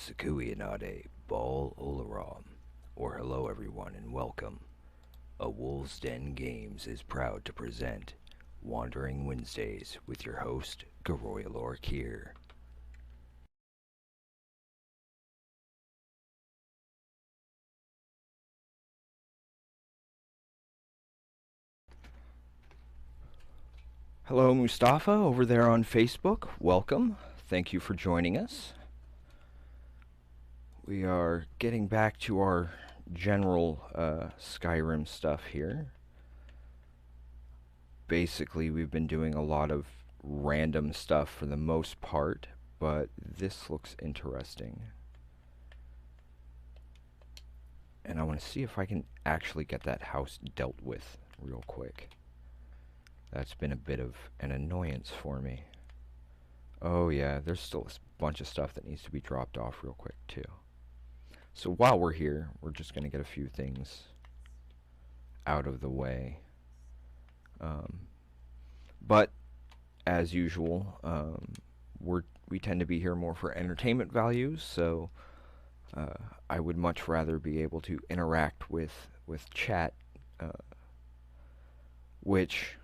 Sakuyanade Ball Olaram, or hello everyone and welcome. A Wolves Den Games is proud to present Wandering Wednesdays with your host, Geroya'lor Kyr. Hello Mustafa over there on Facebook, welcome. Thank you for joining us. We are getting back to our general Skyrim stuff here. Basically, we've been doing a lot of random stuff for the most part, but this looks interesting. And I want to see if I can actually get that house dealt with real quick. That's been a bit of an annoyance for me. Oh yeah, there's still a bunch of stuff that needs to be dropped off real quick too. So while we're here, we're just going to get a few things out of the way. But as usual, we tend to be here more for entertainment values, so I would much rather be able to interact with chat, which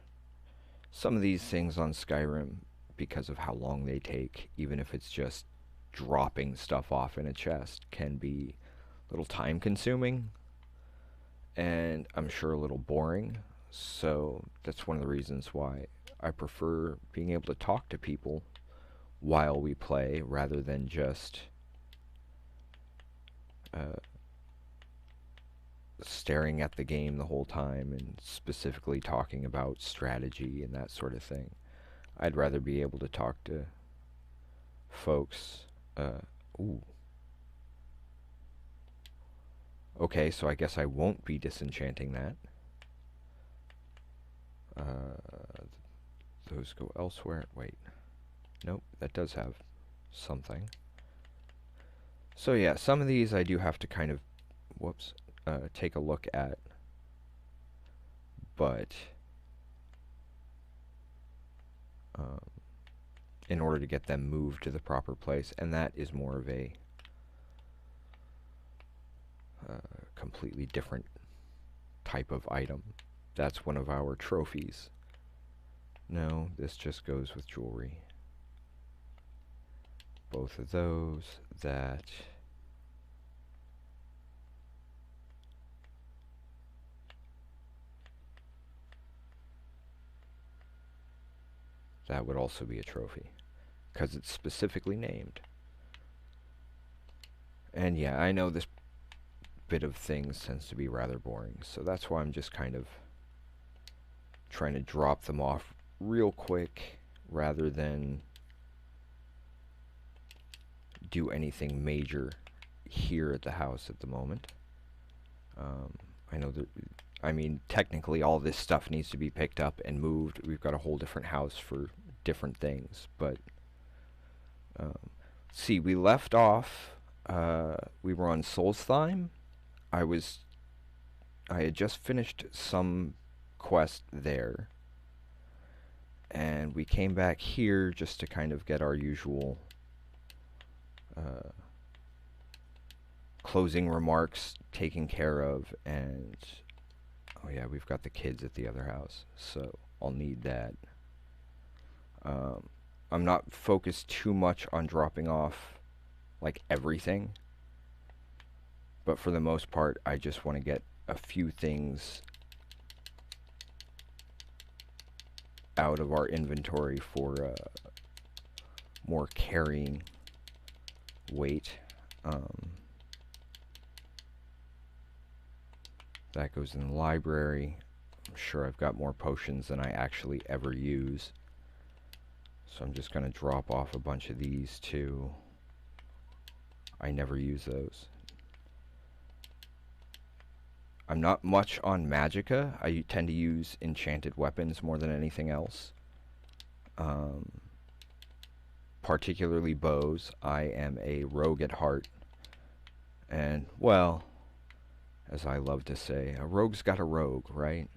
some of these things on Skyrim, because of how long they take, even if it's just dropping stuff off in a chest, can be a little time consuming and I'm sure a little boring. So that's one of the reasons why I prefer being able to talk to people while we play rather than just staring at the game the whole time and specifically talking about strategy and that sort of thing. I'd rather be able to talk to folks. Ooh. Okay, so I guess I won't be disenchanting that. Those go elsewhere. Wait. Nope, that does have something. So yeah, some of these I do have to kind of, take a look at. But in order to get them moved to the proper place, and that is more of a completely different type of item. That's one of our trophies. No, this just goes with jewelry. Both of those, that would also be a trophy because it's specifically named. And yeah, I know this bit of things tends to be rather boring, so that's why I'm just kind of trying to drop them off real quick rather than do anything major here at the house at the moment. I know that, I mean, technically all this stuff needs to be picked up and moved. We've got a whole different house for different things, but see, we left off, we were on Solstheim. I had just finished some quest there, and we came back here just to kind of get our usual closing remarks taken care of, and oh yeah, we've got the kids at the other house, so I'll need that. I'm not focused too much on dropping off like everything, but for the most part I just want to get a few things out of our inventory for more carrying weight. That goes in the library. I'm sure I've got more potions than I actually ever use, so I'm just going to drop off a bunch of these too. I never use those. I'm not much on magicka. I tend to use enchanted weapons more than anything else. Particularly bows. I am a rogue at heart. And, well, as I love to say, a rogue's got a rogue, right?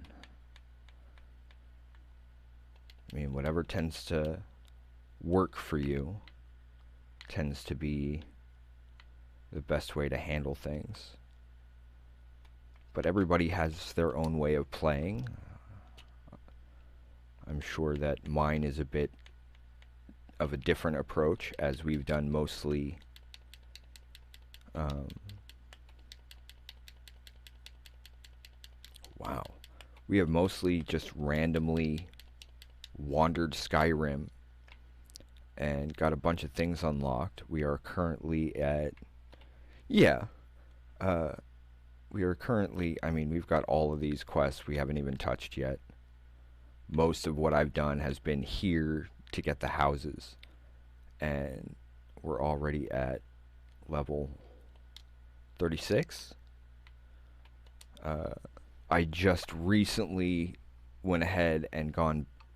I mean, whatever tends to work for you tends to be the best way to handle things. But everybody has their own way of playing. I'm sure that mine is a bit of a different approach, as we've done mostly wow. We have mostly just randomly wandered Skyrim and got a bunch of things unlocked. We are currently at... Yeah. We are currently... I mean, we've got all of these quests we haven't even touched yet. Most of what I've done has been here to get the houses. And we're already at level 36. I just recently went ahead and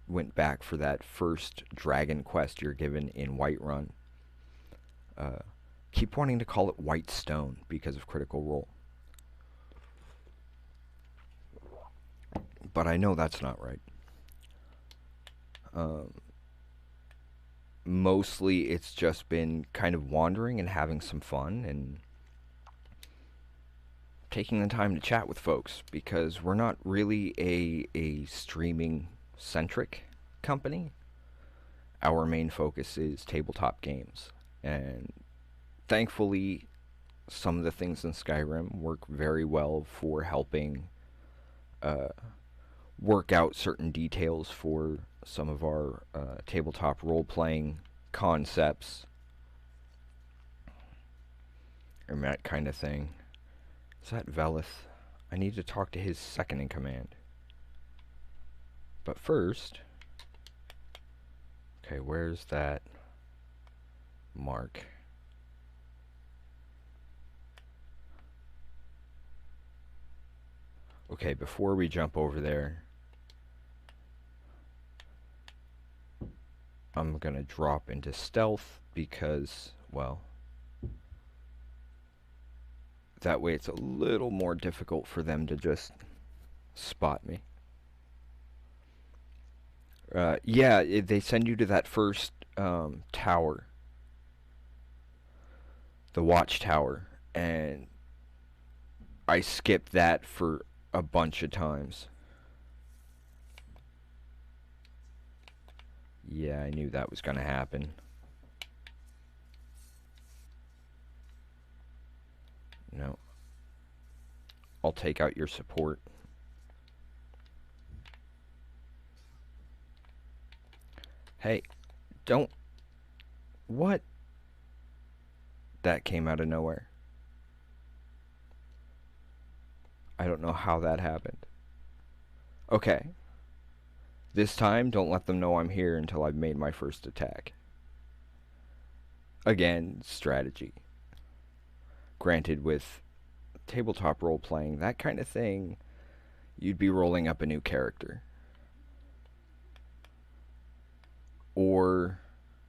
went back for that first dragon quest you're given in Whiterun. Keep wanting to call it Whitestone because of Critical Role. But I know that's not right. Mostly it's just been kind of wandering and having some fun and taking the time to chat with folks, because we're not really a streaming centric company. Our main focus is tabletop games, and thankfully some of the things in Skyrim work very well for helping work out certain details for some of our tabletop role-playing concepts and that kind of thing. Is that Velith? I need to talk to his second in command. But first... Okay, where's that mark? Okay, before we jump over there, I'm gonna drop into stealth because, well, that way it's a little more difficult for them to just spot me. Yeah, they send you to that first tower, the watchtower, and I skipped that for a bunch of times. Yeah, I knew that was gonna happen. No. I'll take out your support. Hey, don't... What? That came out of nowhere. I don't know how that happened. Okay. This time, don't let them know I'm here until I've made my first attack. Again, strategy. Granted, with tabletop role-playing, that kind of thing, you'd be rolling up a new character. Or,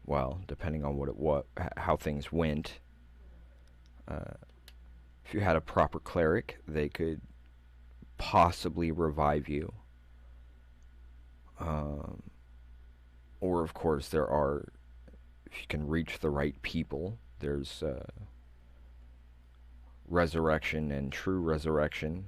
well, depending on how things went, if you had a proper cleric, they could possibly revive you. Or, of course, there are, if you can reach the right people, there's resurrection and true resurrection.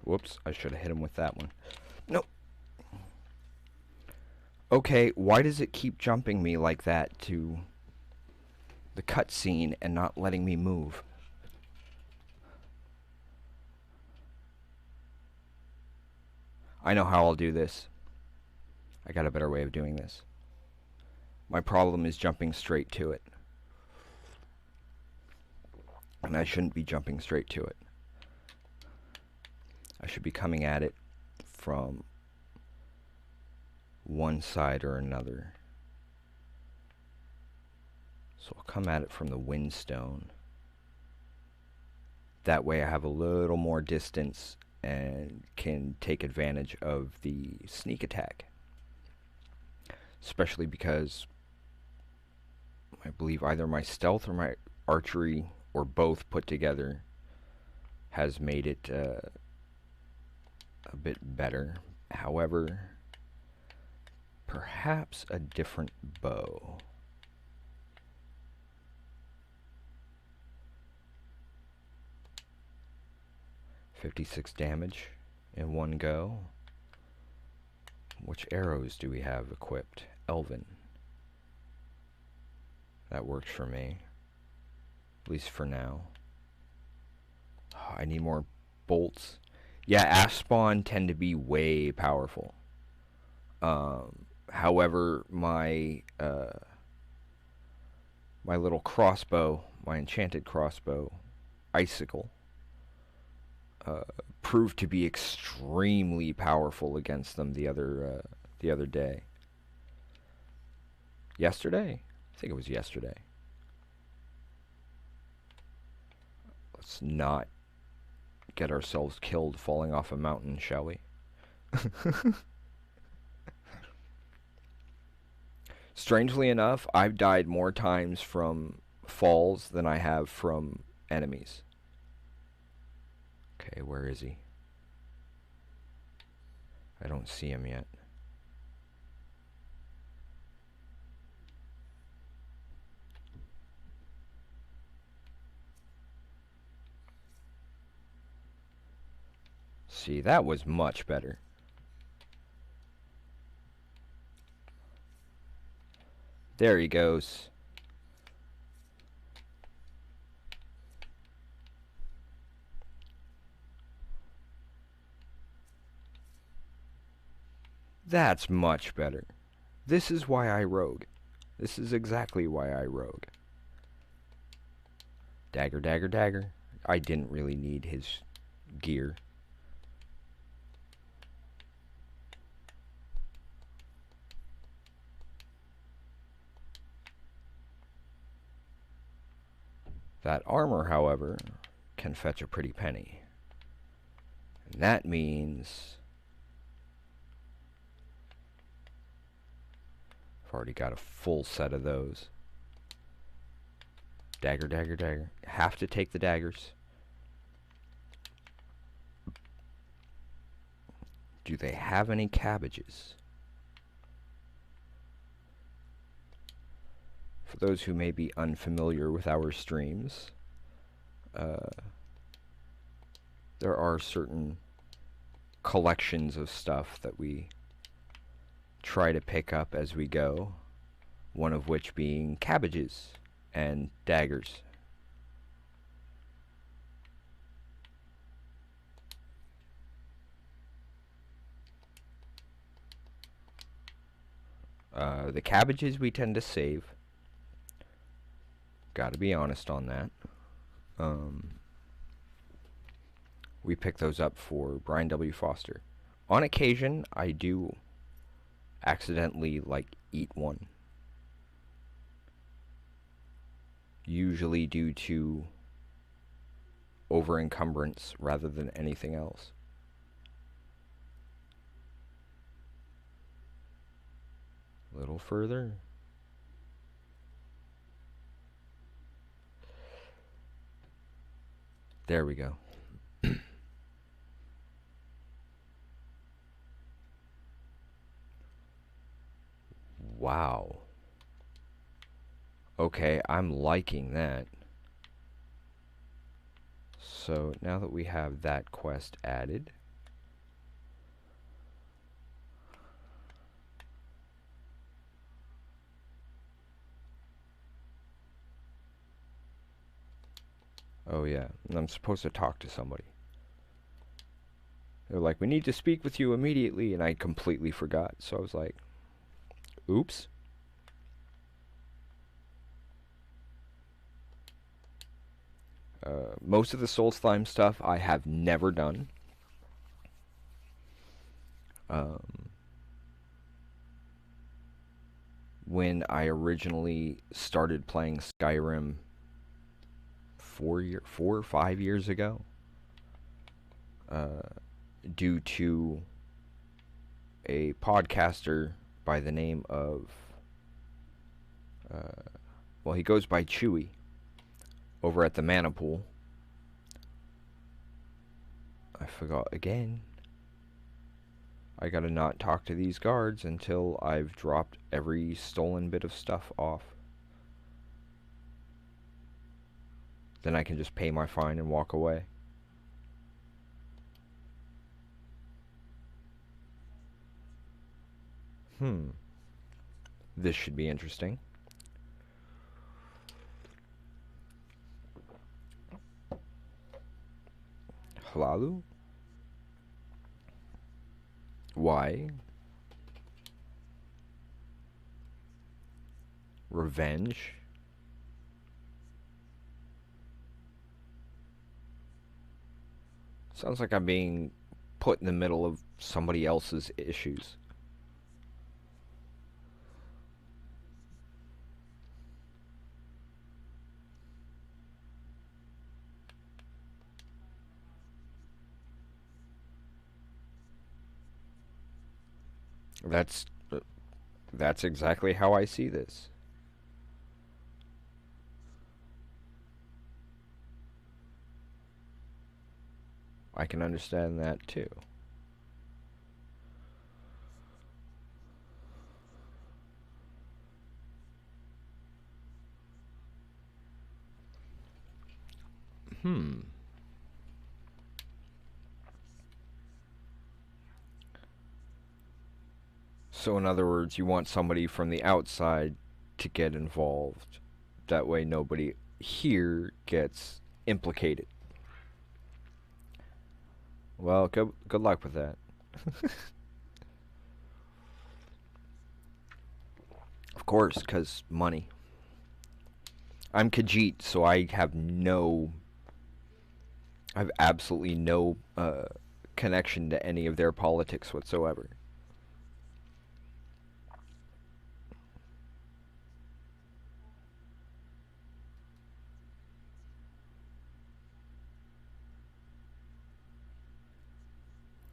Whoops, I should have hit him with that one. Nope. Okay, why does it keep jumping me like that to the cutscene and not letting me move? I know how I'll do this. I got a better way of doing this. My problem is jumping straight to it. And I shouldn't be jumping straight to it. I should be coming at it from one side or another. So I'll come at it from the windstone. That way I have a little more distance and can take advantage of the sneak attack. Especially because I believe either my stealth or my archery, or both put together, has made it a bit better. However, perhaps a different bow. "56 damage in one go." Which arrows do we have equipped? Elven. That works for me. At least for now. Oh, I need more bolts. Yeah, ash spawn tend to be way powerful. However, my my little crossbow, my enchanted crossbow, Icicle, proved to be extremely powerful against them the other day. Yesterday? I think it was yesterday. Let's not get ourselves killed falling off a mountain, shall we? Strangely enough, I've died more times from falls than I have from enemies. Okay, where is he? I don't see him yet. See, that was much better. There he goes. That's much better. This is why I rogue. This is exactly why I rogue. Dagger, dagger, dagger. I didn't really need his gear. That armor, however, can fetch a pretty penny. And that means I've already got a full set of those. Dagger, dagger, dagger. Have to take the daggers. Do they have any cabbages? For those who may be unfamiliar with our streams, there are certain collections of stuff that we try to pick up as we go, one of which being cabbages and daggers. The cabbages we tend to save. Gotta be honest on that. We pick those up for Brian W. Foster. On occasion, I do accidentally, eat one. Usually due to over-encumbrance rather than anything else. A little further. There we go. Wow. Okay, I'm liking that. So now that we have that quest added, oh yeah, and I'm supposed to talk to somebody. They're like, "We need to speak with you immediately," and I completely forgot. So I was like, oops. Most of the Soul Slime stuff I have never done. when I originally started playing Skyrim 4 or 5 years ago, uh, due to a podcaster by the name of, uh, well, he goes by Chewy over at the Mana Pool. I forgot again. I gotta not talk to these guards until I've dropped every stolen bit of stuff off. Then I can just pay my fine and walk away. This should be interesting. Hlalu? Why? Revenge? Sounds like I'm being put in the middle of somebody else's issues. That's that's exactly how I see this. I can understand that too. So in other words, you want somebody from the outside to get involved. That way nobody here gets implicated. Well, good luck with that. Of course, because money. I'm Khajiit, so I have absolutely no connection to any of their politics whatsoever.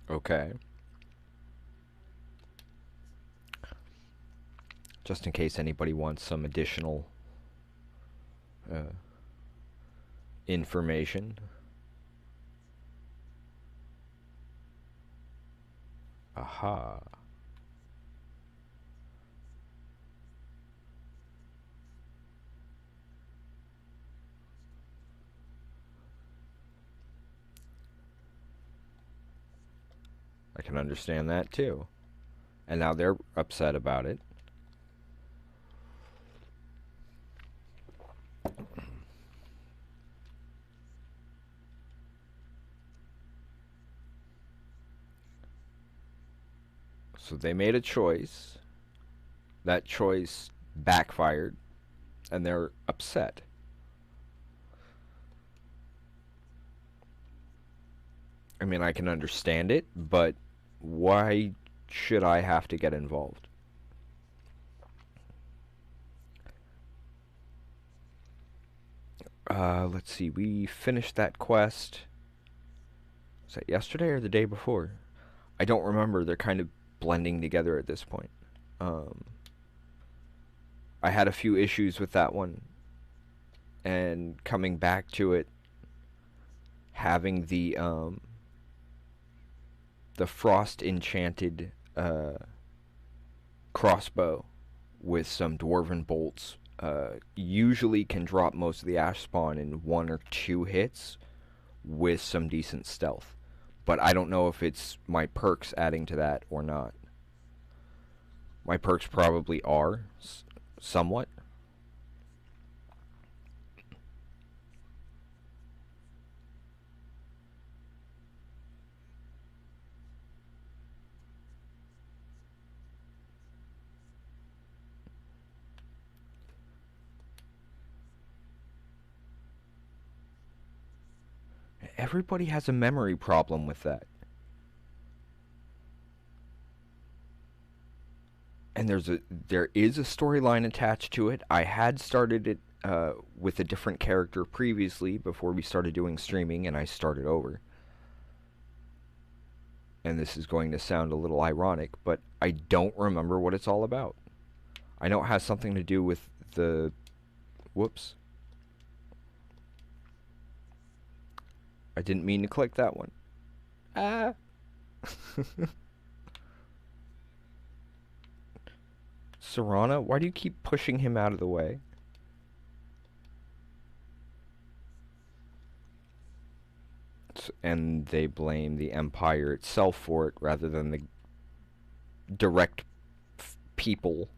Okay. Just in case anybody wants some additional information. Aha. I can understand that too. And now they're upset about it. So they made a choice. That choice backfired, and they're upset. I mean, I can understand it, but why should I have to get involved? Let's see. We finished that quest. Was that yesterday or the day before? I don't remember. They're kind of blending together at this point. I had a few issues with that one, and coming back to it, having the frost enchanted crossbow with some dwarven bolts usually can drop most of the ash spawn in 1 or 2 hits with some decent stealth. But I don't know if it's my perks adding to that or not. My perks probably are, somewhat. Everybody has a memory problem with that. and there is a storyline attached to it. I had started it with a different character previously before we started doing streaming, and I started over. And this is going to sound a little ironic, but I don't remember what it's all about. I know it has something to do with the... Whoops. I didn't mean to click that one. Ah. Serana, why do you keep pushing him out of the way? And they blame the Empire itself for it rather than the direct people.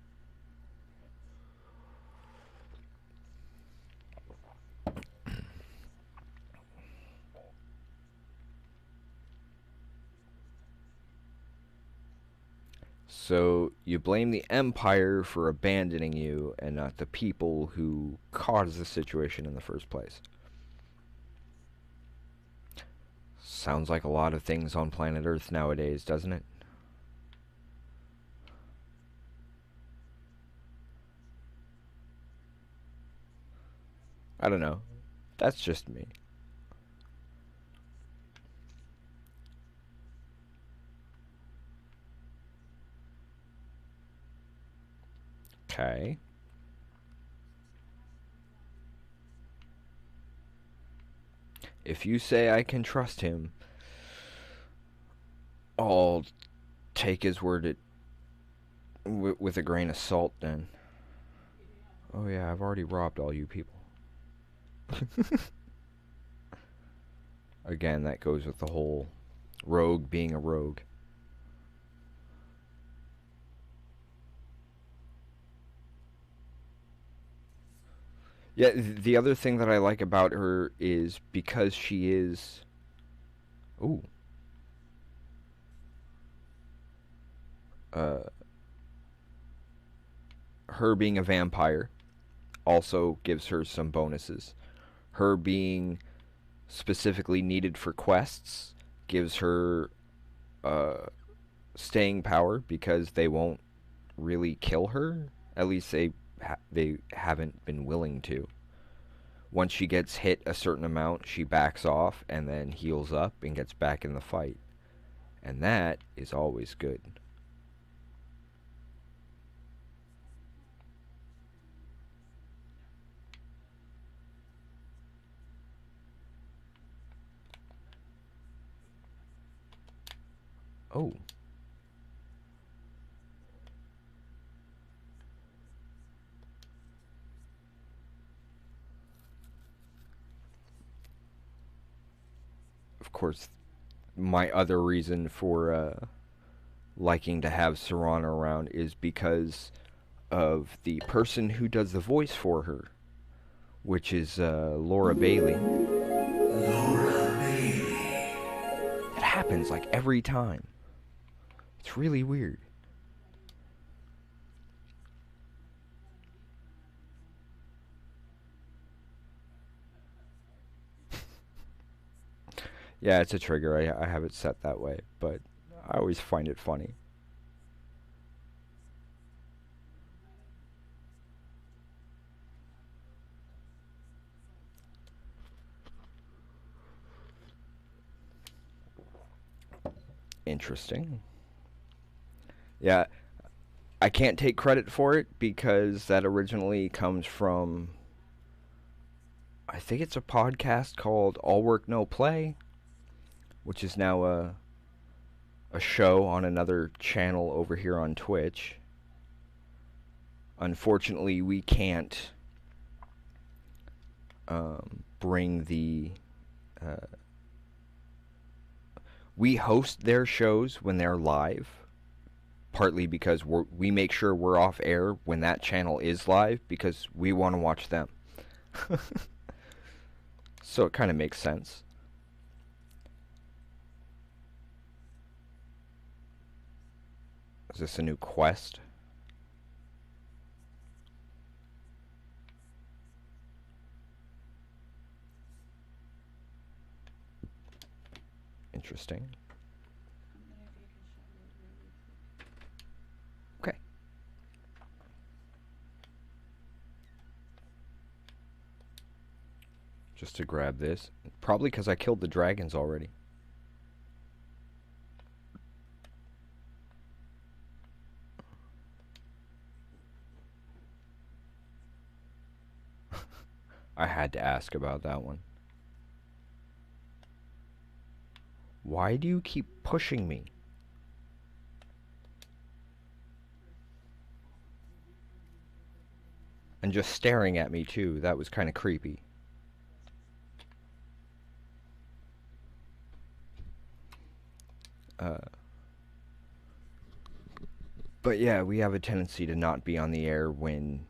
So you blame the Empire for abandoning you and not the people who caused the situation in the first place. Sounds like a lot of things on planet Earth nowadays, doesn't it? I don't know. That's just me. Okay. If you say I can trust him, I'll take his word with a grain of salt then. Oh yeah, I've already robbed all you people. Again, that goes with the whole rogue being a rogue. Yeah, the other thing that I like about her is because she is... Ooh. Her being a vampire also gives her some bonuses. Her being specifically needed for quests gives her staying power because they won't really kill her. At least they haven't been willing to. Once she gets hit a certain amount, she backs off and then heals up and gets back in the fight. And that is always good. Oh. Of course, my other reason for liking to have Serana around is because of the person who does the voice for her, which is Laura Bailey. Laura Bailey. It happens like every time. It's really weird. Yeah, it's a trigger. I have it set that way, but I always find it funny. Interesting. Yeah, I can't take credit for it because that originally comes from, I think it's a podcast called All Work No Play, which is now a show on another channel over here on Twitch. Unfortunately, we can't bring the... we host their shows when they're live, partly because we make sure we're off air when that channel is live because we want to watch them. So it kind of makes sense. Is this a new quest? Interesting. Okay. just to grab this. Probably because I killed the dragons already. I had to ask about that one. Why do you keep pushing me? And just staring at me too. That was kind of creepy. But yeah, we have a tendency to not be on the air when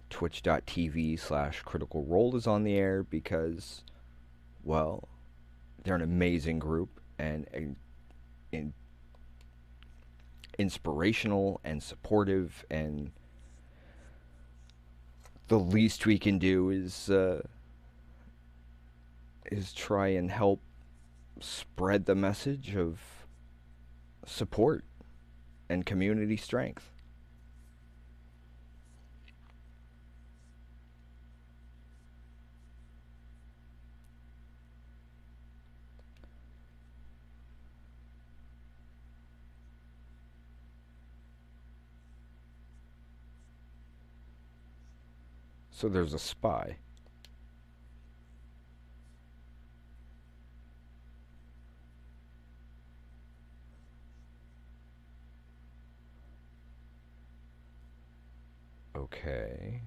twitch.tv/Critical Role is on the air because, well, they're an amazing group and inspirational and supportive, and the least we can do is try and help spread the message of support and community strength. So there's a spy. Okay.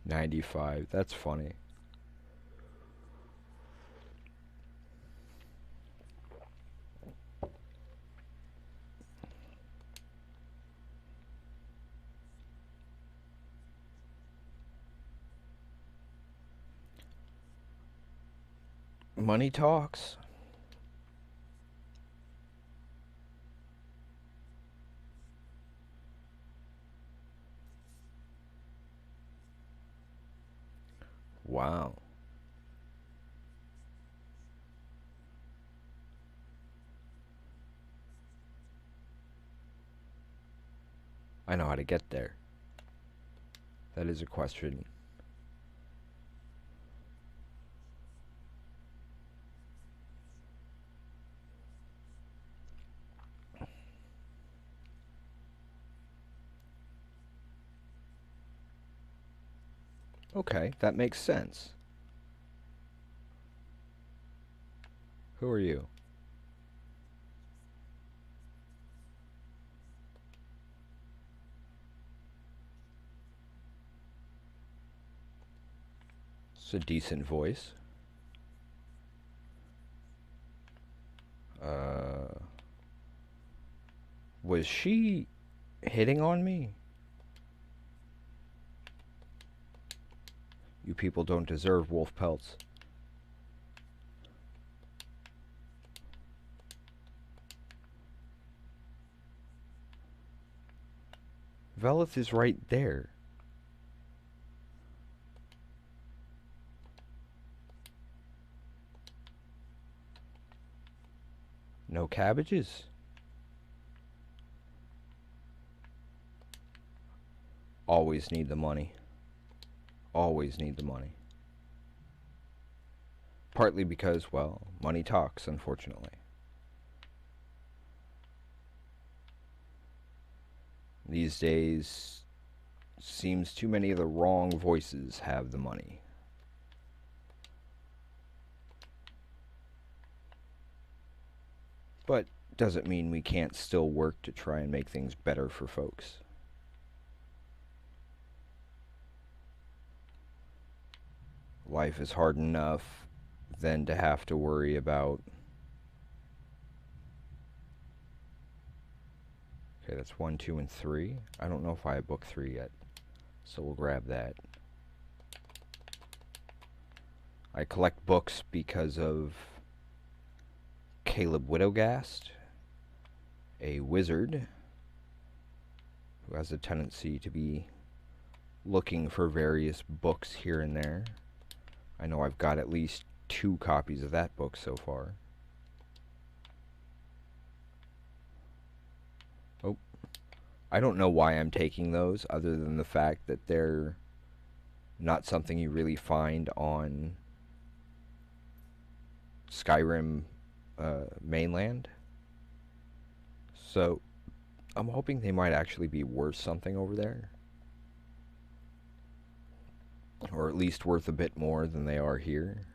$95. That's funny. Money talks. Wow. I know how to get there. That is a question. Okay, that makes sense. Who are you? It's a decent voice. Was she hitting on me? You people don't deserve wolf pelts. Velith is right there. No cabbages? Always need the money. Always need the money. Partly because, well, money talks, unfortunately. These days, seems too many of the wrong voices have the money. But doesn't mean we can't still work to try and make things better for folks. Life is hard enough than to have to worry about... Okay, that's 1, 2, and 3. I don't know if I have book 3 yet, so we'll grab that. I collect books because of Caleb Widowgast, a wizard who has a tendency to be looking for various books here and there. I know I've got at least 2 copies of that book so far. Oh, I don't know why I'm taking those, other than the fact that they're not something you really find on Skyrim mainland. So I'm hoping they might actually be worth something over there, or at least worth a bit more than they are here.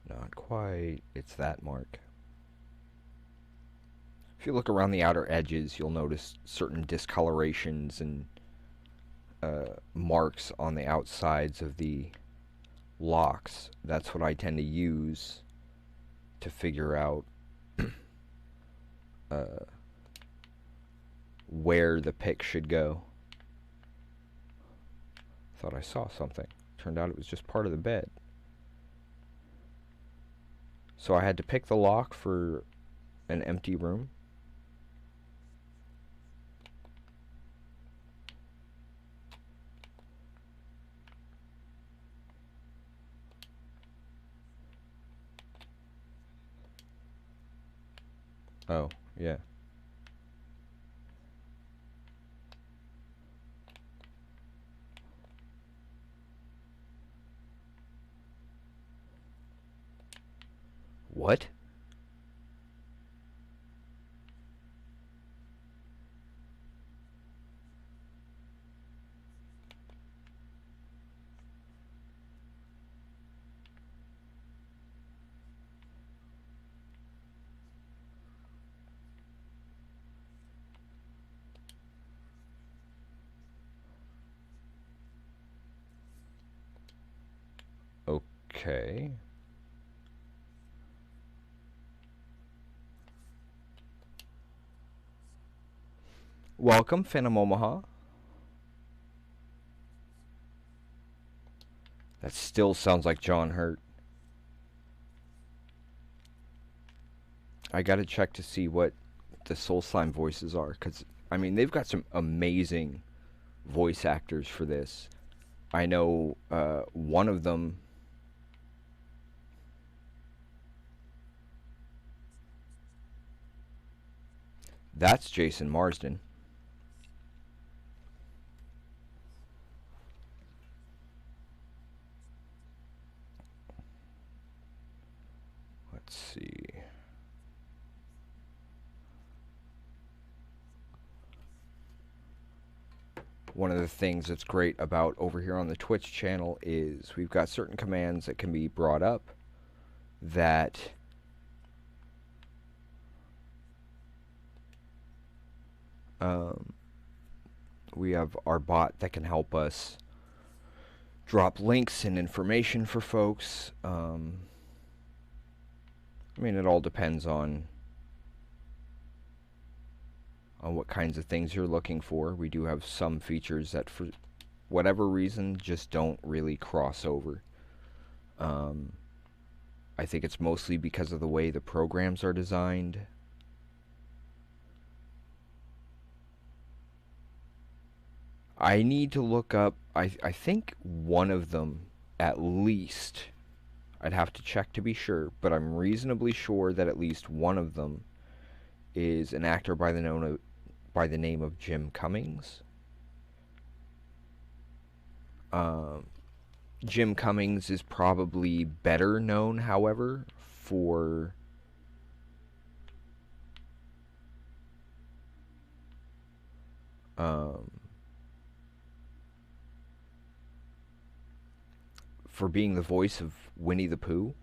Not quite. It's that mark. If you look around the outer edges, you'll notice certain discolorations and marks on the outsides of the locks. That's what I tend to use to figure out uh, where the pick should go. Thought I saw something. Turned out it was just part of the bed. So I had to pick the lock for an empty room. Oh, yeah. What? Okay. Welcome, Phantom Omaha. That still sounds like John Hurt. I gotta check to see what the Soul Slime voices are, because, I mean, they've got some amazing voice actors for this. I know one of them. That's Jason Marsden. Let's see. One of the things that's great about over here on the Twitch channel is we've got certain commands that can be brought up that we have our bot that can help us drop links and information for folks. I mean, it all depends on what kinds of things you're looking for. We do have some features that, for whatever reason, just don't really cross over. I think it's mostly because of the way the programs are designed. I need to look up, I think one of them, at least, I'd have to check to be sure, but I'm reasonably sure that at least one of them is an actor by the name of Jim Cummings. Jim Cummings is probably better known, however, for being the voice of Winnie the Pooh,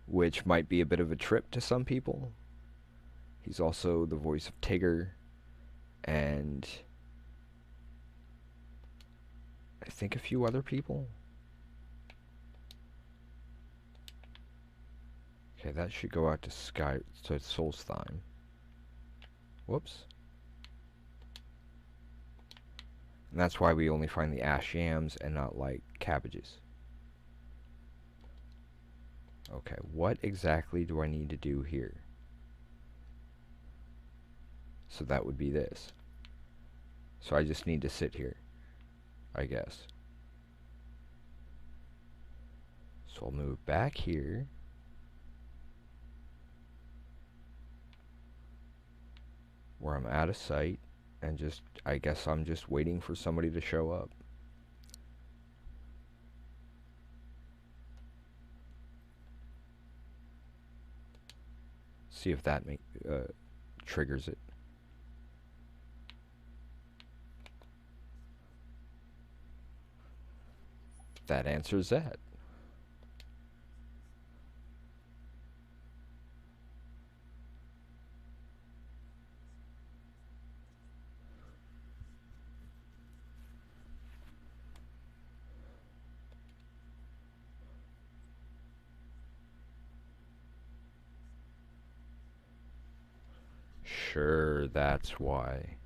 which might be a bit of a trip to some people. He's also the voice of Tigger, and I think a few other people. Okay, that should go out to Solstheim. Whoops. And that's why we only find the ash yams and not, like, cabbages. Okay, what exactly do I need to do here? So that would be this. So I just need to sit here, I guess. So I'll move back here. where I'm out of sight and just, I guess I'm just waiting for somebody to show up. See if that triggers it. That answers that. Sure, that's why.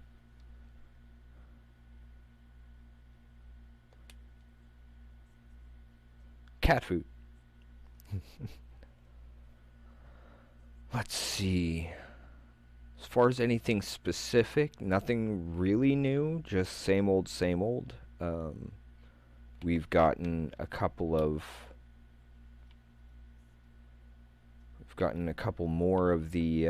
Cat food. Let's see. As far as anything specific, nothing really new, just same old, same old. We've gotten a couple more of the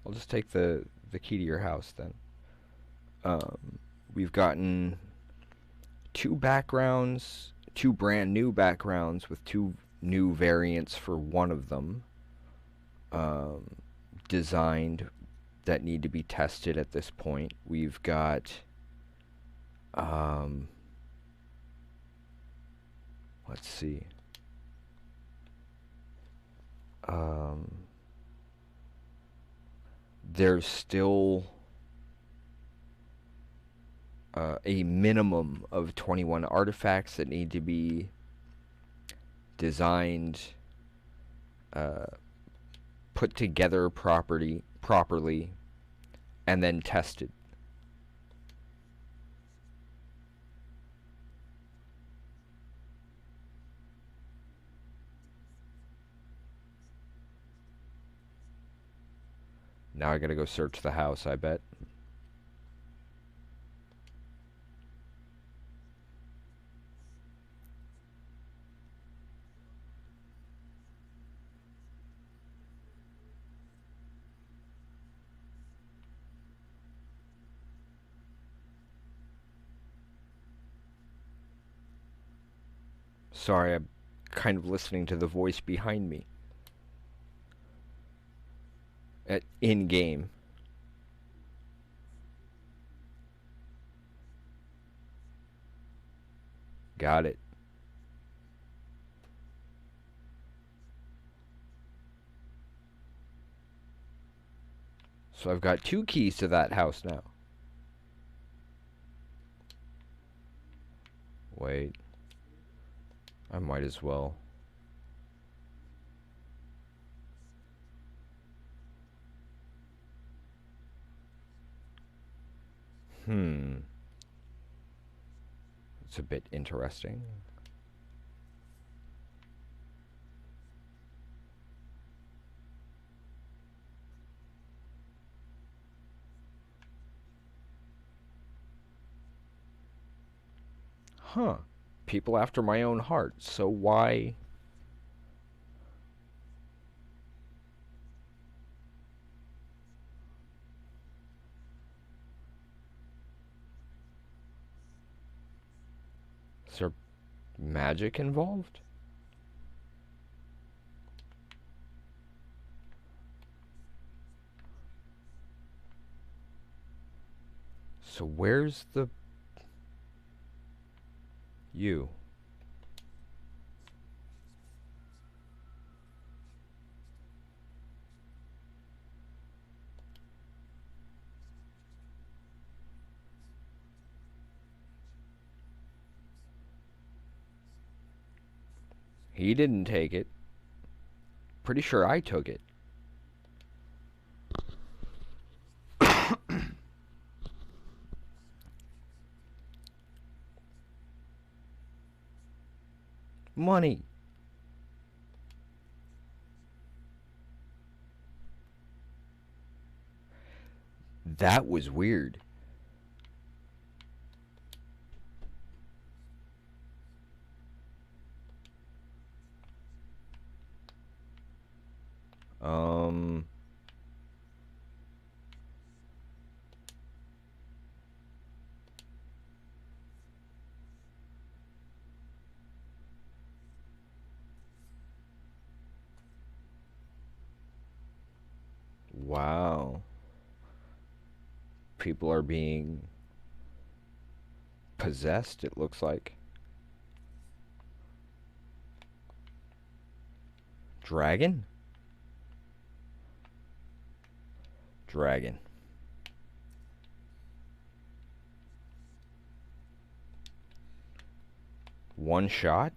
I'll just take the key to your house then. We've gotten two brand new backgrounds with two new variants for one of them, designed, that need to be tested at this point. We've got let's see. There's still a minimum of 21 artifacts that need to be designed, put together properly, and then tested. Now I gotta go search the house, I bet. Sorry, I'm kind of listening to the voice behind me. In-game. Got it. So I've got 2 keys to that house now. Wait. I might as well. It's a bit interesting. Huh. People after my own heart. So why? Is there magic involved? So where's the... you? He didn't take it. Pretty sure I took it. Money. That was weird. Um... Wow. People are being possessed, it looks like. Dragon? Dragon. One shot?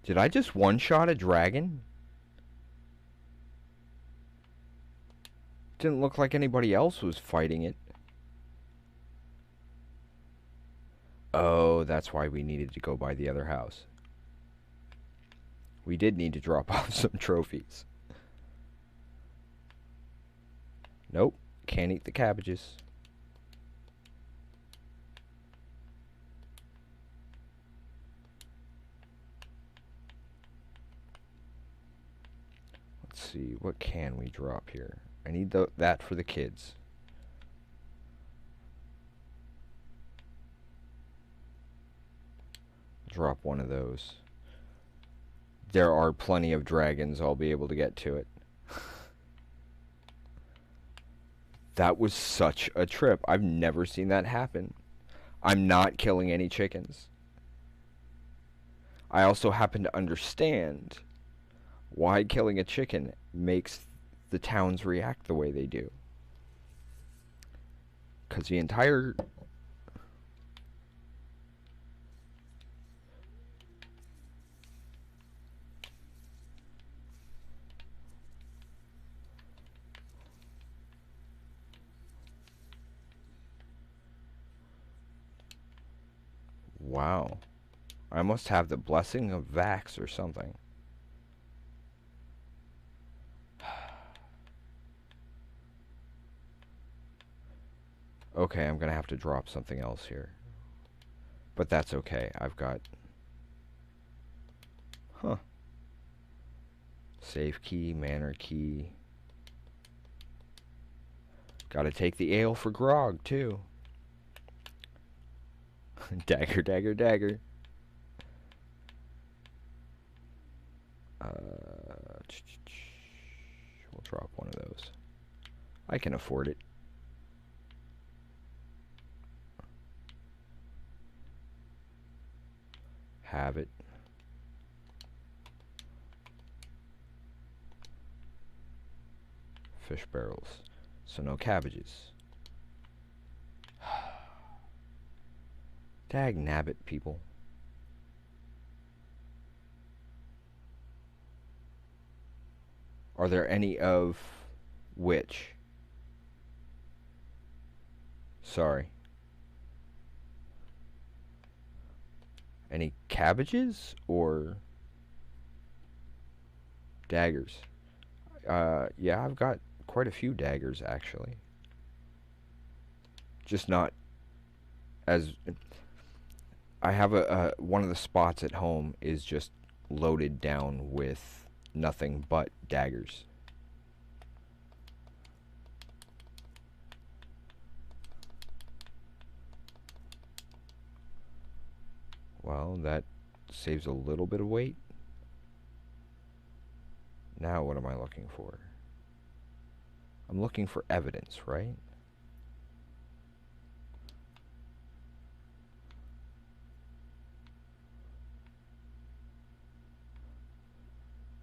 Did I just one shot a dragon? Didn't look like anybody else was fighting it. Oh, that's why we needed to go by the other house. We did need to drop off some trophies. Nope, can't eat the cabbages. Let's see, what can we drop here? I need that for the kids. Drop one of those. There are plenty of dragons, I'll be able to get to it. That was such a trip. I've never seen that happen. I'm not killing any chickens. I also happen to understand why killing a chicken makes the towns react the way they do. Because the entire... Wow. I must have the blessing of Vax or something. Okay, I'm gonna have to drop something else here. But that's okay. I've got... Huh. Save key, manor key. Gotta take the ale for grog, too. Dagger, dagger, dagger. We'll drop one of those. I can afford it. Have it. Fish barrels. So no cabbages. Dag nabbit, people. Are there any of which? Sorry. Any cabbages or daggers? Yeah, I've got quite a few daggers actually. Just not as... I have one of the spots at home is just loaded down with nothing but daggers. Well, that saves a little bit of weight. Now what am I looking for? I'm looking for evidence, right?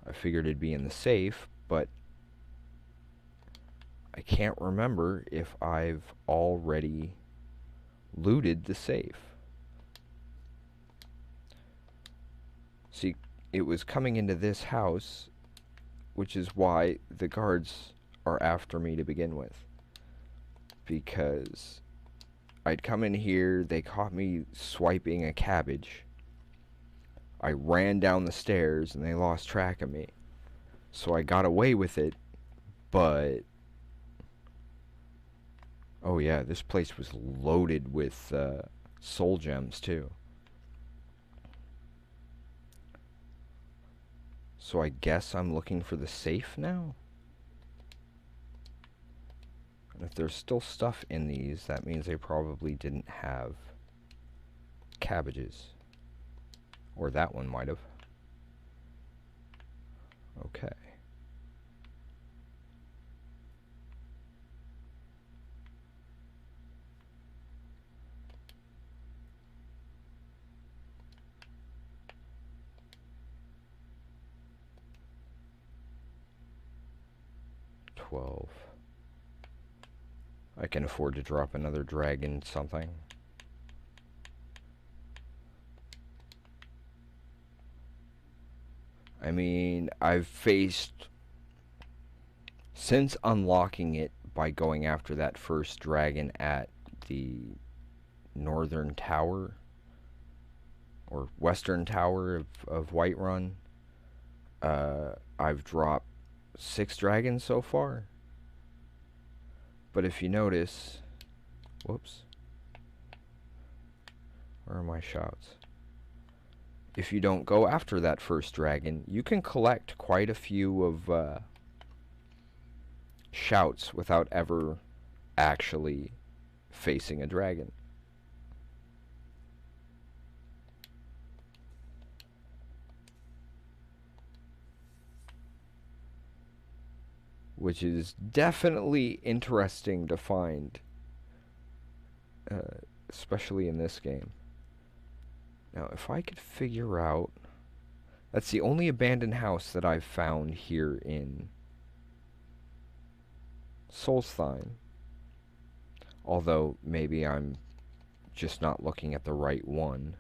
I figured it'd be in the safe, but I can't remember if I've already looted the safe. See, it was coming into this house, which is why the guards are after me to begin with. Because I'd come in here, they caught me swiping a cabbage. I ran down the stairs and they lost track of me. So I got away with it, but... Oh yeah, this place was loaded with soul gems too. So I guess I'm looking for the safe now? And if there's still stuff in these, that means they probably didn't have cabbages. Or that one might have. Okay. $12. I can afford to drop another dragon something. I mean, I've faced, since unlocking it by going after that first dragon at the northern tower, or western tower of Whiterun, I've dropped 6 dragons so far. But if you notice, whoops, where are my shouts? If you don't go after that first dragon, you can collect quite a few of shouts without ever actually facing a dragon. Which is definitely interesting to find, especially in this game. Now, if I could figure out... That's the only abandoned house that I've found here in Solstheim. Although, maybe I'm just not looking at the right one.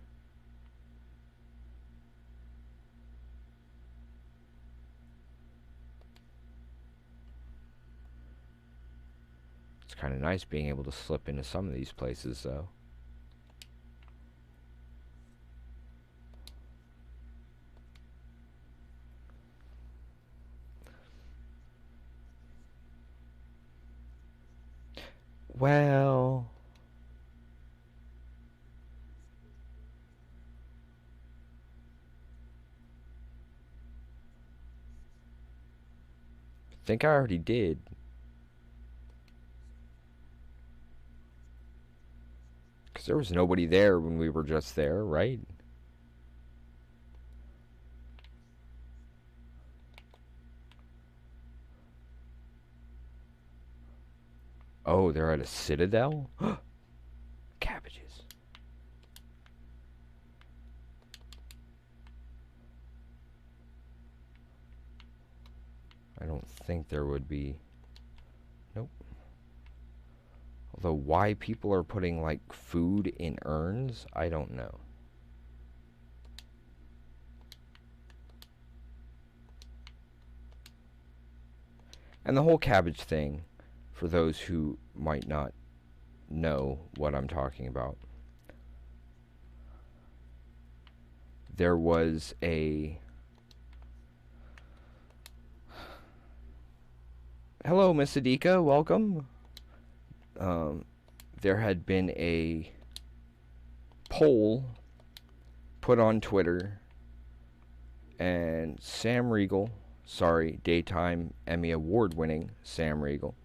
It's kind of nice being able to slip into some of these places, though. Well... I think I already did. Because there was nobody there when we were just there, right? Oh, they're at a citadel? Cabbages. I don't think there would be... Nope. Although why people are putting, like, food in urns, I don't know. And the whole cabbage thing, for those who might not know what I'm talking about, there was a... Hello, Miss Adika, welcome. There had been a poll put on Twitter, and Sam Riegel, sorry, Daytime Emmy Award-winning Sam Riegel,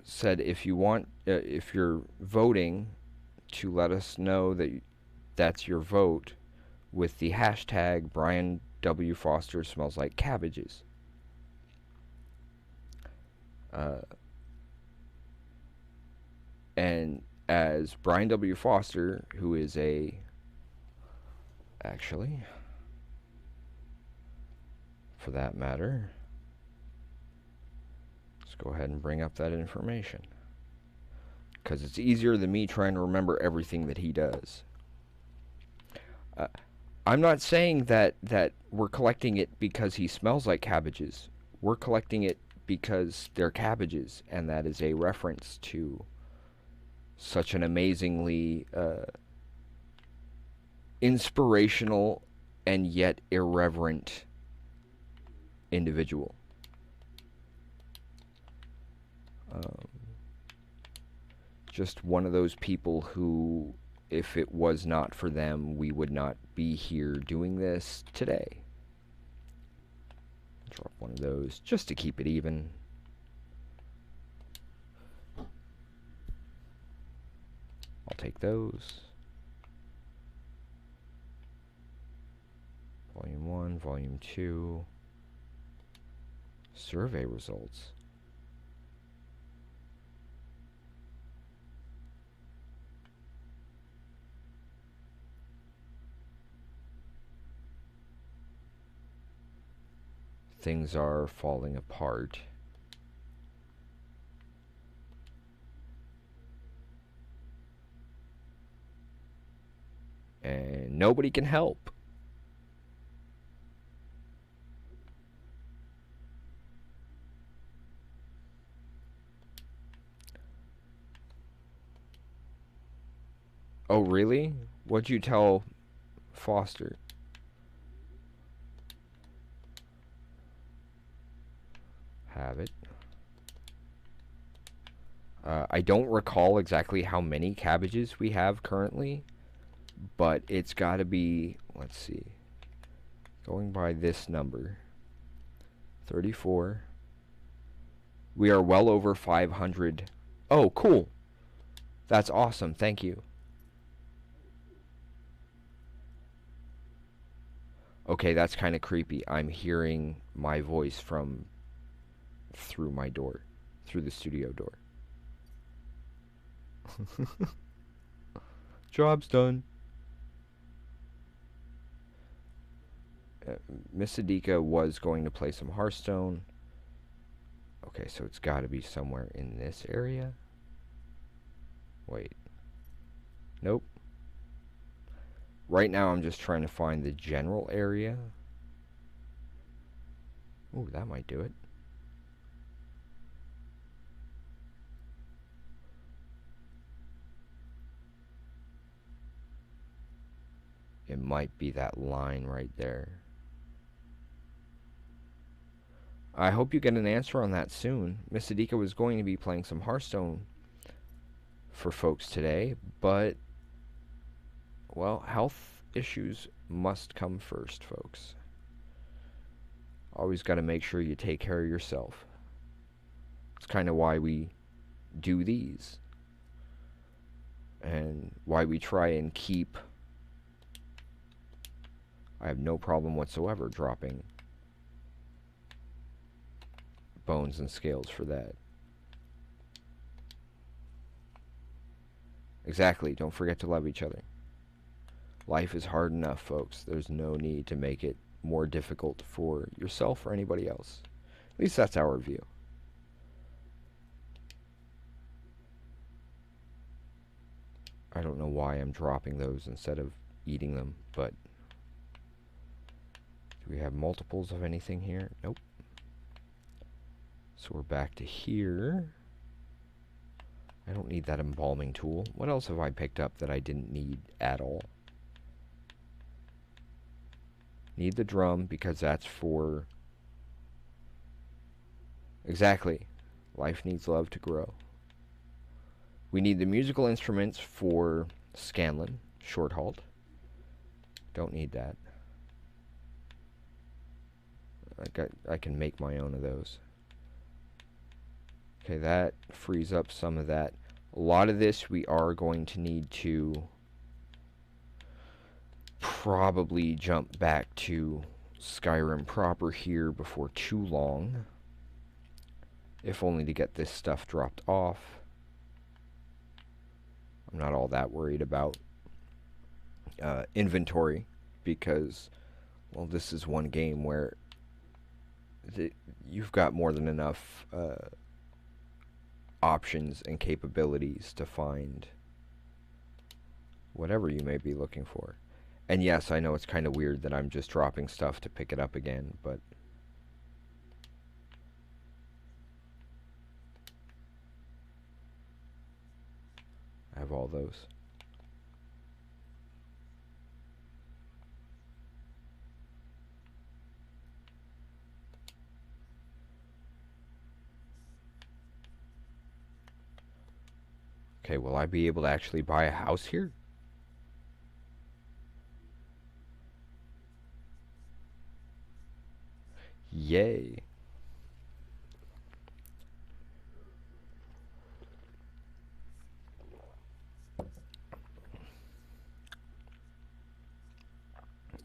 said if you want, if you're voting, to let us know that that's your vote with the hashtag Brian W. Foster smells like cabbages. And as Brian W. Foster, who is actually, for that matter, let's go ahead and bring up that information, because it's easier than me trying to remember everything that he does. I'm not saying that we're collecting it because he smells like cabbages. We're collecting it because they're cabbages, and that is a reference to such an amazingly inspirational and yet irreverent individual. Just one of those people who, if it was not for them, we would not be here doing this today. Drop one of those just to keep it even. I'll take those. Volume 1, Volume 2. Survey results. Things are falling apart. And nobody can help. Oh, really? What'd you tell Foster? Have it. I don't recall exactly how many cabbages we have currently, but it's got to be, let's see, going by this number, 34. We are well over 500. Oh, cool. That's awesome. Thank you. Okay, that's kind of creepy. I'm hearing my voice from through my door, through the studio door. Job's done. Miss Adika was going to play some Hearthstone. Okay, so it's got to be somewhere in this area. Wait. Nope. Right now I'm just trying to find the general area. Ooh, that might do it. It might be that line right there. I hope you get an answer on that soon. Miss Adika was going to be playing some Hearthstone for folks today, but, well, health issues must come first, folks. Always got to make sure you take care of yourself. It's kind of why we do these, and why we try and keep... I have no problem whatsoever dropping bones and scales for that. Exactly. Don't forget to love each other. Life is hard enough, folks. There's no need to make it more difficult for yourself or anybody else. At least that's our view. I don't know why I'm dropping those instead of eating them, but... Do we have multiples of anything here? Nope. So we're back to here. I don't need that embalming tool. What else have I picked up that I didn't need at all? Need the drum because that's for... Exactly. Life needs love to grow. We need the musical instruments for Scanlan, short halt. Don't need that. I can make my own of those. Okay, that frees up some of that. A lot of this we are going to need to probably jump back to Skyrim proper here before too long. If only to get this stuff dropped off. I'm not all that worried about inventory because, well, this is one game where you've got more than enough options and capabilities to find whatever you may be looking for. And yes, I know it's kind of weird that I'm just dropping stuff to pick it up again, but I have all those. Okay, will I be able to actually buy a house here? Yay.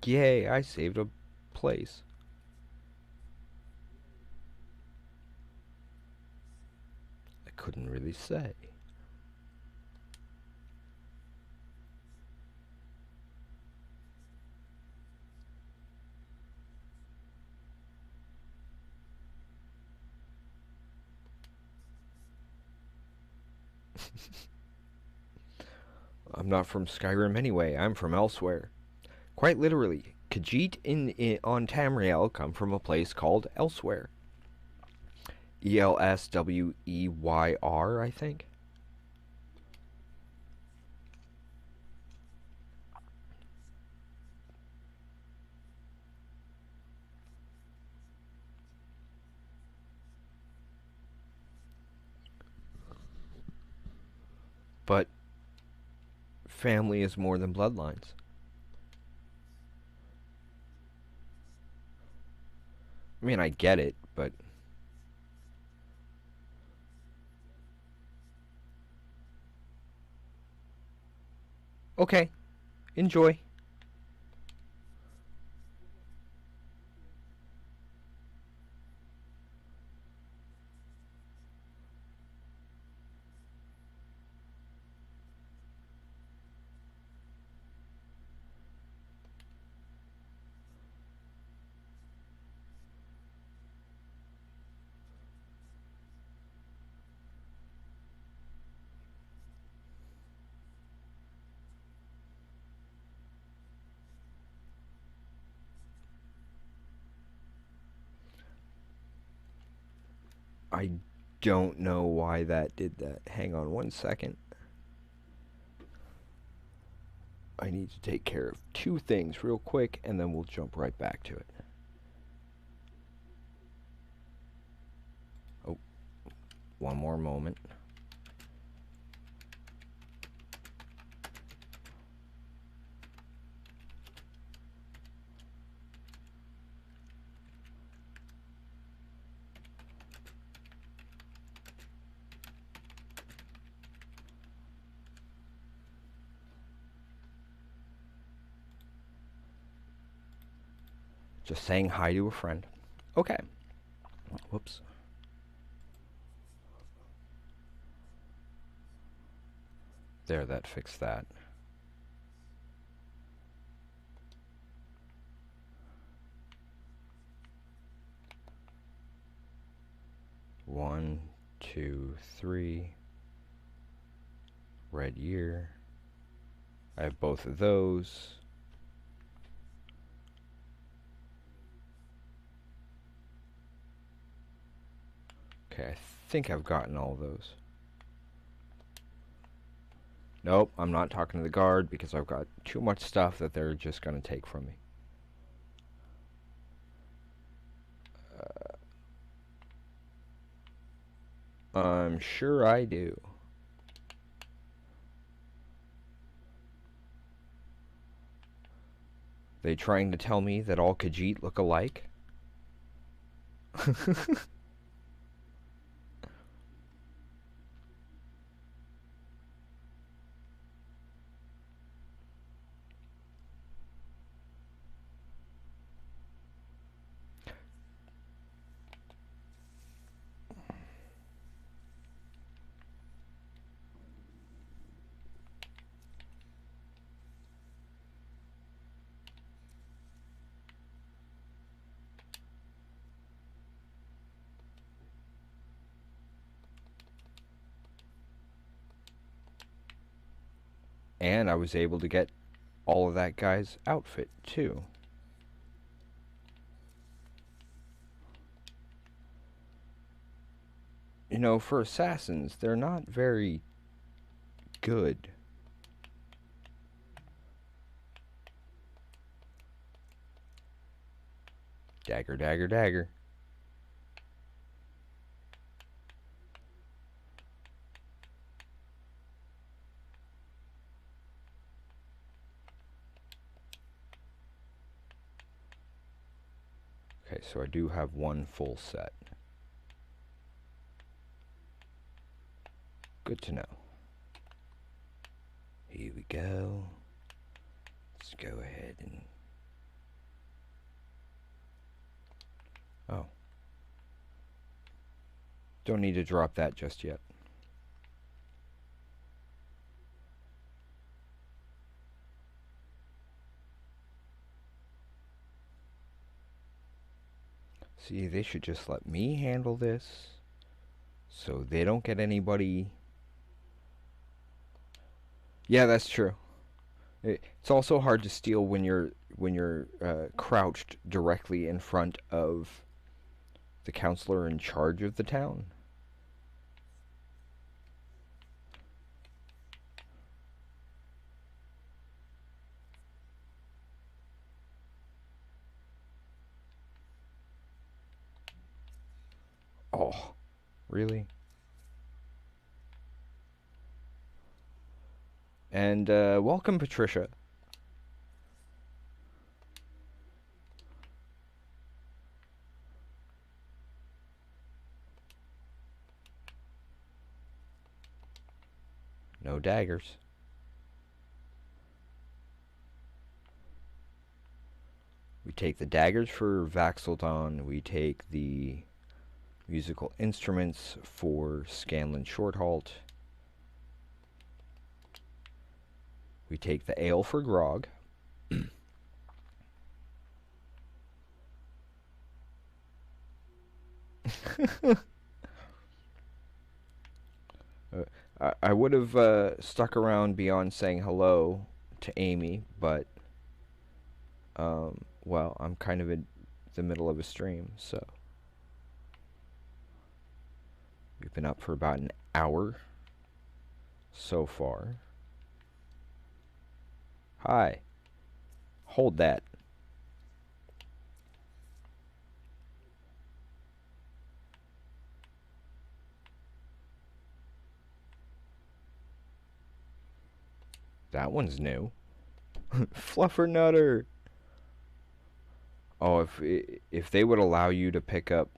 Yay, I saved a place. I couldn't really say. I'm not from Skyrim anyway, I'm from elsewhere. Quite literally, Khajiit on Tamriel come from a place called Elsewhere. Elsweyr, I think. But family is more than bloodlines. I mean, I get it, but okay, enjoy. I don't know why that did that. Hang on one second. I need to take care of two things real quick, and then we'll jump right back to it. Oh, one more moment. Just saying hi to a friend. Okay. Whoops. There, that fixed that. One, two, three. Red year. I have both of those. Okay, I think I've gotten all those. Nope, I'm not talking to the guard because I've got too much stuff that they're just going to take from me. I'm sure I do. They trying to tell me that all Khajiit look alike? And I was able to get all of that guy's outfit too. You know, for assassins, they're not very good. Dagger, dagger, dagger. Okay, so I do have one full set. Good to know. Here we go. Let's go ahead and... Oh. Don't need to drop that just yet. See, they should just let me handle this so they don't get anybody. Yeah, that's true. It's also hard to steal when you're crouched directly in front of the counselor in charge of the town. Oh, really? And welcome, Patricia. No daggers. We take the daggers for Vaxeldon. We take the musical instruments for Scanlan Shorthalt. We take the ale for Grog. I would have stuck around beyond saying hello to Amy, but well, I'm kind of in the middle of a stream, so we've been up for about an hour so far. Hi. Hold that. That one's new. Fluffernutter. Oh, if they would allow you to pick up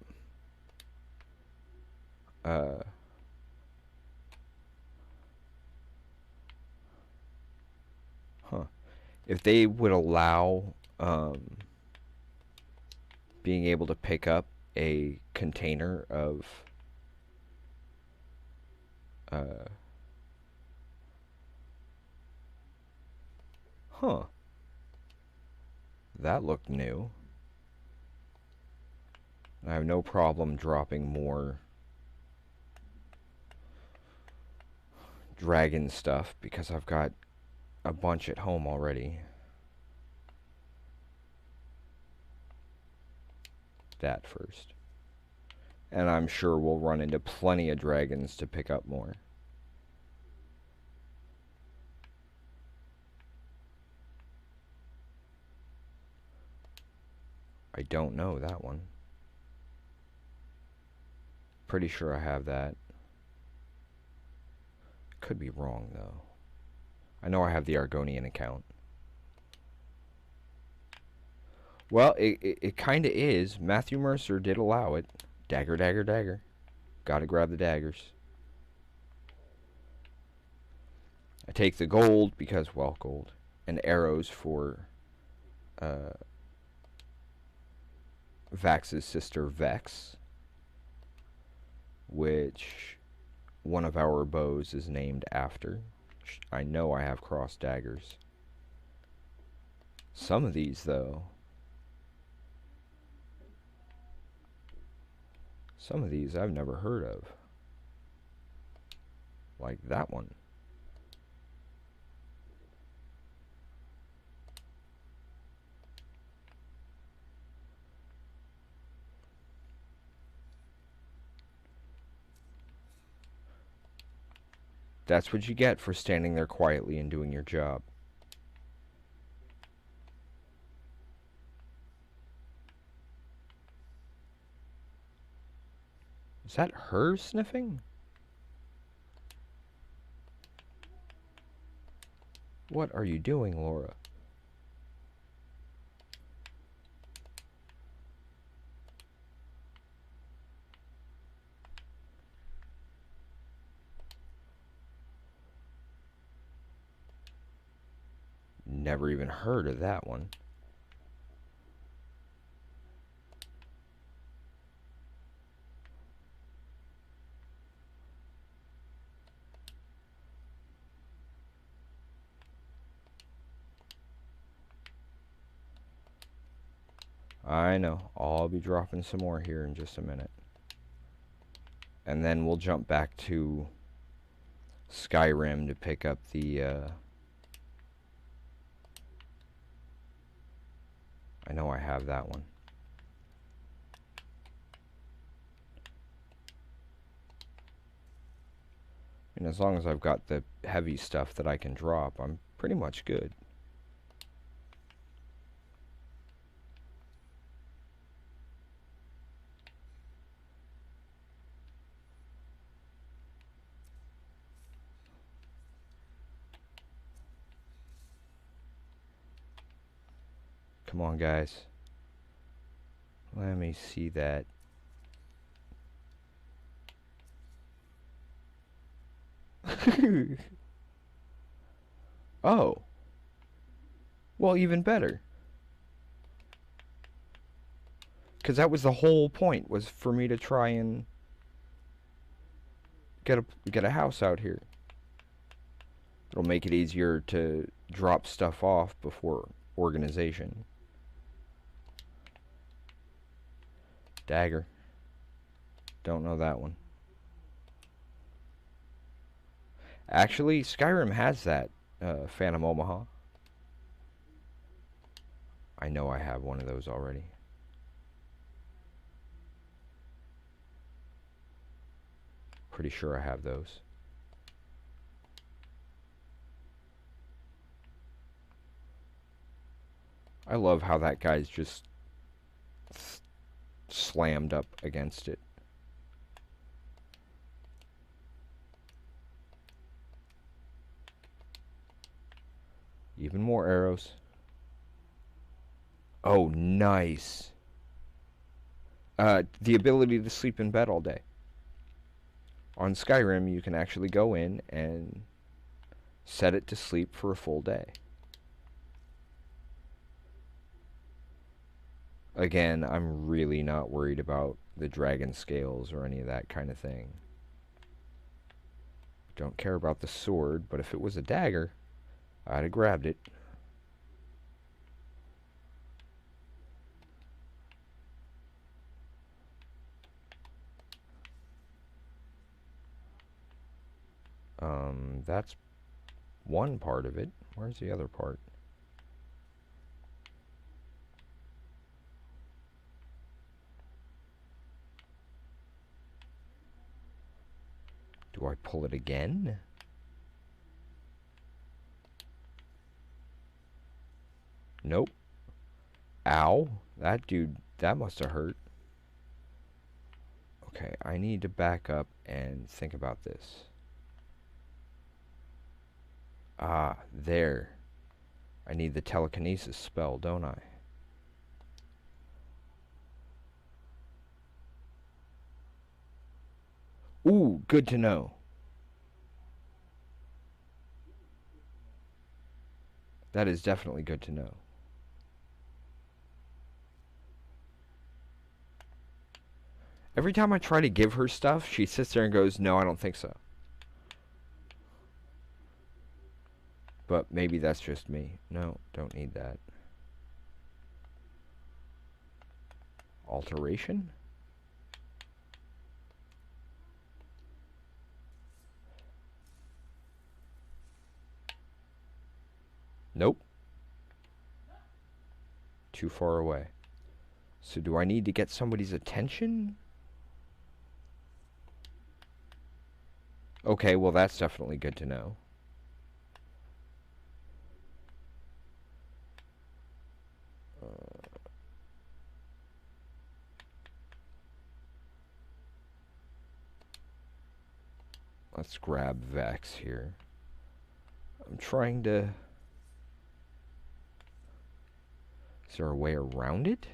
uh huh. If they would allow being able to pick up a container of huh. That looked new. I have no problem dropping more dragon stuff because I've got a bunch at home already. That first. And I'm sure we'll run into plenty of dragons to pick up more. I don't know that one. Pretty sure I have that. Could be wrong, though. I know I have the Argonian account. Well, it kind of is. Matthew Mercer did allow it. Dagger, dagger, dagger. Gotta grab the daggers. I take the gold because, well, gold. And arrows for Vax's sister, Vex. Which one of our bows is named after. I know I have crossed daggers. Some of these, though. Some of these I've never heard of. Like that one. That's what you get for standing there quietly and doing your job. Is that her sniffing? What are you doing, Laura? Never even heard of that one. I know. I'll be dropping some more here in just a minute. And then we'll jump back to Skyrim to pick up the, I know I have that one. And as long as I've got the heavy stuff that I can drop, I'm pretty much good. Come on, guys. Let me see that. Oh. Well, even better. Because that was the whole point, was for me to try and get a house out here. It'll make it easier to drop stuff off before organization. Dagger. Don't know that one. Actually, Skyrim has that, Phantom Omaha. I know I have one of those already. Pretty sure I have those. I love how that guy's just slammed up against it. Even more arrows. Oh, nice. The ability to sleep in bed all day. On Skyrim, you can actually go in and set it to sleep for a full day. Again, I'm really not worried about the dragon scales or any of that kind of thing. Don't care about the sword, but if it was a dagger, I'd have grabbed it. That's one part of it. Where's the other part? Do I pull it again? Nope. Ow. That dude, that must have hurt. Okay, I need to back up and think about this. Ah, there. I need the telekinesis spell, don't I? Ooh, good to know. That is definitely good to know. Every time I try to give her stuff, she sits there and goes, no, I don't think so. But maybe that's just me. No, don't need that. Alteration? Nope. Too far away. So do I need to get somebody's attention? Okay, well that's definitely good to know. Let's grab Vex here. I'm trying to... Is there a way around it?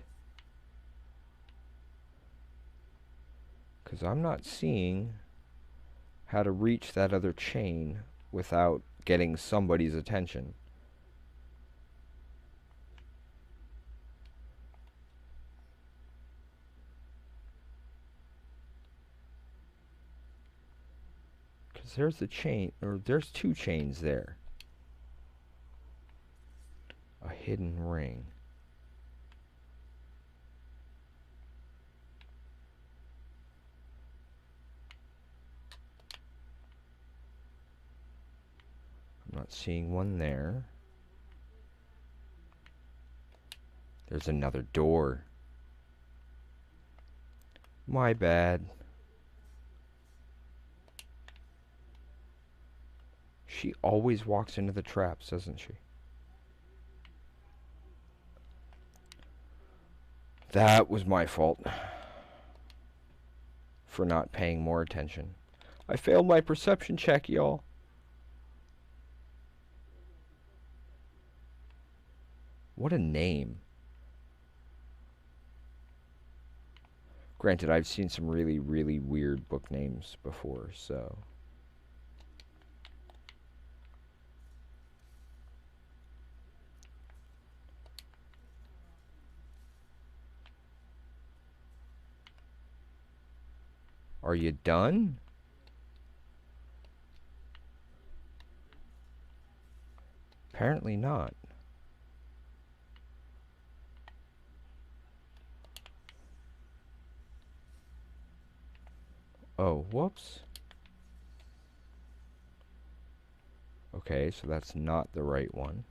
Because I'm not seeing how to reach that other chain without getting somebody's attention. Because there's the chain, or there's two chains there. A hidden ring. I'm not seeing one there. There's another door. My bad. She always walks into the traps, doesn't she? That was my fault for not paying more attention. I failed my perception check, y'all. What a name. Granted, I've seen some really, really weird book names before, so... Are you done? Apparently not. Oh, whoops. Okay, so that's not the right one.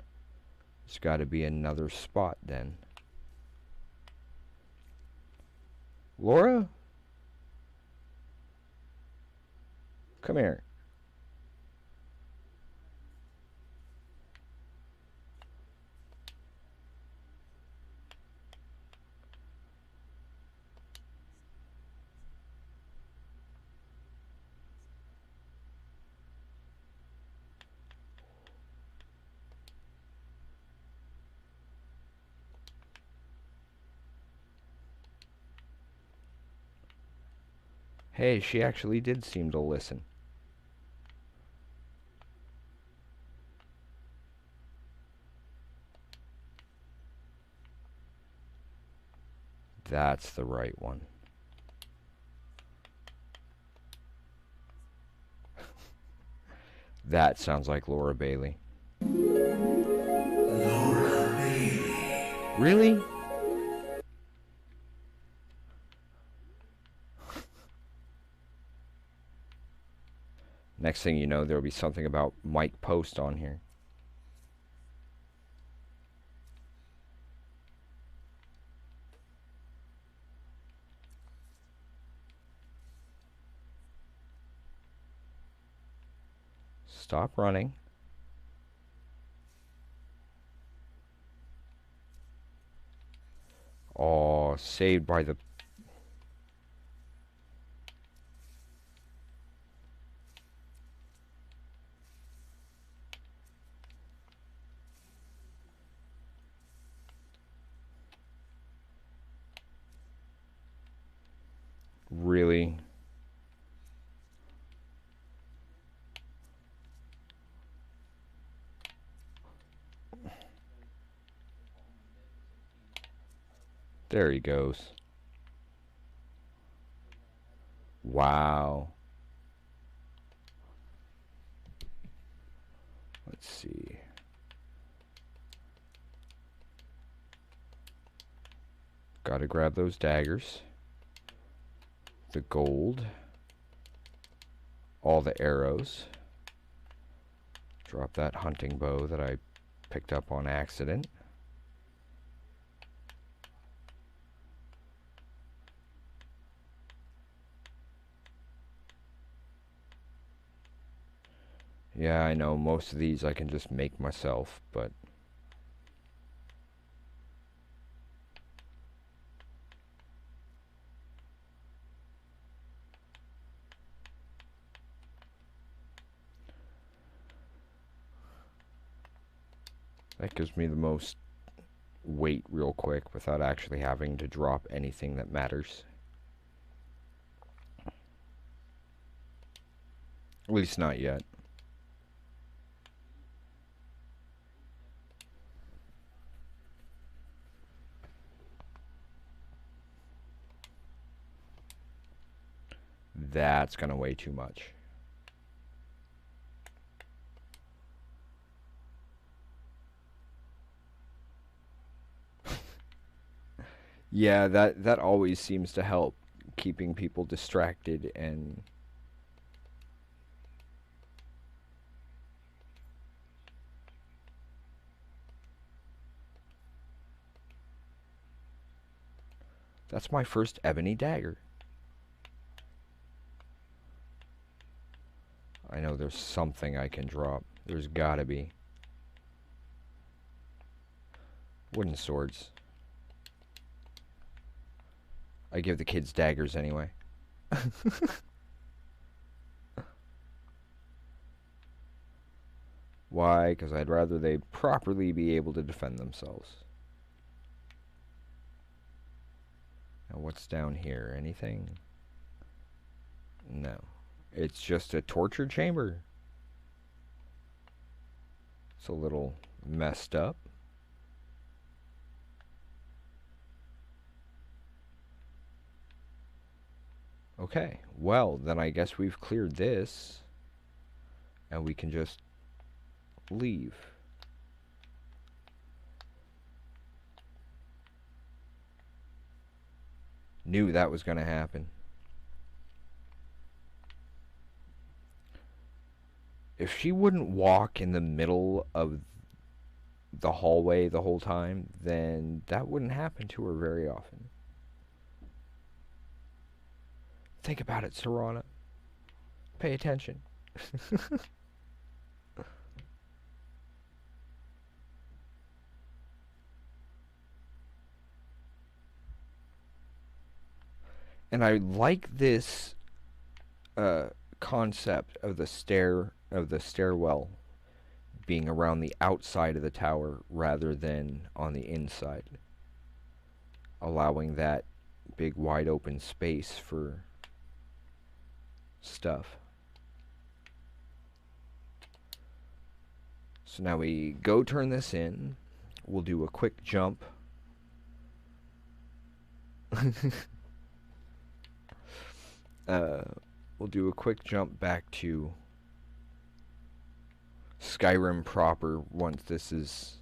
There's got to be another spot then. Laura? Come here. Hey, she actually did seem to listen. That's the right one. That sounds like Laura Bailey. Laura Bailey. Really? Next thing you know, there'll be something about Mike Post on here. Stop running. Oh, saved by the... Really? There he goes. Wow. Let's see. Gotta grab those daggers. The gold. All the arrows. Drop that hunting bow that I picked up on accident. Yeah, I know, most of these I can just make myself, but... that gives me the most weight real quick without actually having to drop anything that matters. At least not yet. That's gonna weigh too much. Yeah, that always seems to help keeping people distracted and that's my first ebony dagger. I know there's something I can drop. There's gotta be. Wooden swords. I give the kids daggers anyway. Why? Because I'd rather they properly be able to defend themselves. Now, what's down here? Anything? No. It's just a torture chamber. It's a little messed up. Okay, well, then I guess we've cleared this. And we can just leave. Knew that was going to happen. If she wouldn't walk in the middle of the hallway the whole time, then that wouldn't happen to her very often. Think about it, Serana. Pay attention. And I like this concept of the stairwell being around the outside of the tower rather than on the inside, allowing that big wide open space for stuff. So now we go turn this in. We'll do a quick jump. We'll do a quick jump back to Skyrim proper once this is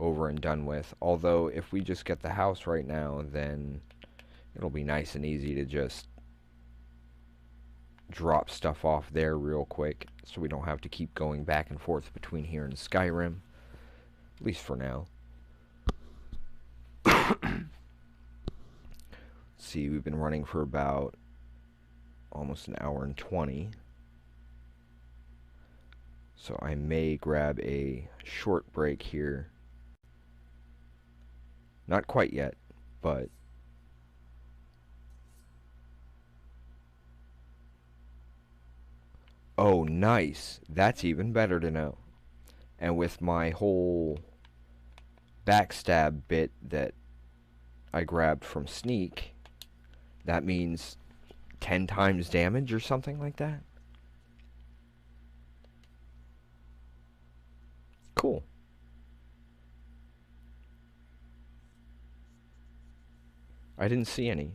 over and done with. Although, if we just get the house right now, then it'll be nice and easy to just drop stuff off there real quick, so we don't have to keep going back and forth between here and Skyrim, at least for now. See, we've been running for about almost an hour and 20. So I may grab a short break here. Not quite yet, but oh, nice. That's even better to know. And with my whole backstab bit that I grabbed from Sneak, that means 10 times damage or something like that. Cool. I didn't see any.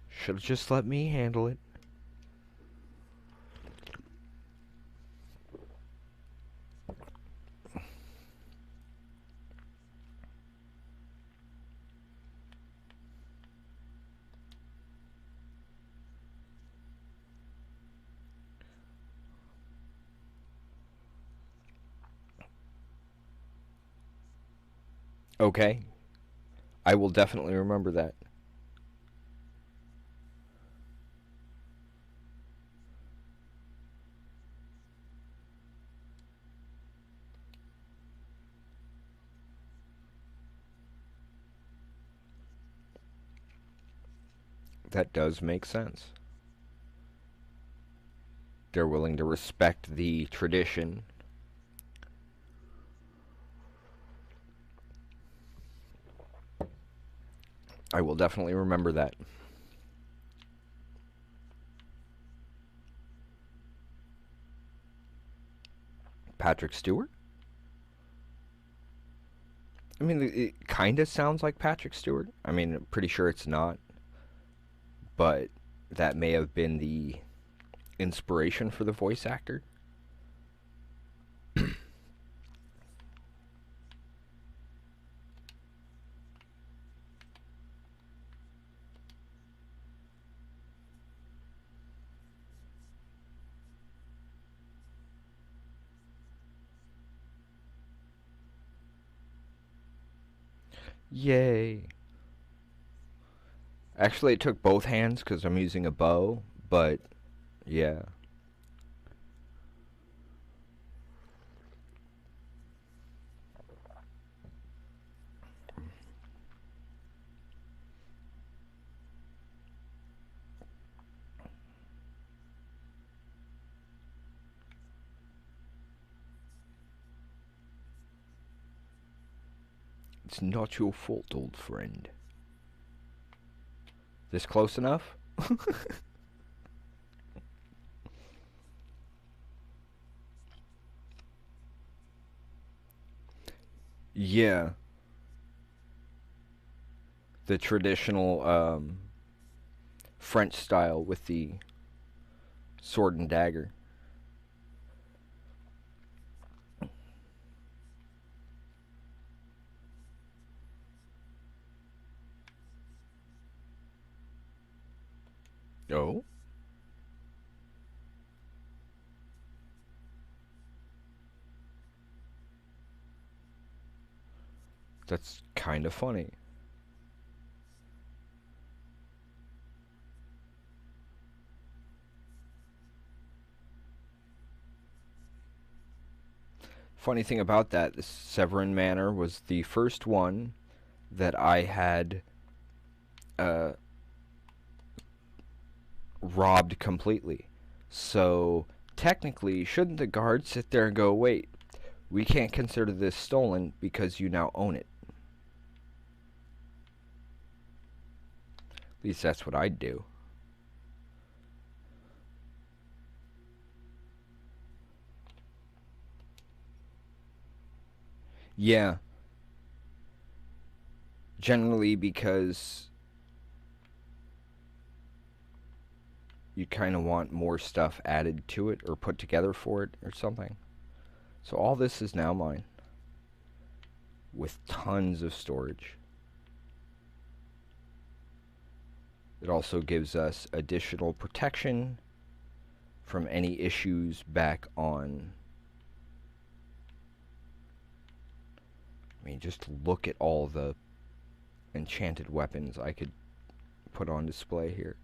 Should have just let me handle it. Okay. I will definitely remember that. That does make sense. They're willing to respect the tradition. I will definitely remember that. Patrick Stewart? I mean, it kind of sounds like Patrick Stewart. I mean, I'm pretty sure it's not. but that may have been the inspiration for the voice actor. Yay. Actually, it took both hands because I'm using a bow, but yeah. It's not your fault, old friend. This close enough? Yeah. The traditional French style with the sword and dagger. Oh? That's kind of funny. Funny thing about that, the Severin Manor was the first one that I had uh, robbed completely. So technically, shouldn't the guard sit there and go, wait, we can't consider this stolen because you now own it? At least that's what I'd do. Yeah, generally because you kind of want more stuff added to it or put together for it or something. So all this is now mine with tons of storage. It also gives us additional protection from any issues back on. I mean, just look at all the enchanted weapons I could put on display here.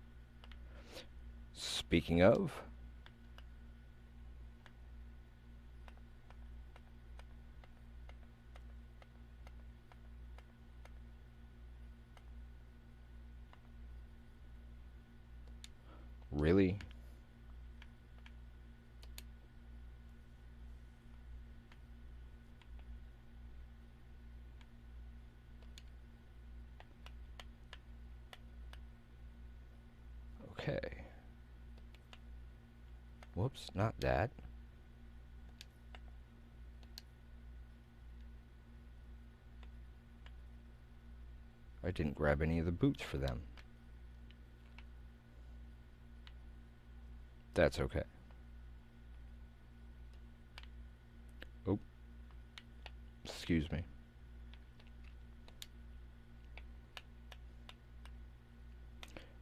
Speaking of, really? Okay. Whoops, not that. I didn't grab any of the boots for them. That's okay. Oh, excuse me.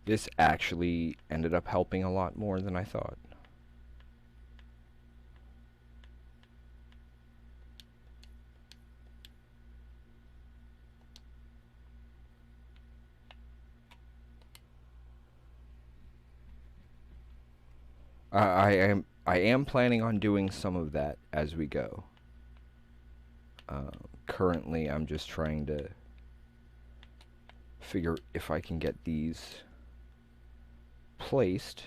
This actually ended up helping a lot more than I thought. I am planning on doing some of that as we go. Currently, I'm just trying to figure if I can get these placed.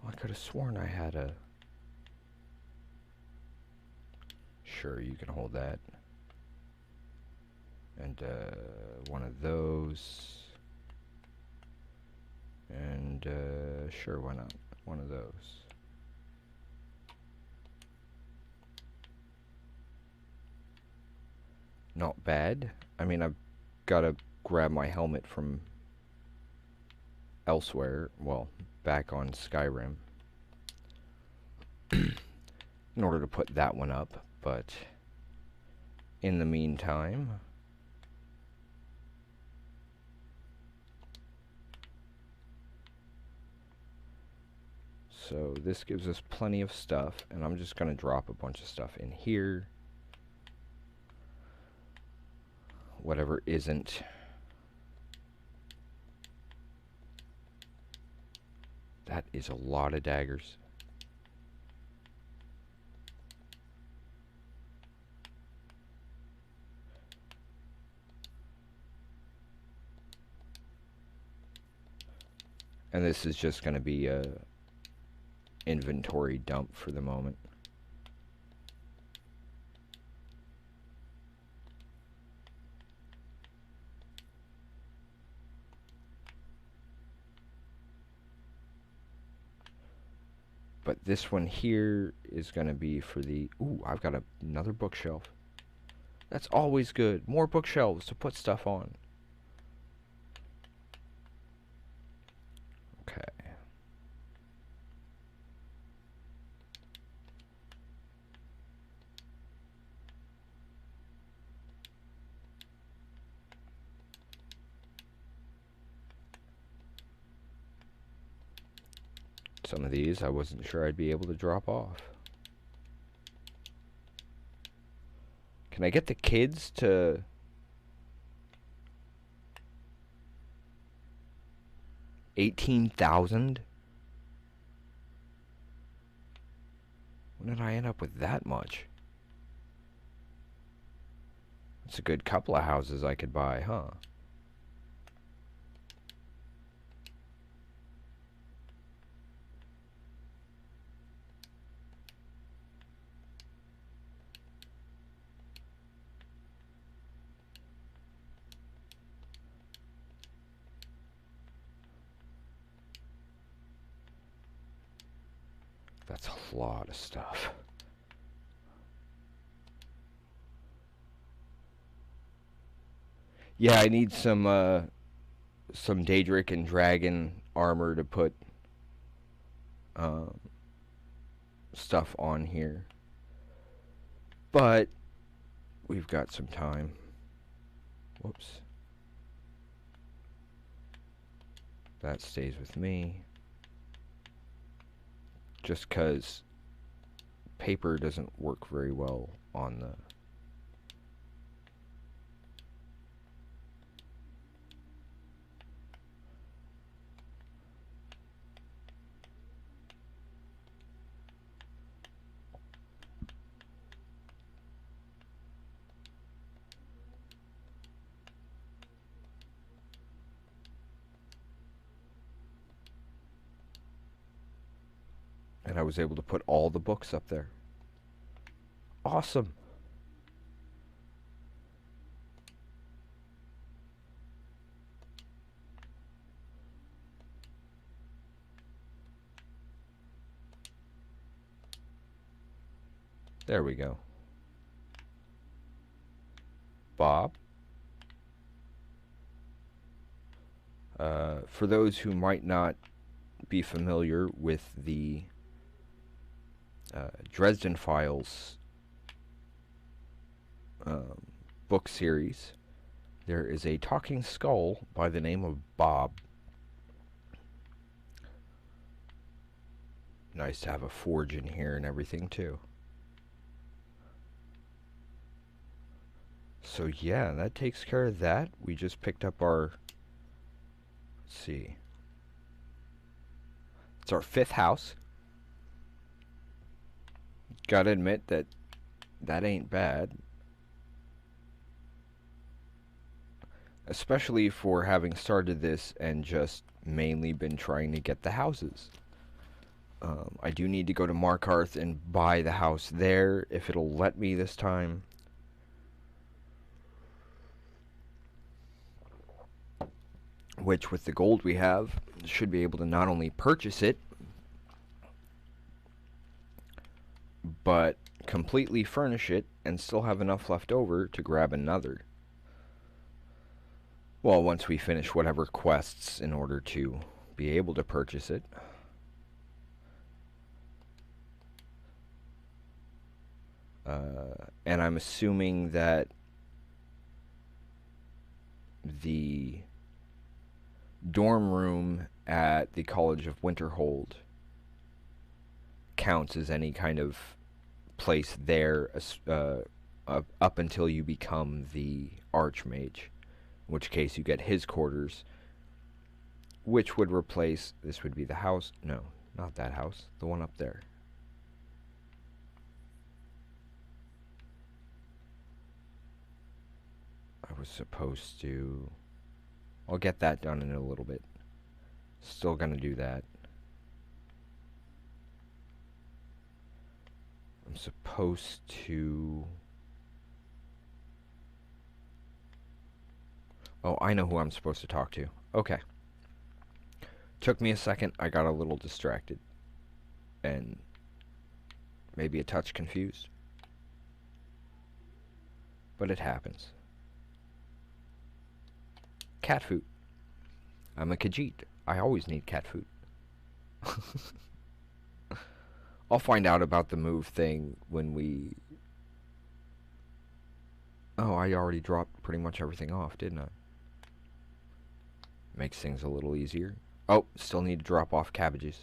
Oh, I could have sworn I had a... Sure, you can hold that. And one of those. And sure, why not? One of those. Not bad. I mean, I've got to grab my helmet from elsewhere, well, back on Skyrim, in order to put that one up, but in the meantime, so this gives us plenty of stuff, and I'm just going to drop a bunch of stuff in here. Whatever isn't. That is a lot of daggers. And this is just going to be a inventory dump for the moment. But this one here is going to be for the... Ooh, I've got another bookshelf. That's always good. More bookshelves to put stuff on. Okay. Some of these I wasn't sure I'd be able to drop off. Can I get the kids to... $18,000? When did I end up with that much? That's a good couple of houses I could buy, huh? That's a lot of stuff. Yeah, I need some Daedric and Dragon armor to put stuff on here. But we've got some time. Whoops. That stays with me. Just because paper doesn't work very well on the... And I was able to put all the books up there. Awesome. There we go. Bob. For those who might not be familiar with the Dresden Files book series, there is a talking skull by the name of Bob. Nice to have a forge in here and everything too. So yeah, that takes care of that. We just picked up our... Let's see. It's our 5th house. Gotta admit that ain't bad. Especially for having started this and just mainly been trying to get the houses. I do need to go to Markarth and buy the house there, if it'll let me this time. Which, with the gold we have, should be able to not only purchase it, but completely furnish it and still have enough left over to grab another. Well, once we finish whatever quests in order to be able to purchase it. And I'm assuming that the dorm room at the College of Winterhold counts as any kind of place there up until you become the Archmage, in which case you get his quarters, which would replace, this would be the house, no, not that house, the one up there. I was supposed to, I'll get that done in a little bit. Still gonna do that. I'm supposed to... Oh, I know who I'm supposed to talk to. Okay. Took me a second. I got a little distracted. And maybe a touch confused. But it happens. Cat food. I'm a Khajiit. I always need cat food. I'll find out about the move thing when we... Oh, I already dropped pretty much everything off, didn't I? Makes things a little easier. Oh, still need to drop off cabbages.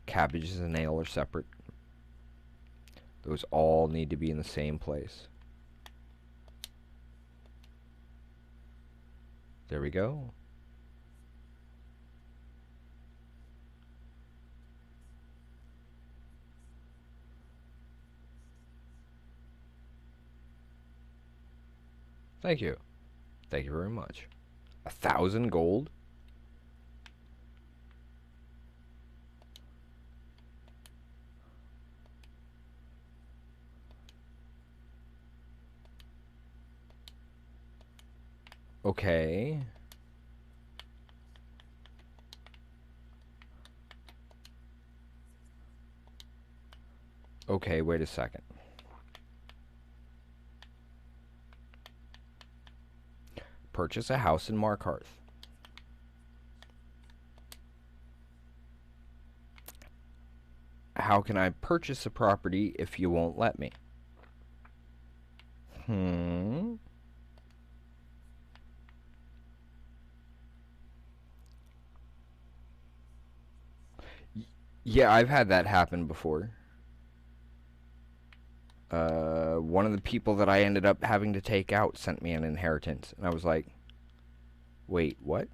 Cabbages and ale are separate. Those all need to be in the same place. There we go. Thank you. Thank you very much. 1,000 gold? Okay. Okay, wait a second. Purchase a house in Markarth. How can I purchase a property if you won't let me? Yeah, I've had that happen before. One of the people that I ended up having to take out sent me an inheritance, and I was like, wait, what?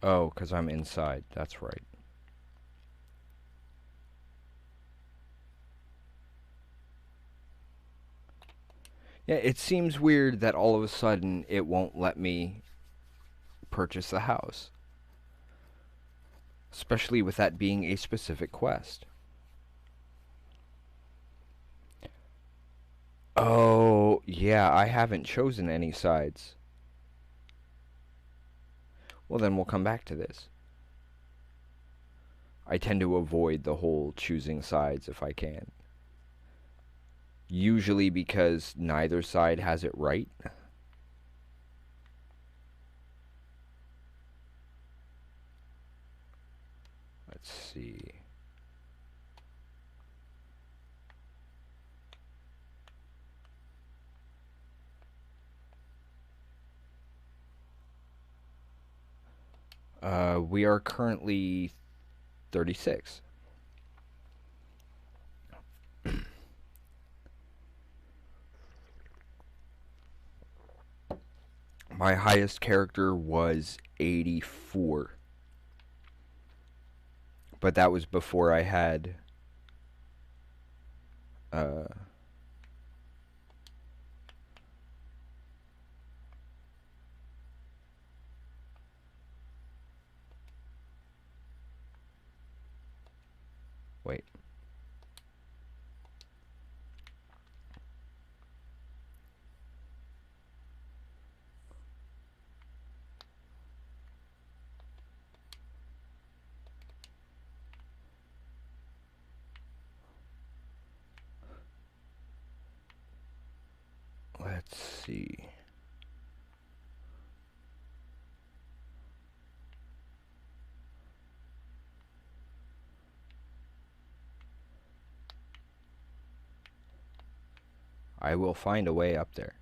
Oh, because I'm inside. That's right. Yeah, it seems weird that all of a sudden it won't let me purchase the house. Especially with that being a specific quest. Oh, yeah, I haven't chosen any sides. Well, then we'll come back to this. I tend to avoid the whole choosing sides if I can. Usually because neither side has it right. Let's see. We are currently 36. My highest character was 84. But that was before I had wait. see. I will find a way up there.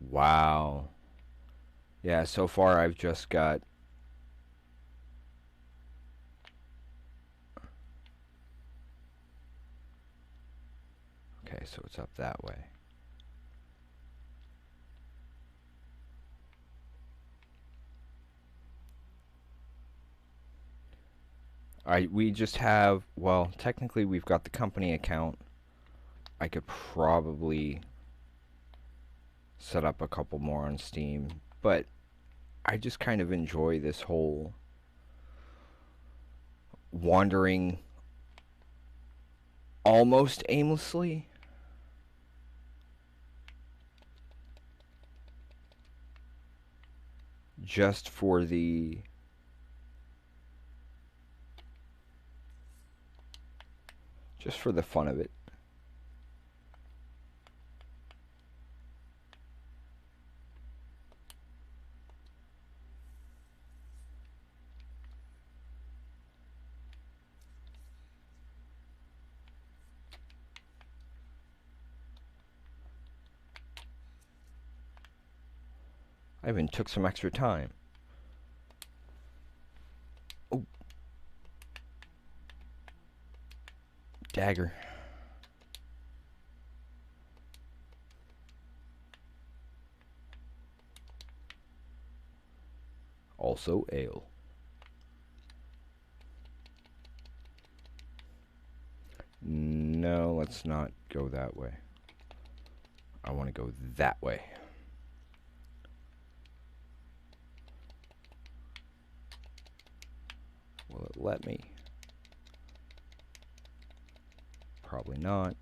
Wow. Yeah, so far I've just got... Okay, so it's up that way. We just have, well, technically we've got the company account. I could probably set up a couple more on Steam, but I just kind of enjoy this whole wandering almost aimlessly. Just for the fun of it. I even took some extra time. Oh. Dagger. Also ale. No, let's not go that way. I want to go that way. Will it let me? Probably not.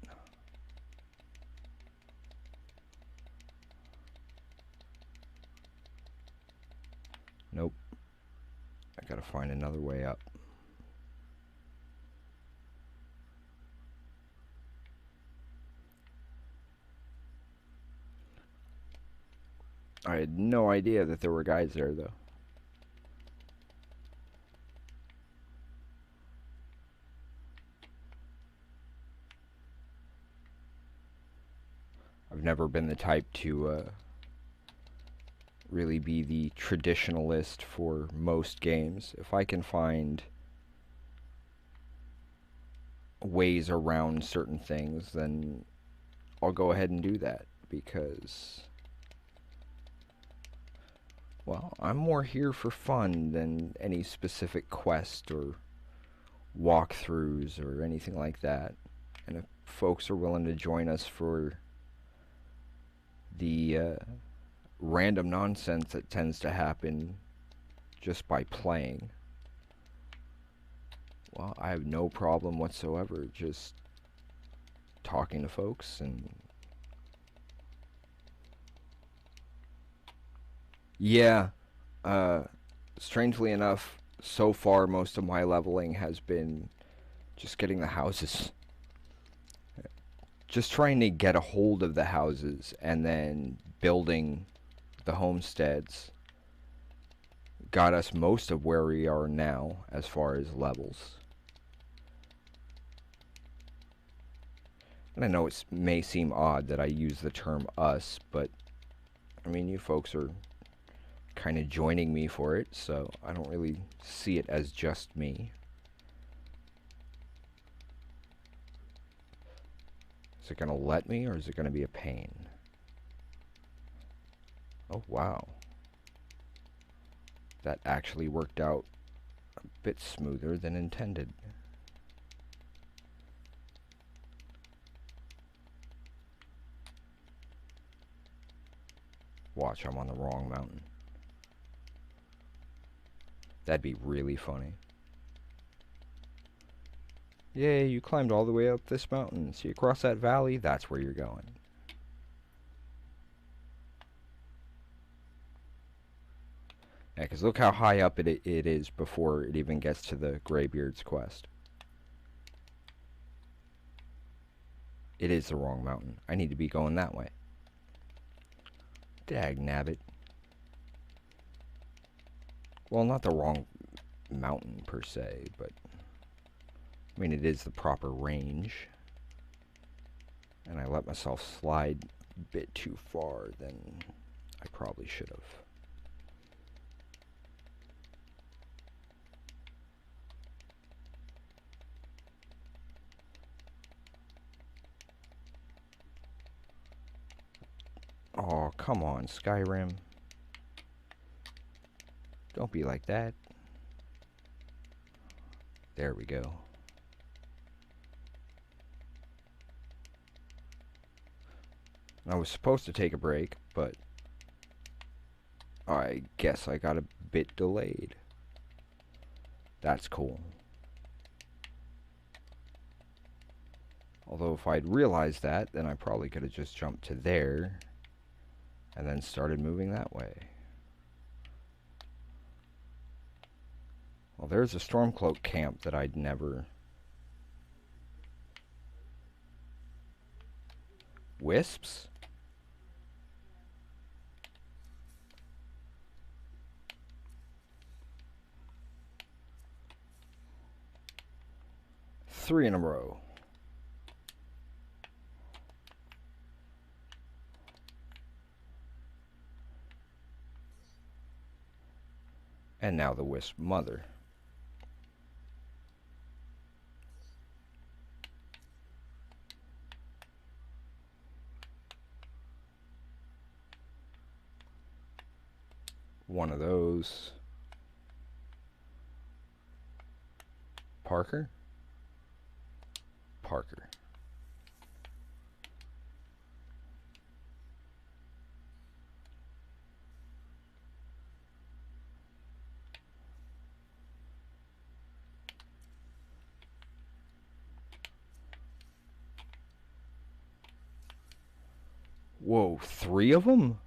Nope. I gotta find another way up. I had no idea that there were guys there, though. I've never been the type to really be the traditionalist for most games. If I can find ways around certain things, then I'll go ahead and do that, because, well, I'm more here for fun than any specific quest or walkthroughs or anything like that. And if folks are willing to join us for the random nonsense that tends to happen just by playing, well, I have no problem whatsoever just talking to folks. And yeah, strangely enough, so far most of my leveling has been just getting the houses. Just trying to get a hold of the houses and then building the homesteads got us most of where we are now as far as levels. And I know it may seem odd that I use the term us, but I mean, you folks are kind of joining me for it, so I don't really see it as just me. Is it going to let me, or is it going to be a pain? Oh, wow. That actually worked out a bit smoother than intended. Watch, I'm on the wrong mountain. That'd be really funny. Yay, you climbed all the way up this mountain. See across that valley? That's where you're going. Yeah, because look how high up it is before it even gets to the Greybeard's quest. It is the wrong mountain. I need to be going that way. Dag nabbit. Well, not the wrong mountain per se, but I mean, it is the proper range. And I let myself slide a bit too far than I probably should have. Oh, come on, Skyrim. Don't be like that. There we go. I was supposed to take a break, but I guess I got a bit delayed. That's cool. Although if I'd realized that, then I probably could have just jumped to there and then started moving that way. Well, there's a Stormcloak camp that I'd never... Wisps? Three in a row. And now the wisp mother. One of those. Parker? Parker. Whoa, 3 of them?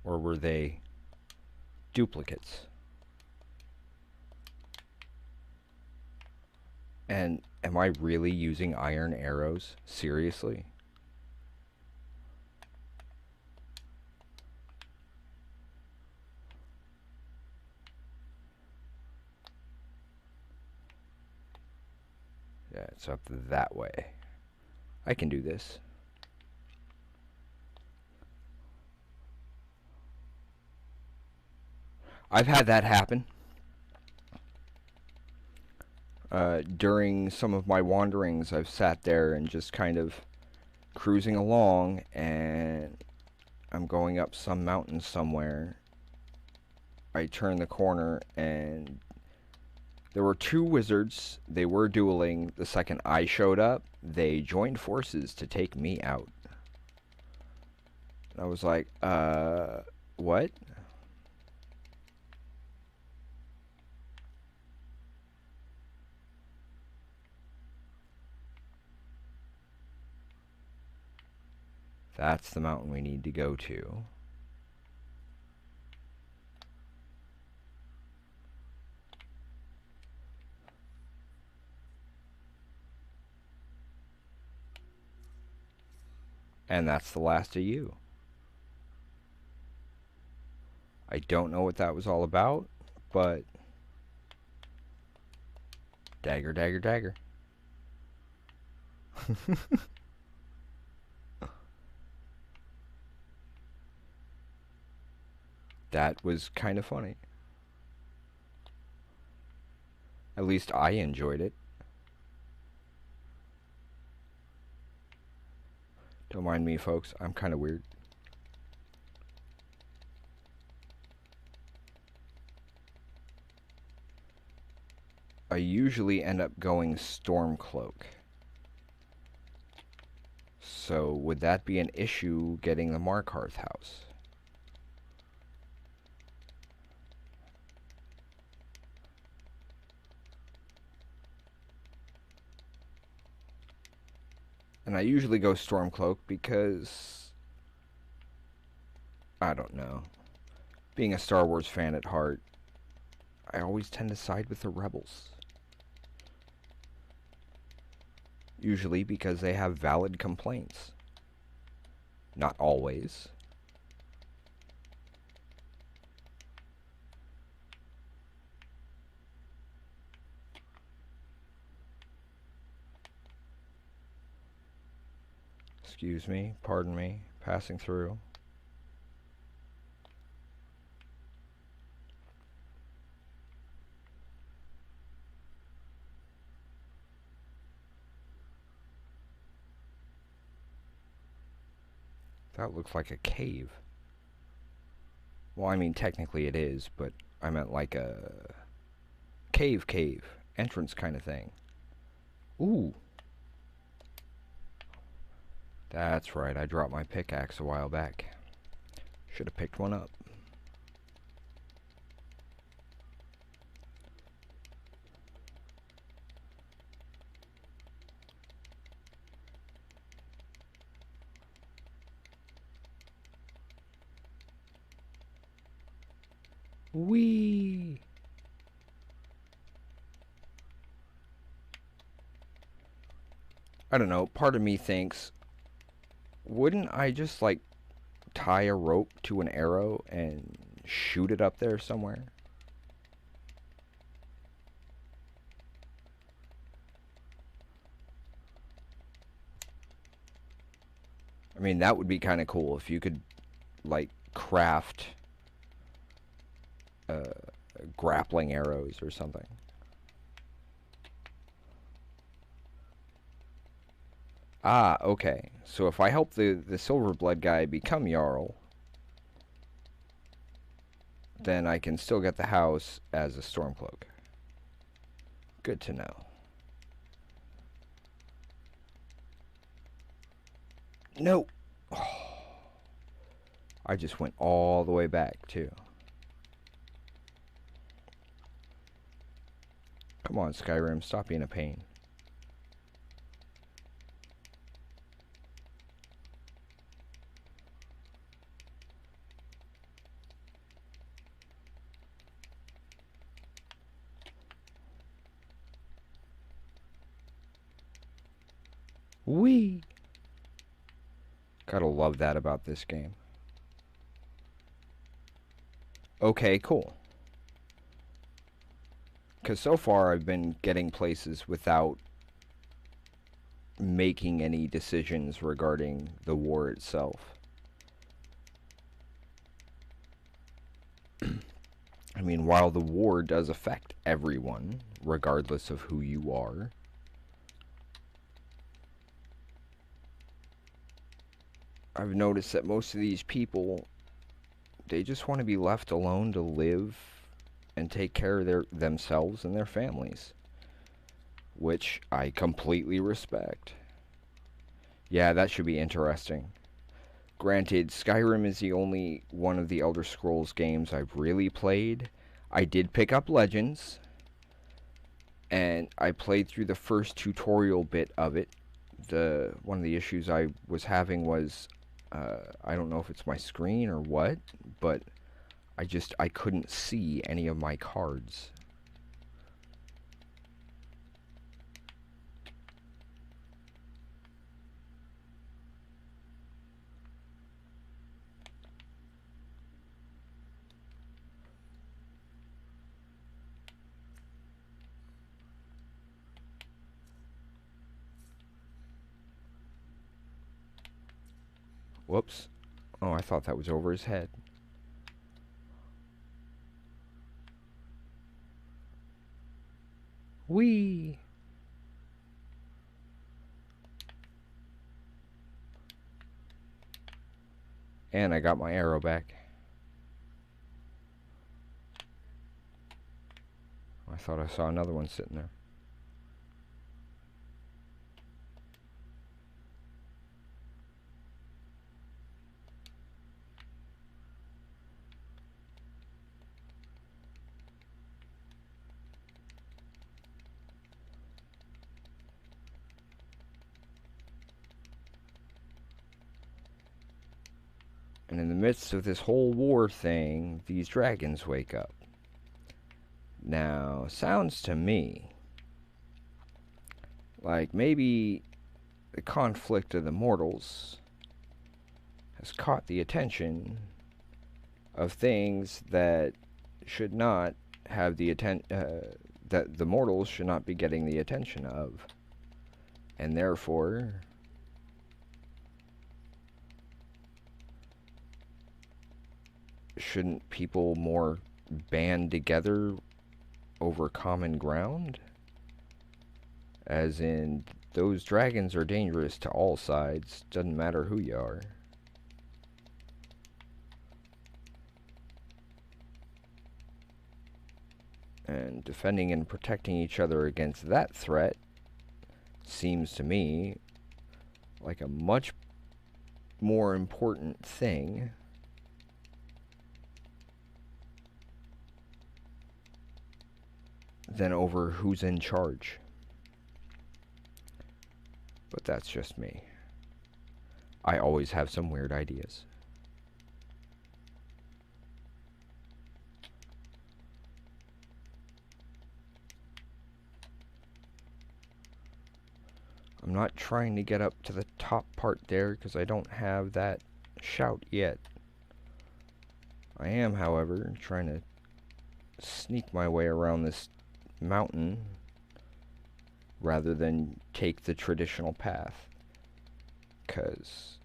Or were they duplicates? And am I really using iron arrows? Seriously? Yeah, it's up that way. I can do this. I've had that happen. During some of my wanderings, I've sat there and just kind of cruising along, and I'm going up some mountain somewhere. I turn the corner, and there were 2 wizards. They were dueling. The second I showed up, they joined forces to take me out. And I was like, what? That's the mountain we need to go to. And that's the last of you. I don't know what that was all about, but... Dagger, dagger, dagger. That was kind of funny. At least I enjoyed it. Don't mind me, folks. I'm kind of weird. I usually end up going Stormcloak. So would that be an issue getting the Markarth house? And I usually go Stormcloak because, I don't know. Being a Star Wars fan at heart, I always tend to side with the Rebels. Usually because they have valid complaints. Not always. Excuse me, pardon me, passing through. That looks like a cave. Well, I mean, technically it is, but I meant like a cave entrance kind of thing. Ooh. That's right, I dropped my pickaxe a while back. Should have picked one up. Whee! I don't know, part of me thinks, wouldn't I just like tie a rope to an arrow and shoot it up there somewhere? I mean, that would be kind of cool if you could like craft grappling arrows or something. Ah, okay. So if I help the Silverblood guy become Jarl, then I can still get the house as a Stormcloak. Good to know. No! Oh, I just went all the way back, too. Come on, Skyrim, stop being a pain. Whee! Gotta love that about this game. Okay, cool. Because so far I've been getting places without making any decisions regarding the war itself. I mean, while the war does affect everyone, regardless of who you are, I've noticed that most of these people, they just want to be left alone to live and take care of themselves and their families, which I completely respect. Yeah, that should be interesting. Granted, Skyrim is the only one of the Elder Scrolls games I've really played. I did pick up Legends, and I played through the first tutorial bit of it. One of the issues I was having was, I don't know if it's my screen or what, but I couldn't see any of my cards. Whoops. Oh, I thought that was over his head. Whee! And I got my arrow back. I thought I saw another one sitting there. And in the midst of this whole war thing, these dragons wake up. Now, sounds to me like maybe the conflict of the mortals has caught the attention of things that should not have the that the mortals should not be getting the attention of. And therefore, shouldn't people more band together over common ground? As in, those dragons are dangerous to all sides, doesn't matter who you are. And defending and protecting each other against that threat seems to me like a much more important thing than over who's in charge. But that's just me. I always have some weird ideas. I'm not trying to get up to the top part there because I don't have that shout yet. I am, however, trying to sneak my way around this mountain rather than take the traditional path. Because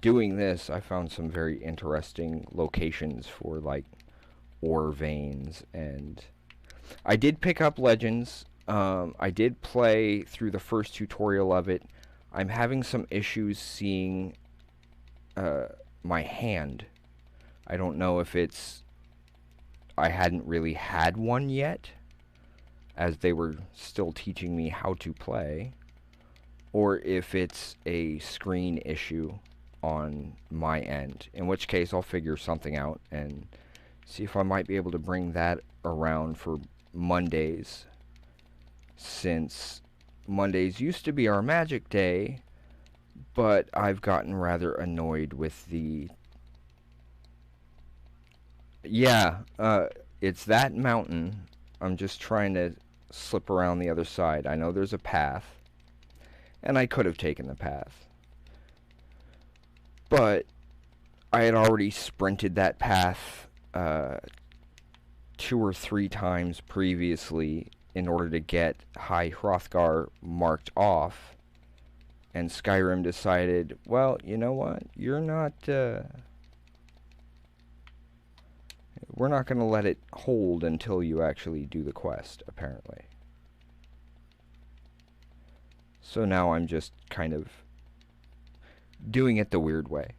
doing this, I found some very interesting locations for, like, ore veins, and I did pick up Legends. I did play through the first tutorial of it. I'm having some issues seeing my hand. I don't know if it's I hadn't really had one yet, as they were still teaching me how to play, or if it's a screen issue on my end, in which case I'll figure something out and see if I might be able to bring that around for Mondays, since Mondays used to be our magic day, but I've gotten rather annoyed with the... Yeah, it's that mountain. I'm just trying to slip around the other side. I know there's a path, and I could have taken the path, but I had already sprinted that path 2 or 3 times previously in order to get High Hrothgar marked off, and Skyrim decided, well, you know what, you're not, we're not going to let it hold until you actually do the quest, apparently. So now I'm just kind of doing it the weird way.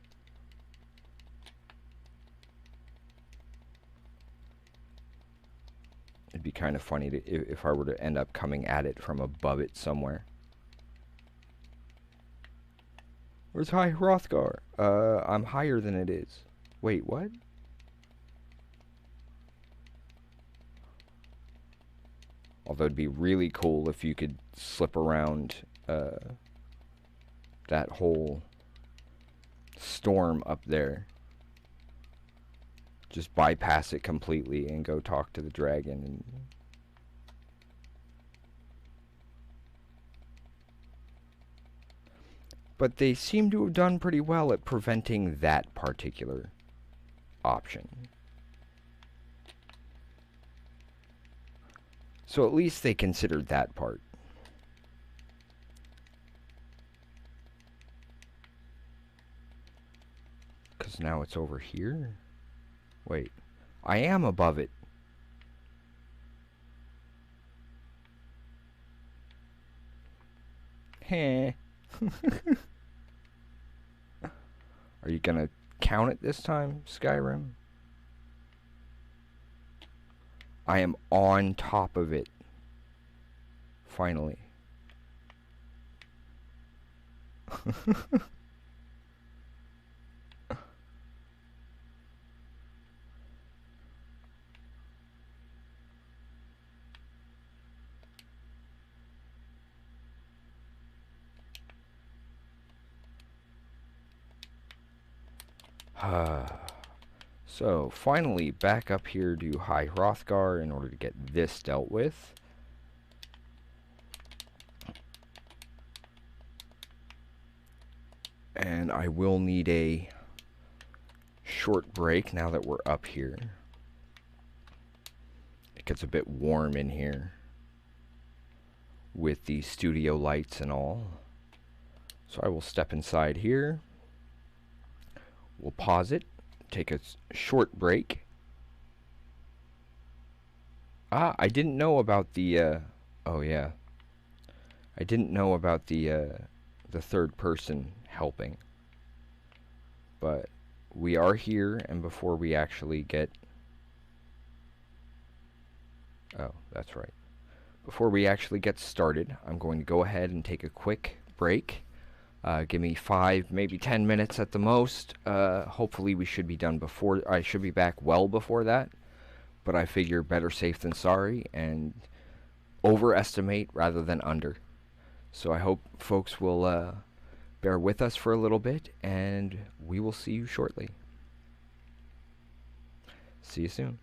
It'd be kind of funny if I were to end up coming at it from above it somewhere. Where's High Hrothgar? I'm higher than it is. Wait, what? Although it'd be really cool if you could slip around that whole storm up there. Just bypass it completely and go talk to the dragon. And but they seem to have done pretty well at preventing that particular option. So at least they considered that part. Because now it's over here? Wait, I am above it. Heh. Are you gonna count it this time, Skyrim? I am on top of it. Finally. So, finally, back up here to High Hrothgar in order to get this dealt with. And I will need a short break now that we're up here. It gets a bit warm in here with the studio lights and all. So I will step inside here. We'll pause it, take a short break. I didn't know about the, oh yeah. I didn't know about the third person helping. But we are here, and before we actually get... Oh, that's right. Before we actually get started, I'm going to go ahead and take a quick break. Give me 5, maybe 10 minutes at the most. Hopefully we should be done before... I should be back well before that. But I figure better safe than sorry, and overestimate rather than under. So I hope folks will bear with us for a little bit, and we will see you shortly. See you soon.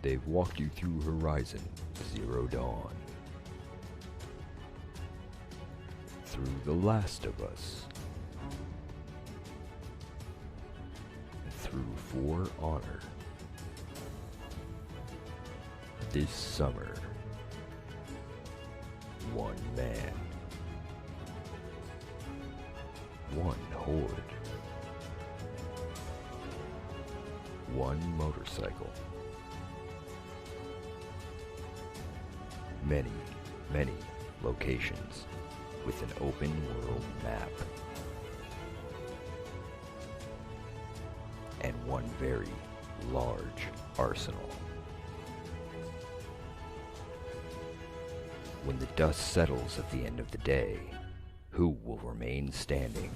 They've walked you through Horizon Zero Dawn, through The Last of Us, through For Honor. This summer, one man, one horde, one motorcycle. Many, many locations with an open world map. And one very large arsenal. When the dust settles at the end of the day, who will remain standing?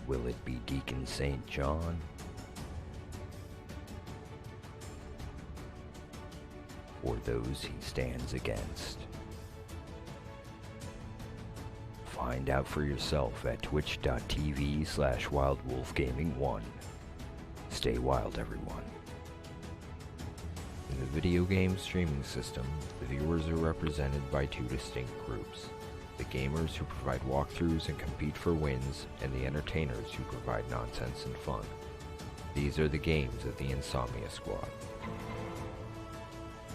Will it be Deacon St. John? Or those he stands against? Find out for yourself at twitch.tv/wildwolfgaming1. Stay wild, everyone. In the video game streaming system, the viewers are represented by two distinct groups: the gamers who provide walkthroughs and compete for wins, and the entertainers who provide nonsense and fun. These are the games of the Insomnia Squad.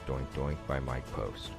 Doink Doink by Mike Post.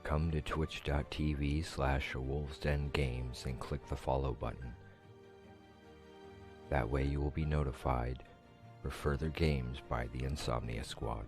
Come to twitch.tv/awolvesdengames and click the follow button. That way you will be notified for further games by the Insomnia Squad.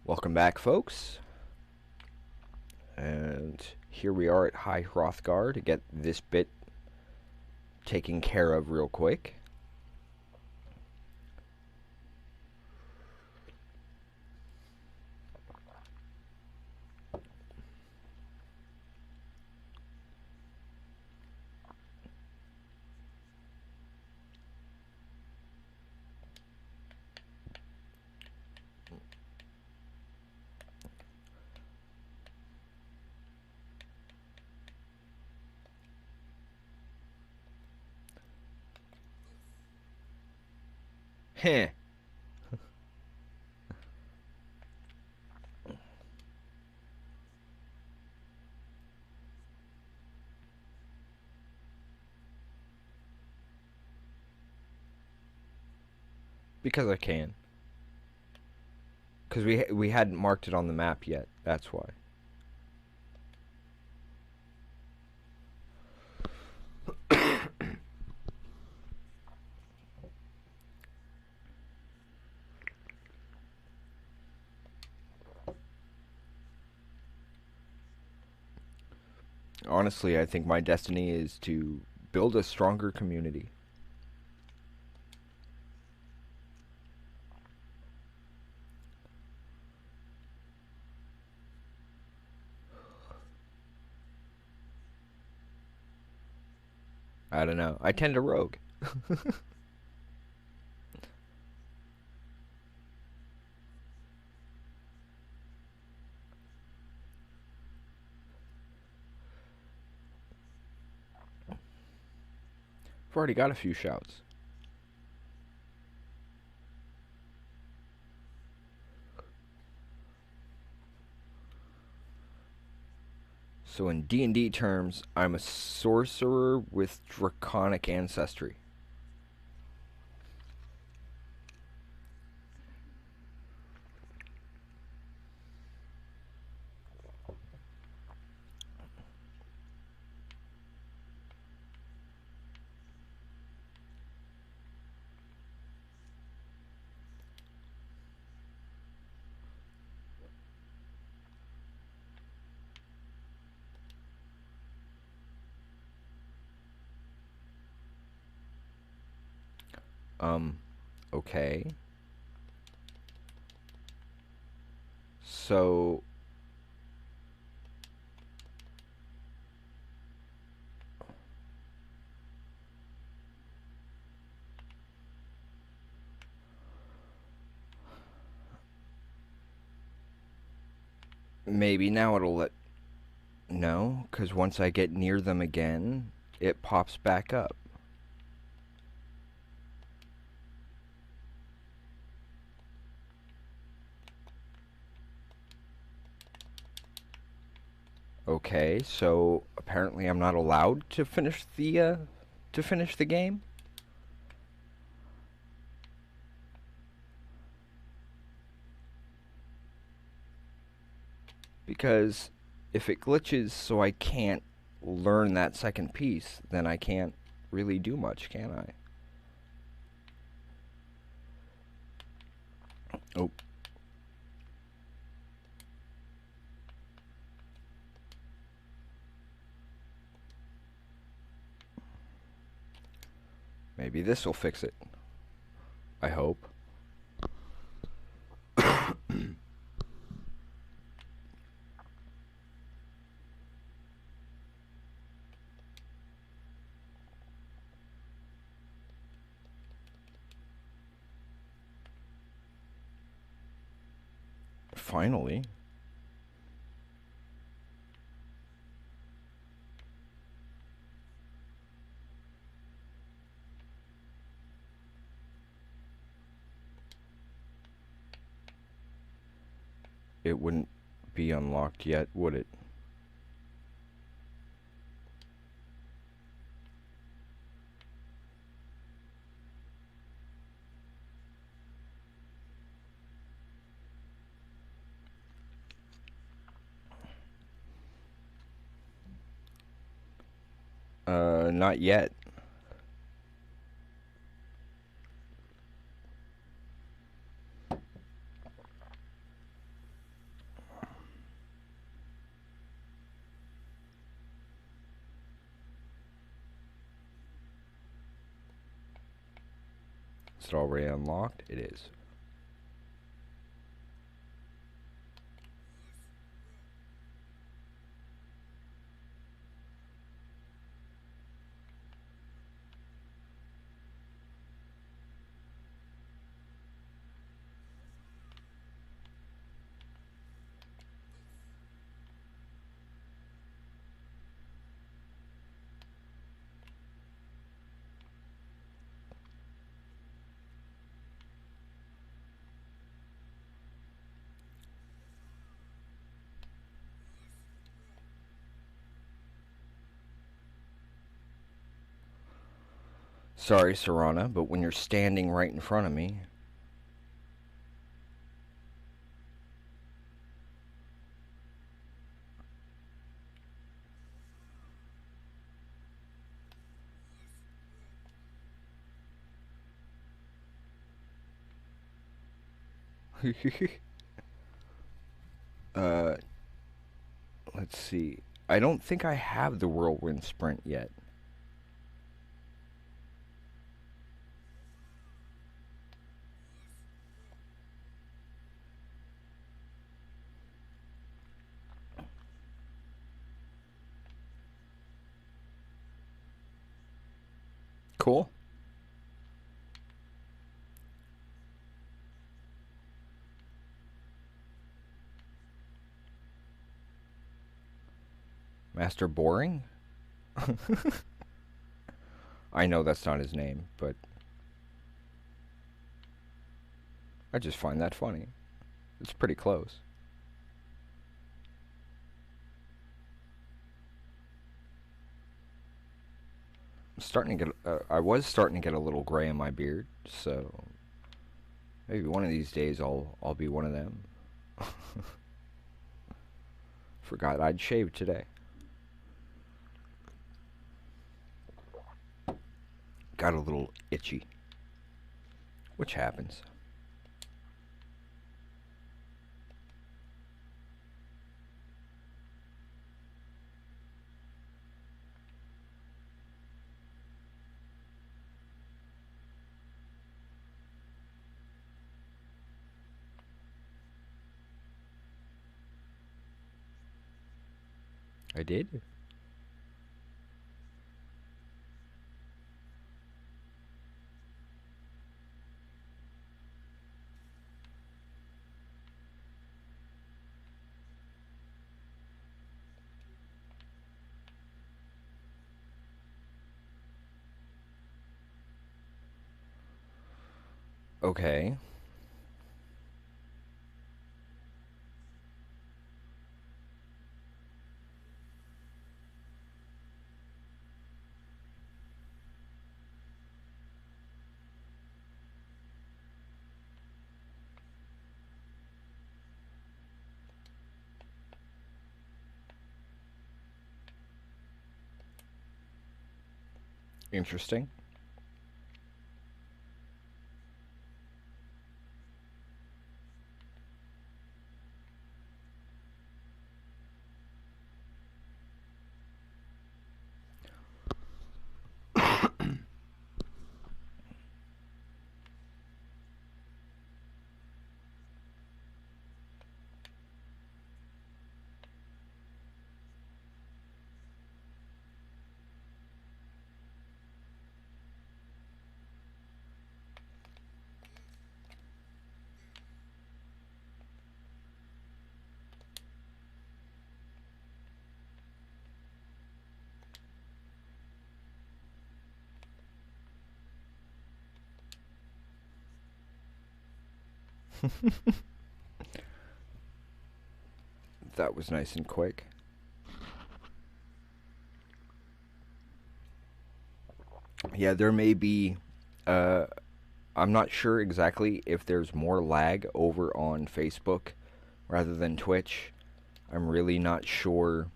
Welcome back, folks. And here we are at High Hrothgar to get this bit taken care of real quick. Heh. Because I can. Because we hadn't marked it on the map yet. That's why. Honestly, I think my destiny is to build a stronger community. I don't know. I tend to rogue. I've already got a few shouts. So in D&D terms, I'm a sorcerer with draconic ancestry. Okay. So maybe now it'll let... No, because once I get near them again, it pops back up. Okay, so apparently I'm not allowed to finish the game? Because if it glitches so I can't learn that second piece, then I can't really do much, can I? Oh. Maybe this will fix it. I hope. Finally. It wouldn't be unlocked yet, would it? Not yet. Is it already unlocked? It is. Sorry, Serana, but when you're standing right in front of me. uh, let's see. I don't think I have the whirlwind sprint yet. Cool. Master Boring? I know that's not his name, but I just find that funny. It's pretty close. I'm starting to get. I was starting to get a little gray in my beard, so maybe one of these days I'll be one of them. Forgot I'd shaved today. Got a little itchy, which happens. I did. Okay. Interesting. That was nice and quick. Yeah, there may be. Uh, I'm not sure exactly if there's more lag over on Facebook rather than Twitch. I'm really not sure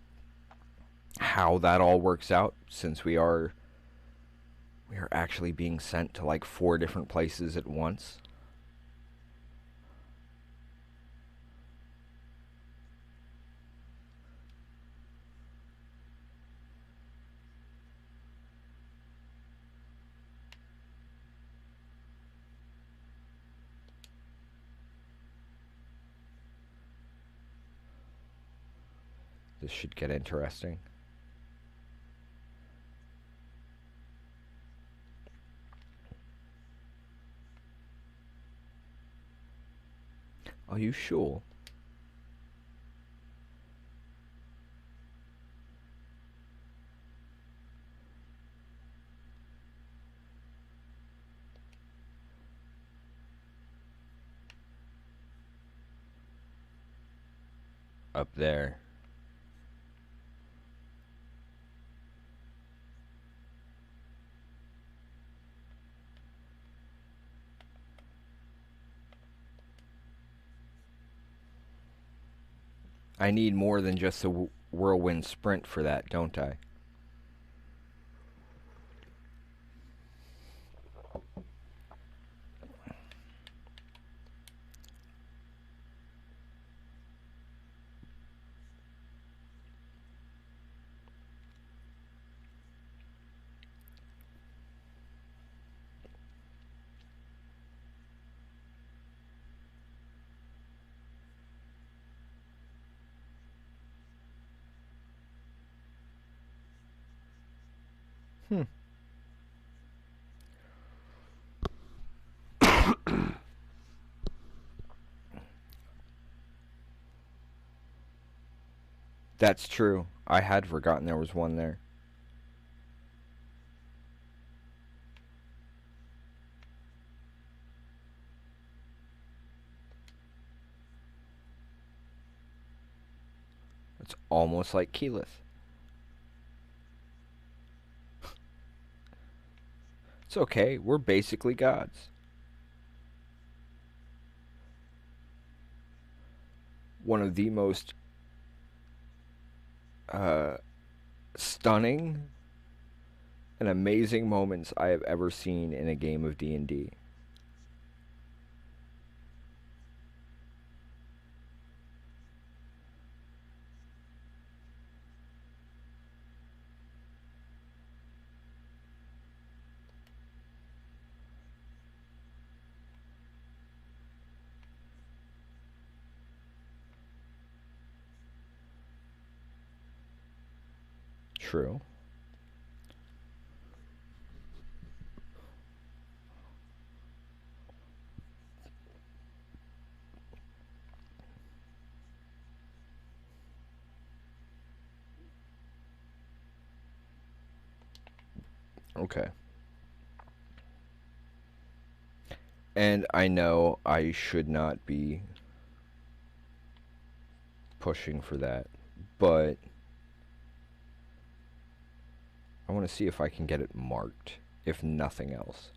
how that all works out since we are actually being sent to like 4 different places at once. This should get interesting. Are you sure? Up there. I need more than just a whirlwind sprint for that, don't I? Hmm. That's true. I had forgotten there was one there. It's almost like Keyleth. It's okay. We're basically gods. One of the most stunning and amazing moments I have ever seen in a game of D&D. True. Okay. And I know I should not be pushing for that, but I want to see if I can get it marked, if nothing else.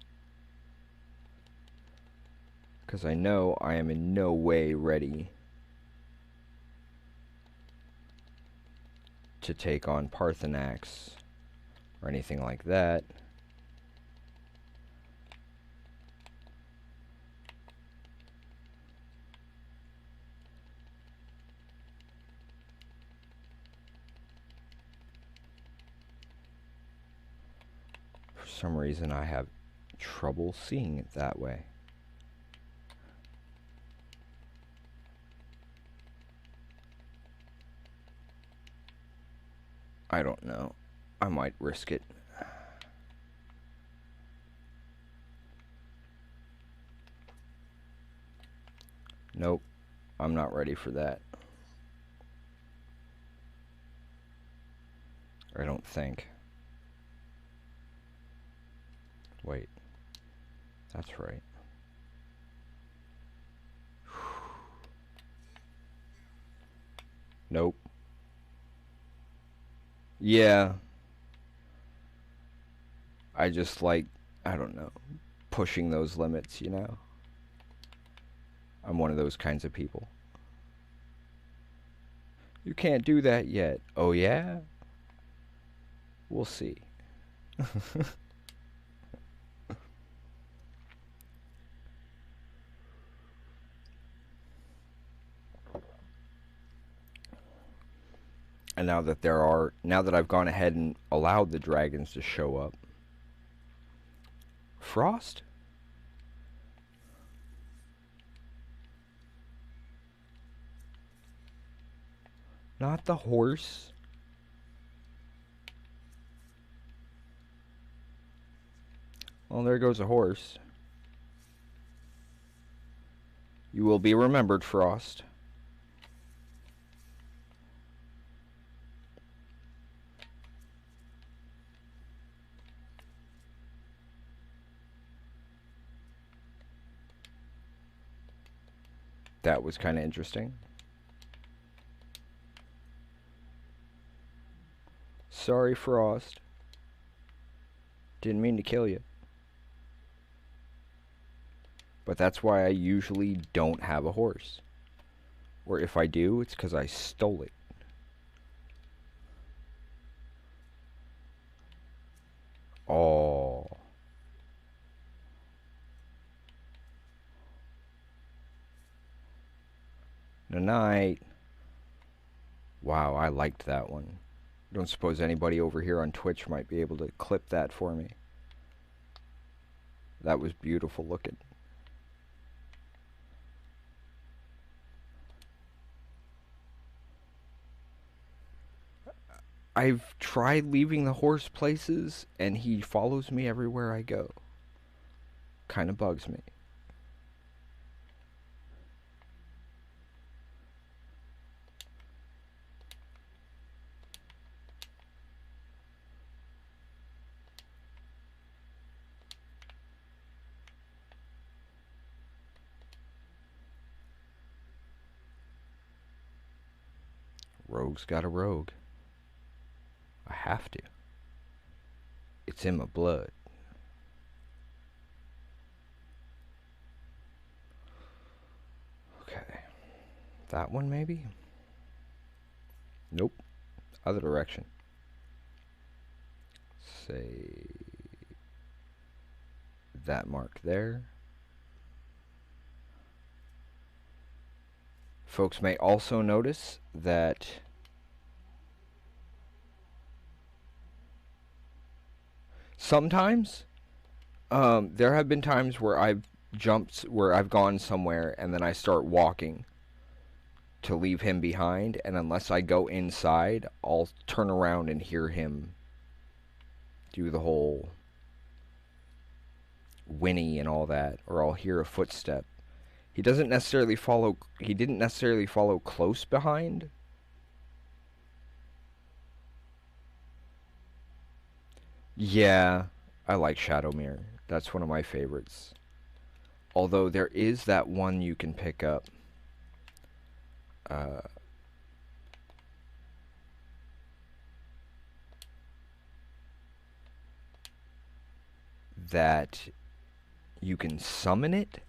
Because I know I am in no way ready to take on Parthenax or anything like that. For some reason I have trouble seeing it that way. I don't know. I might risk it. Nope. I'm not ready for that. I don't think. Wait. That's right. Nope. Yeah. I just like, I don't know, pushing those limits, you know? I'm one of those kinds of people. You can't do that yet. Oh, yeah? We'll see. And now that I've gone ahead and allowed the dragons to show up. Frost? Not the horse. Well, there goes a horse. You will be remembered, Frost. That was kind of interesting. Sorry, Frost. Didn't mean to kill you. But that's why I usually don't have a horse. Or if I do, it's because I stole it. Oh. Good night. Wow, I liked that one. Don't suppose anybody over here on Twitch might be able to clip that for me. That was beautiful looking. I've tried leaving the horse places, and he follows me everywhere I go. Kind of bugs me. Rogue's got a rogue. I have to. It's in my blood. Okay. That one, maybe? Nope. Other direction. Say that mark there. Folks may also notice that sometimes there have been times where I've gone somewhere and then I start walking to leave him behind, and unless I go inside, I'll turn around and hear him do the whole whinny and all that, or I'll hear a footstep. He didn't necessarily follow close behind. Yeah, I like Shadowmere. That's one of my favorites. Although there is that one you can pick up. That you can summon it.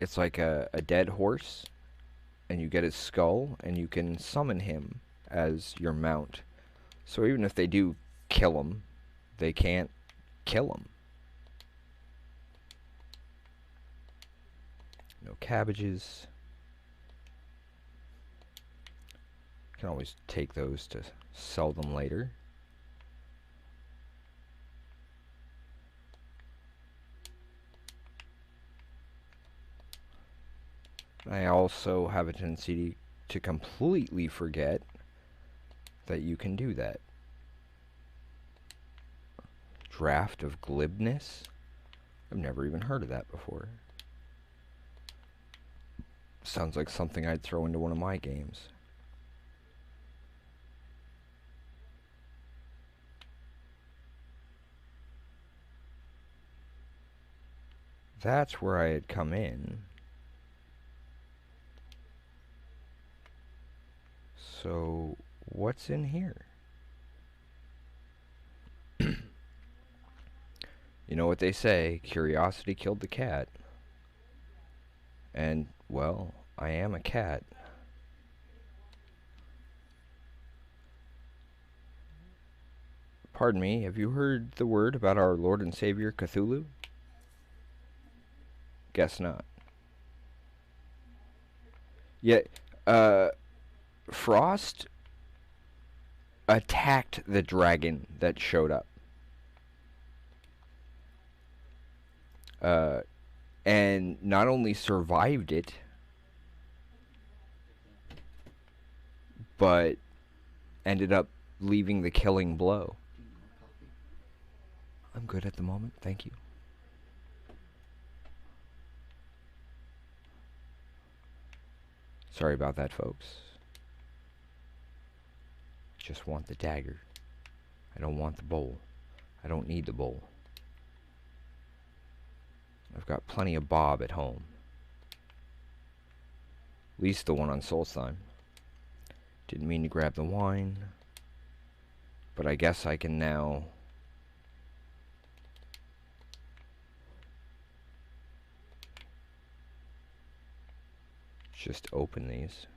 It's like a dead horse, and you get his skull, and you can summon him as your mount. So even if they do kill him, they can't kill him. No cabbages. Can always take those to sell them later. I also have a tendency to completely forget that you can do that. Draft of glibness? I've never even heard of that before. Sounds like something I'd throw into one of my games. That's where I had come in. So, what's in here? You know what they say, curiosity killed the cat. And, well, I am a cat. Pardon me, have you heard the word about our Lord and Savior Cthulhu? Guess not. Yet, Frost attacked the dragon that showed up. And not only survived it, but ended up leaving the killing blow. I'm good at the moment, thank you. Sorry about that, folks. Just want the dagger. I don't want the bowl. I don't need the bowl. I've got plenty of Bob at home. At least the one on Solstheim. Didn't mean to grab the wine, but I guess I can now just open these.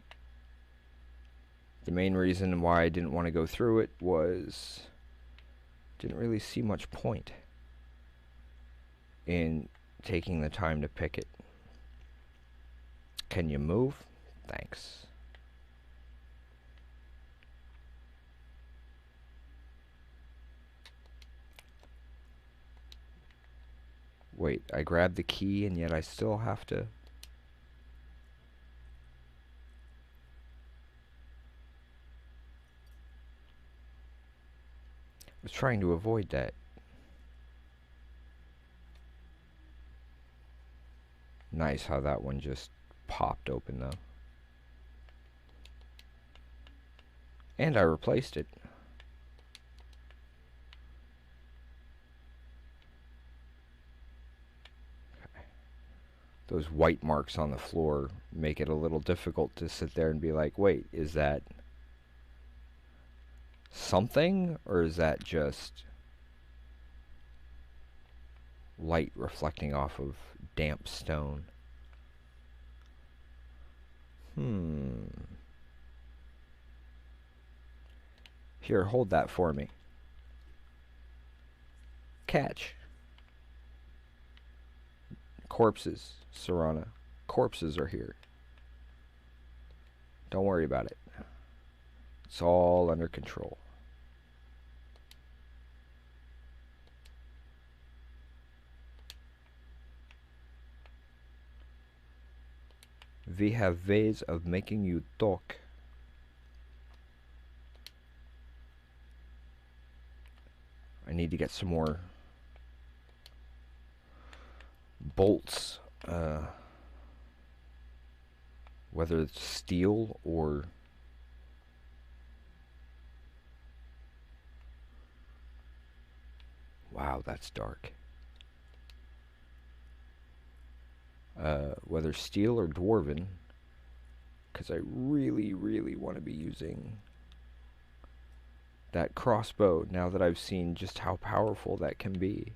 The main reason why I didn't want to go through it was didn't really see much point in taking the time to pick it. Can you move? Thanks. Wait, I grabbed the key and yet I still have to... I was trying to avoid that. Nice how that one just popped open though. And I replaced it. Okay. Those white marks on the floor make it a little difficult to sit there and be like, wait, is that something, or is that just light reflecting off of damp stone? Here, hold that for me. Catch. Corpses, Serana. Corpses are here. Don't worry about it. It's all under control. We have ways of making you talk. I need to get some more bolts, whether it's steel or wow, that's dark. Whether steel or dwarven, because I really, really want to be using that crossbow now that I've seen just how powerful that can be.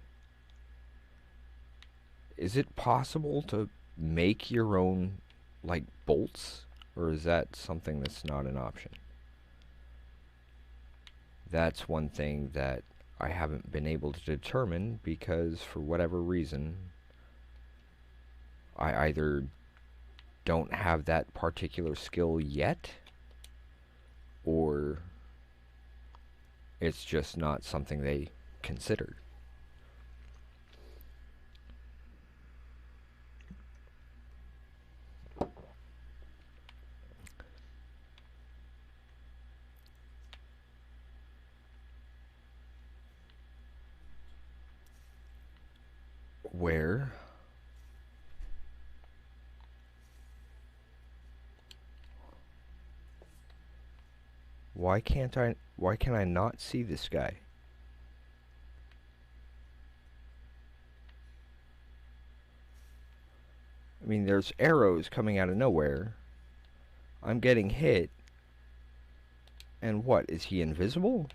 Is it possible to make your own, like, bolts? Or is that something that's not an option? That's one thing that I haven't been able to determine because, for whatever reason, I either don't have that particular skill yet, or it's just not something they considered. Where? Why can I not see this guy? I mean, there's arrows coming out of nowhere. I'm getting hit. And what, is he invisible?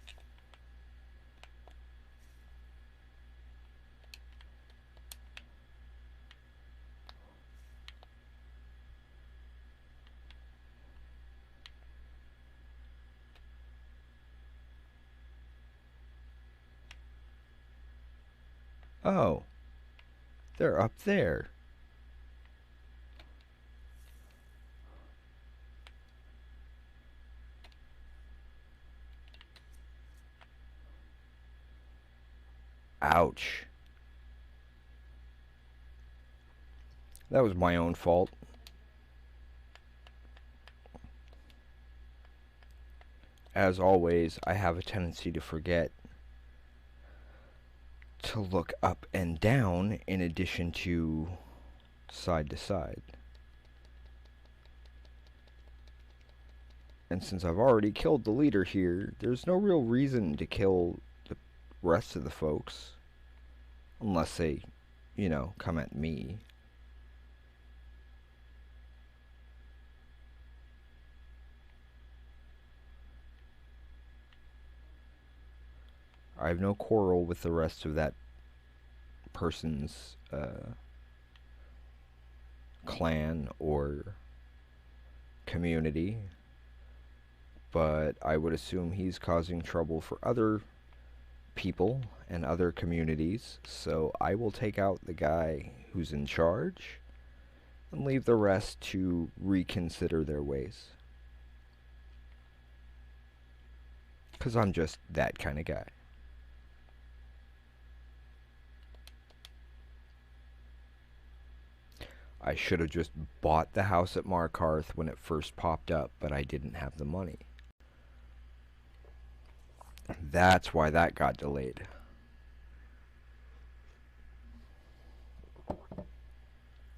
Oh, they're up there. Ouch. That was my own fault. as always, I have a tendency to forget to look up and down in addition to side to side. And since I've already killed the leader here, there's no real reason to kill the rest of the folks. Unless they, come at me. I have no quarrel with the rest of that person's clan or community, but I would assume he's causing trouble for other people and other communities, so I will take out the guy who's in charge and leave the rest to reconsider their ways. Because I'm just that kind of guy. I should have just bought the house at Markarth when it first popped up, but I didn't have the money. That's why that got delayed.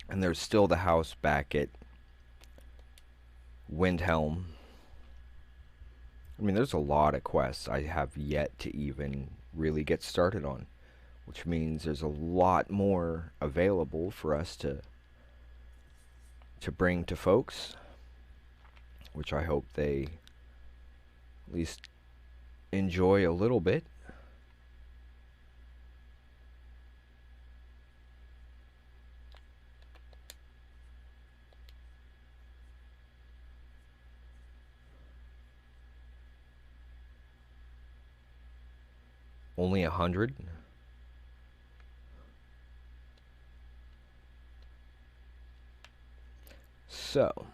And there's still the house back at Windhelm. I mean, there's a lot of quests I have yet to even really get started on, which means there's a lot more available for us to bring to folks, which I hope they at least enjoy a little bit. Only 100? So,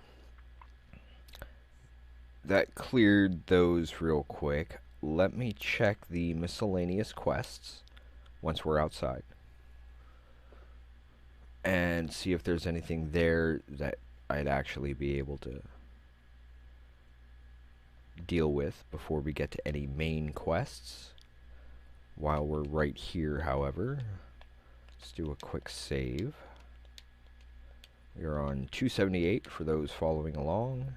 that cleared those real quick. Let me check the miscellaneous quests once we're outside and see if there's anything there that I'd actually be able to deal with before we get to any main quests. While we're right here, however, let's do a quick save. We are on 278 for those following along.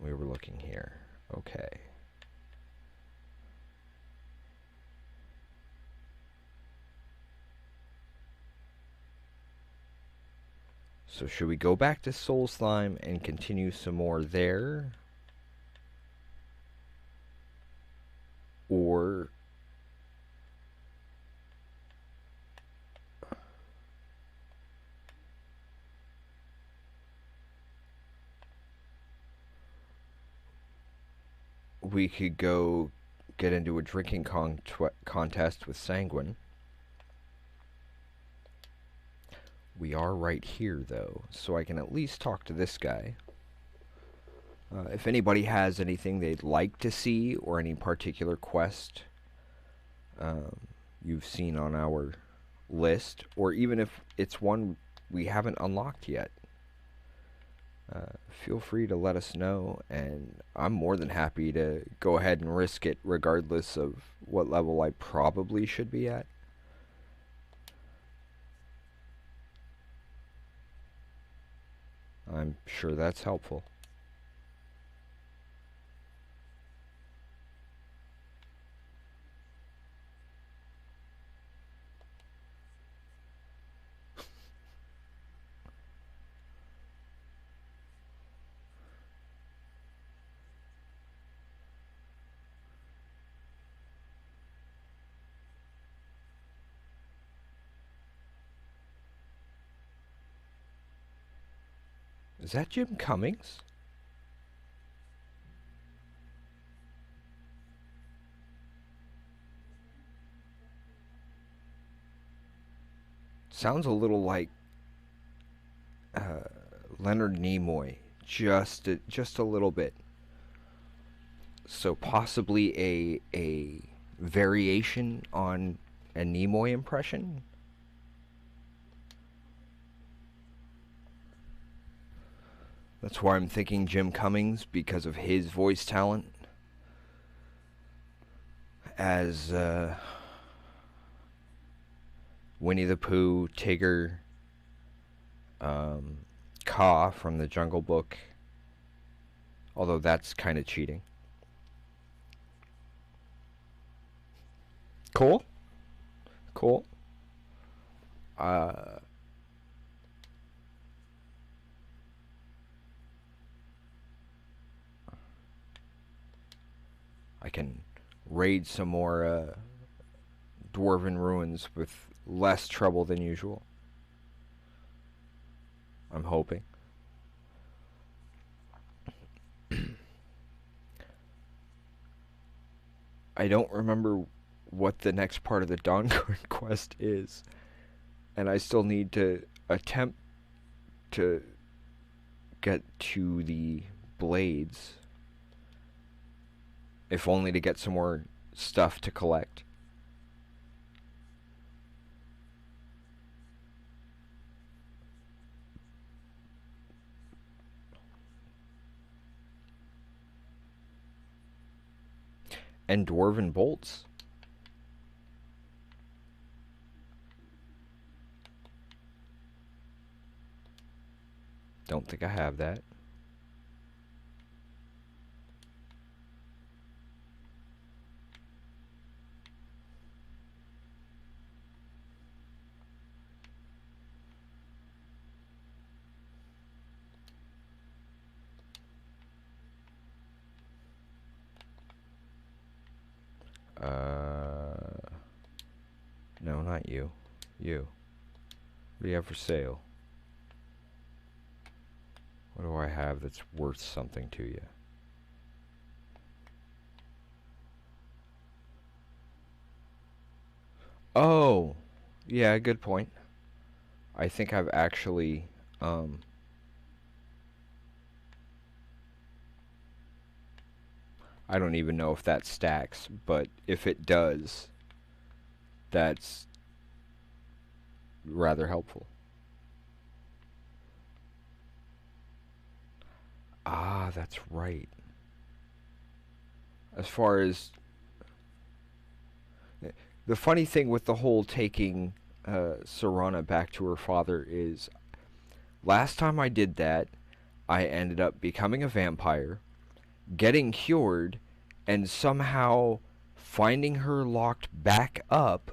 We were looking here. Okay. So should we go back to Soul Slime and continue some more there? Or we could go get into a drinking contest with Sanguine. We are right here, though, so I can at least talk to this guy. If anybody has anything they'd like to see or any particular quest you've seen on our list, or even if it's one we haven't unlocked yet, feel free to let us know, and I'm more than happy to go ahead and risk it regardless of what level I probably should be at. I'm sure that's helpful. Is that Jim Cummings? Sounds a little like Leonard Nimoy, just a little bit. So possibly a variation on a Nimoy impression. That's why I'm thinking Jim Cummings because of his voice talent as Winnie the Pooh, Tigger, Kaa from the Jungle Book. Although that's kind of cheating. Cool. Cool. Uh, I can raid some more dwarven ruins with less trouble than usual. I'm hoping. I don't remember what the next part of the Dawnguard quest is, and I still need to attempt to get to the blades, if only to get some more stuff to collect. And dwarven bolts. Don't think I have that. No, not you. You. What do you have for sale? What do I have that's worth something to you? Oh, yeah, good point. I think I've actually, I don't even know if that stacks, but if it does, that's rather helpful. Ah, that's right. As far as the funny thing with the whole taking Serana back to her father is, last time I did that, I ended up becoming a vampire, getting cured, and somehow finding her locked back up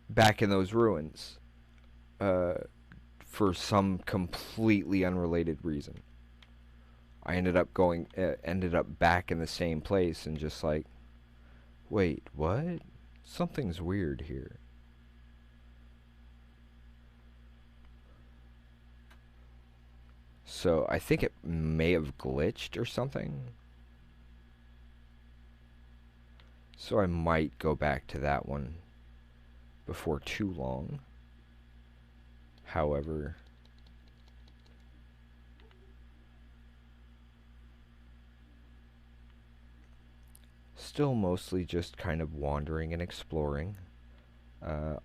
back in those ruins uh, for some completely unrelated reason. I ended up back in the same place and just like, wait, what? Something's weird here. So I think it may have glitched or something. So I might go back to that one before too long. However, still mostly just kind of wandering and exploring.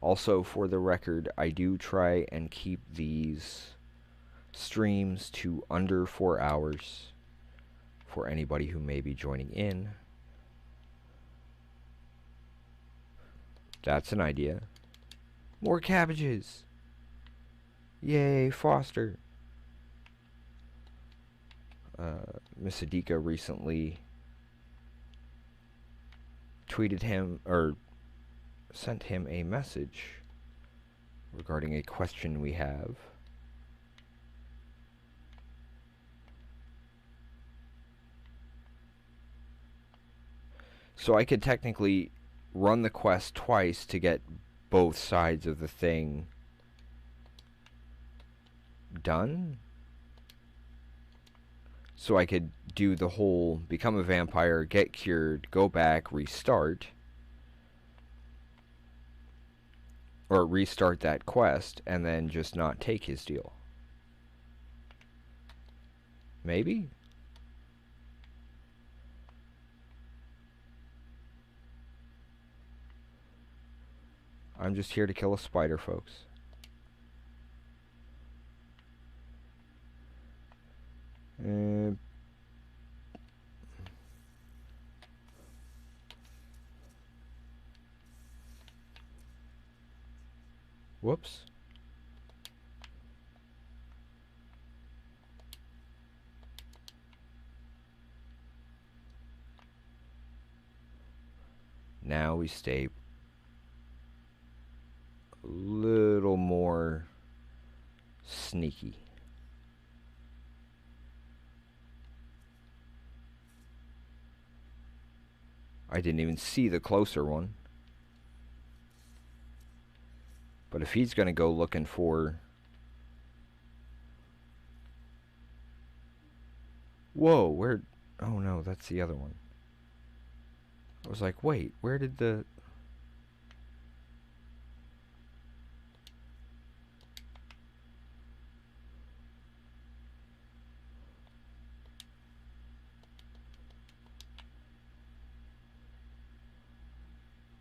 Also, for the record, I do try and keep these streams to under 4 hours for anybody who may be joining in. That's an idea. More cabbages! Yay, Foster! Miss Adika recently tweeted him, or sent him a message regarding a question we have. So I could technically run the quest twice to get both sides of the thing done. So I could do the whole become a vampire, get cured, go back, restart. Or restart that quest and then just not take his deal. Maybe? I'm just here to kill a spider, folks. Uh, whoops. Now we stay a little more sneaky. I didn't even see the closer one. But if he's going to go looking for... Whoa, where... Oh no, that's the other one. I was like, wait, where did the...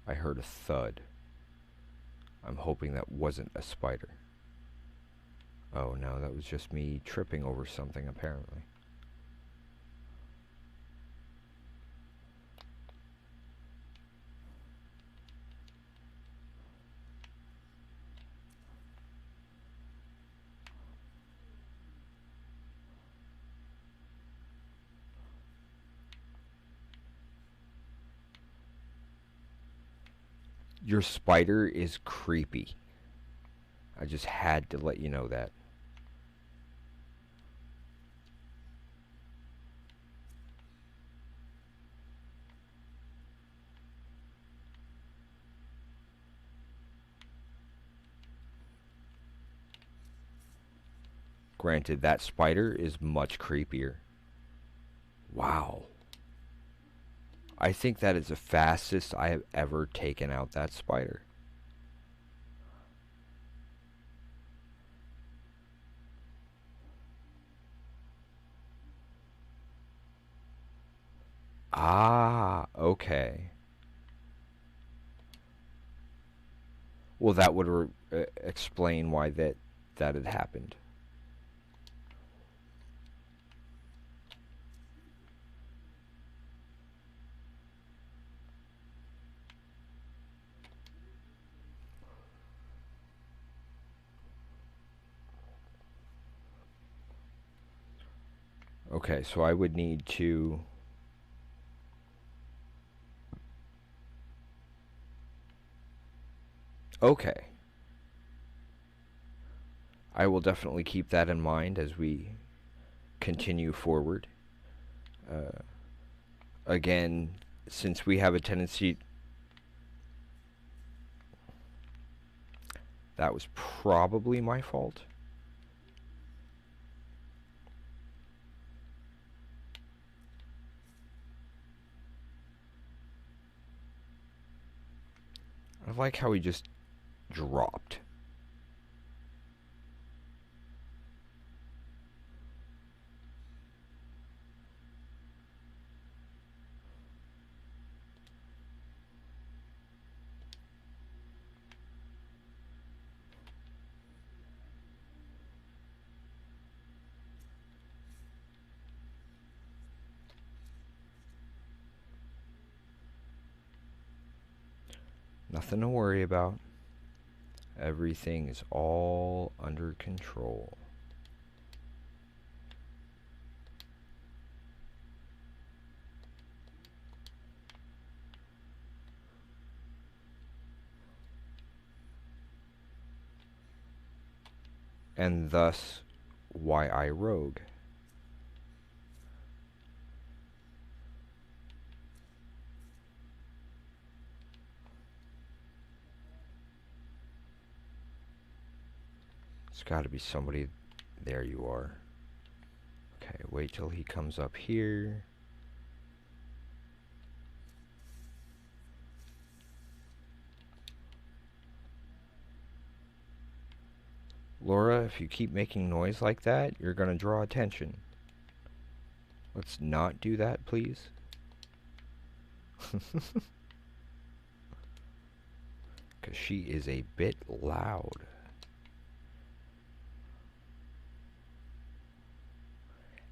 I heard a thud. I'm hoping that wasn't a spider. Oh no, that was just me tripping over something apparently. Your spider is creepy. I just had to let you know that. Granted, that spider is much creepier. Wow. I think that is the fastest I have ever taken out that spider. Ah, okay. Well, that would explain why that had happened. Okay, so I would need to... Okay. I will definitely keep that in mind as we continue forward. Uh, Again, since we have a tendency... That was probably my fault. I like how he just dropped. Nothing to worry about. Everything is all under control. And thus, why I rogue. It's got to be somebody. There you are. Okay, wait till he comes up here. Laura, if you keep making noise like that, you're going to draw attention. Let's not do that, please. Because she is a bit loud.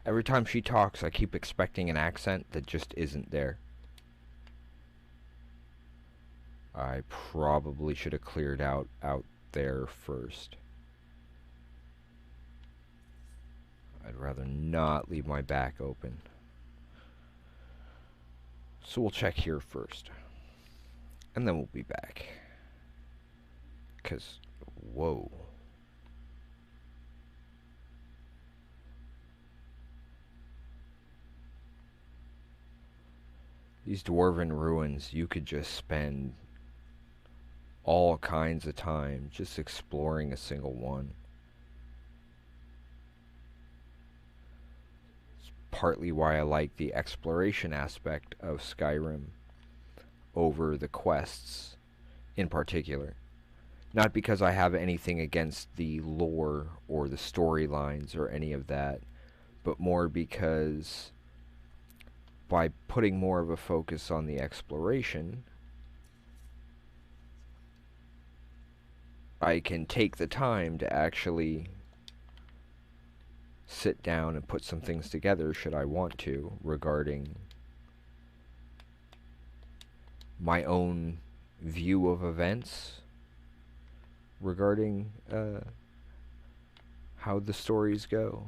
Every time she talks, I keep expecting an accent that just isn't there. I probably should have cleared out there first. I'd rather not leave my back open. So we'll check here first. And then we'll be back. 'Cause, whoa. These dwarven ruins, you could just spend all kinds of time just exploring a single one. It's partly why I like the exploration aspect of Skyrim over the quests in particular. Not because I have anything against the lore or the storylines or any of that, but more because by putting more of a focus on the exploration, I can take the time to actually sit down and put some things together should I want to regarding my own view of events, regarding how the stories go.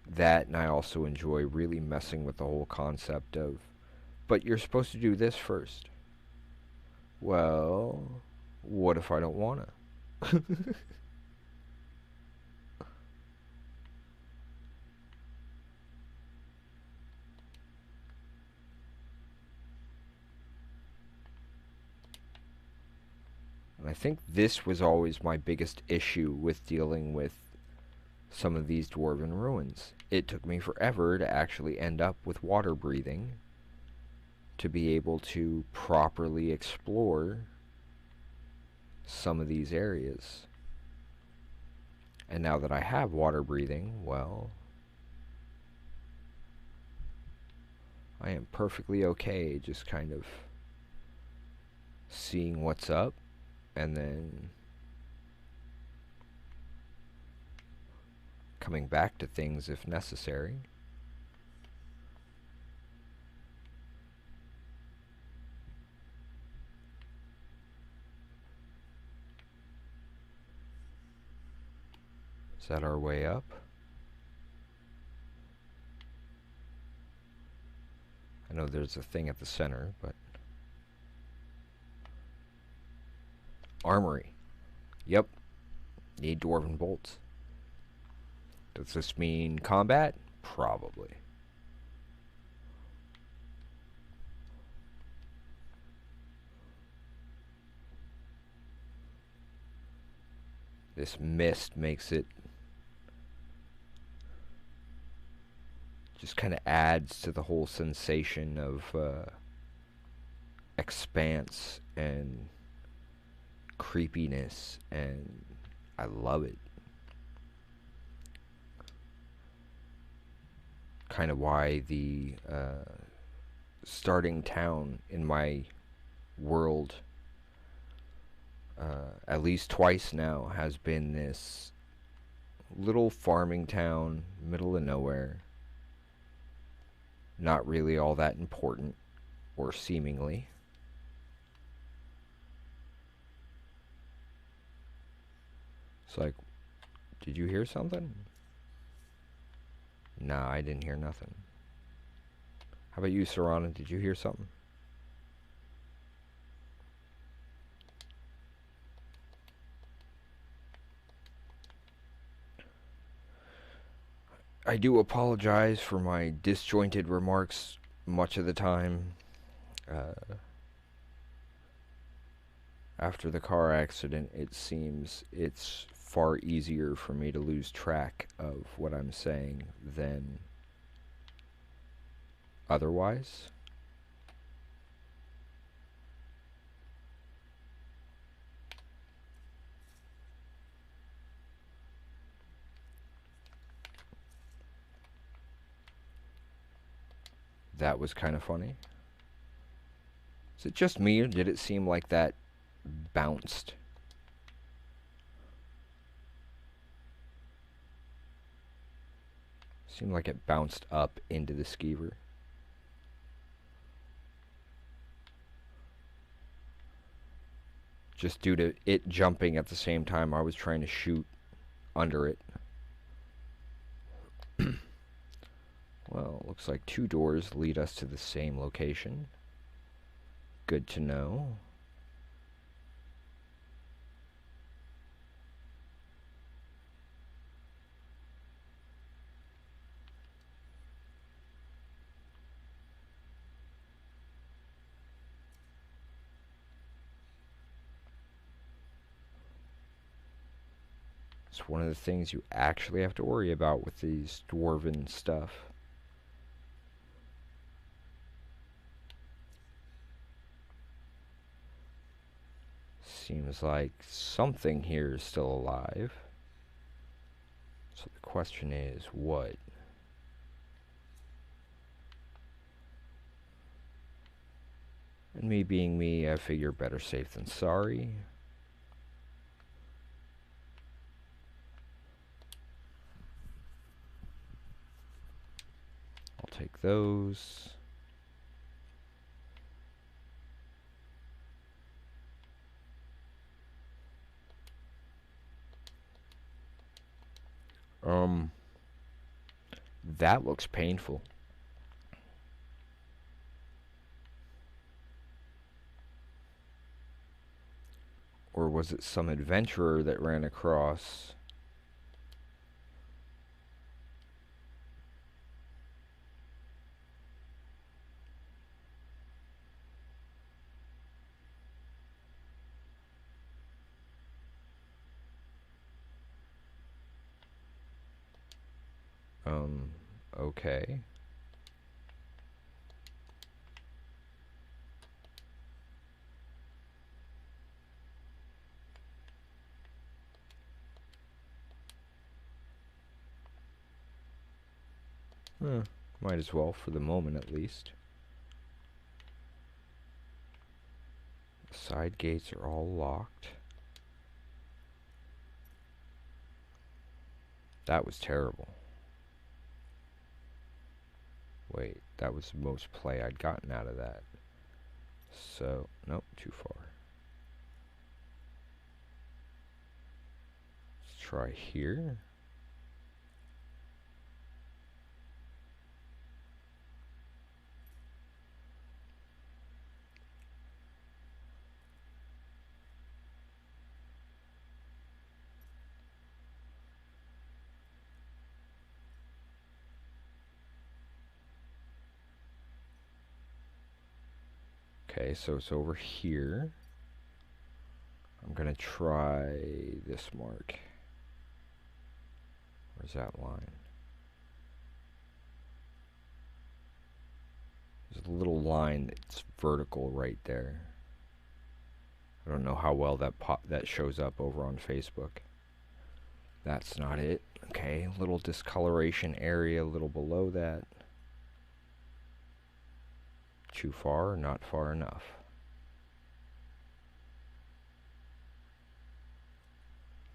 That, and I also enjoy really messing with the whole concept of, but you're supposed to do this first. Well, what if I don't wanna? And I think this was always my biggest issue with dealing with some of these dwarven ruins. It took me forever to actually end up with water breathing to be able to properly explore some of these areas. And now that I have water breathing, well, I am perfectly okay just kind of seeing what's up and then coming back to things if necessary. Is that our way up? I know there's a thing at the center, but... Armory. Yep. Need dwarven bolts. Does this mean combat? Probably. This mist makes it just kind of adds to the whole sensation of expanse and creepiness, and I love it. Kind of why the starting town in my world, at least twice now, has been this little farming town, middle of nowhere. Not really all that important, or seemingly. It's like, did you hear something? Nah, I didn't hear nothing. How about you, Serana? Did you hear something? I do apologize for my disjointed remarks much of the time. After the car accident, it seems it's far easier for me to lose track of what I'm saying than otherwise. That was kind of funny. Is it just me, or did it seem like that bounced? Seemed like it bounced up into the skeever. Just due to it jumping at the same time I was trying to shoot under it. Well, looks like 2 doors lead us to the same location. Good to know. It's one of the things you actually have to worry about with these dwarven stuff. Seems like something here is still alive. So the question is, what? And me being me, I figure better safe than sorry. I'll take those. That looks painful. Or was it some adventurer that ran across? Okay. Might as well, for the moment at least. The side gates are all locked. That was terrible. Wait, that was the most play I'd gotten out of that. So, nope, too far. Let's try here. Okay, so it's over here. I'm gonna try this mark. Where's that line? There's a little line that's vertical right there. I don't know how well that shows up over on Facebook. That's not it. Okay, little discoloration area a little below that. Too far, not far enough.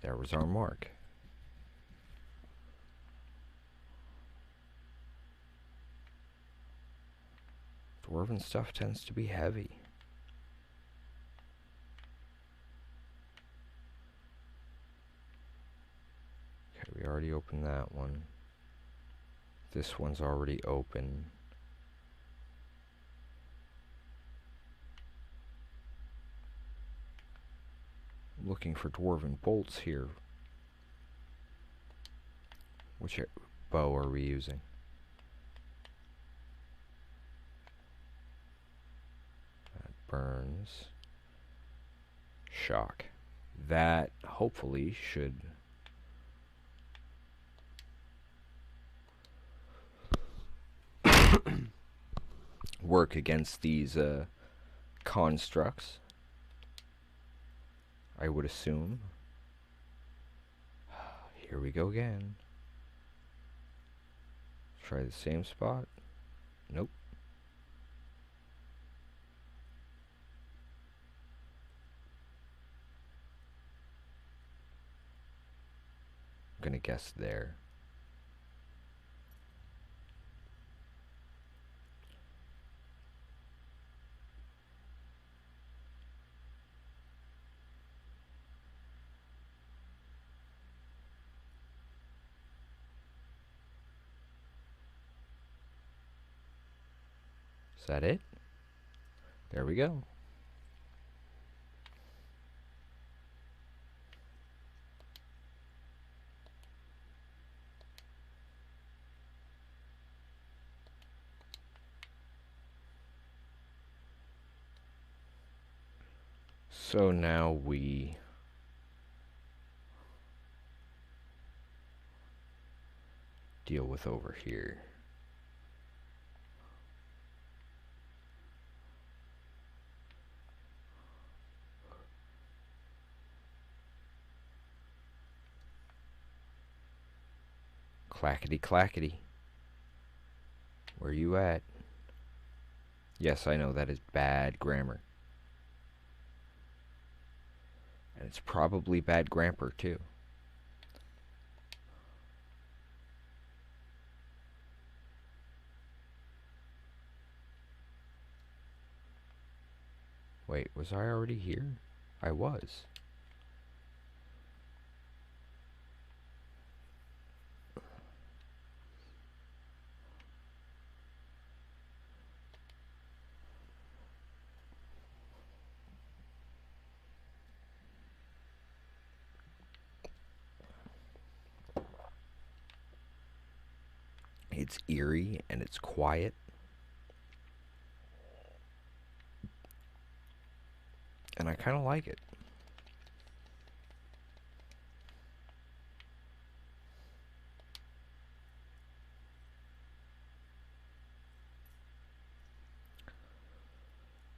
There was our mark. Dwarven stuff tends to be heavy. Okay, we already opened that one. This one's already open. I'm looking for dwarven bolts here. Which bow are we using? That burns. Shock. That hopefully should work against these constructs, I would assume. Here we go again. Try the same spot. Nope. I'm gonna guess there. Is that it? There we go. So now we deal with over here. Clackety clackety. Where you at? Yes, I know that is bad grammar. And it's probably bad grammar too. Wait, was I already here? I was. It's eerie and it's quiet. And I kind of like it.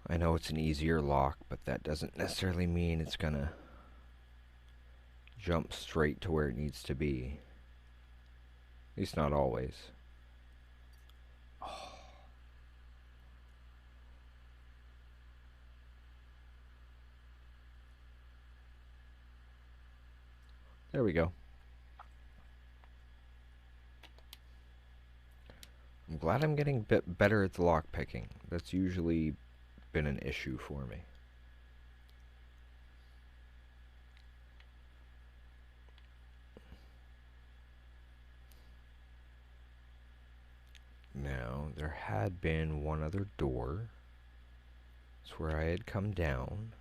I know it's an easier lock, but that doesn't necessarily mean it's gonna jump straight to where it needs to be. At least not always. Oh. There we go. I'm glad I'm getting a bit better at the lock picking. That's usually been an issue for me. Now, there had been one other door. It's where I had come down.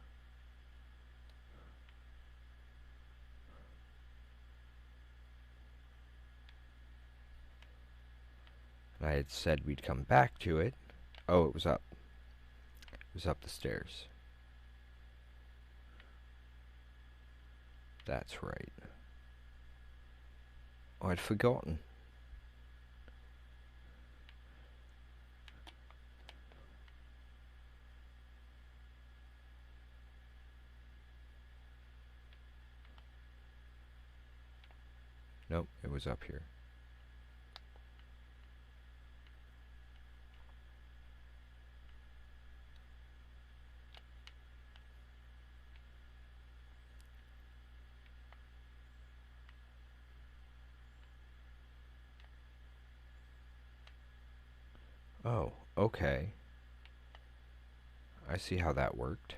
And I had said we'd come back to it. Oh, it was up. It was up the stairs. That's right. Oh, I'd forgotten. Nope, it was up here. Oh, okay. I see how that worked.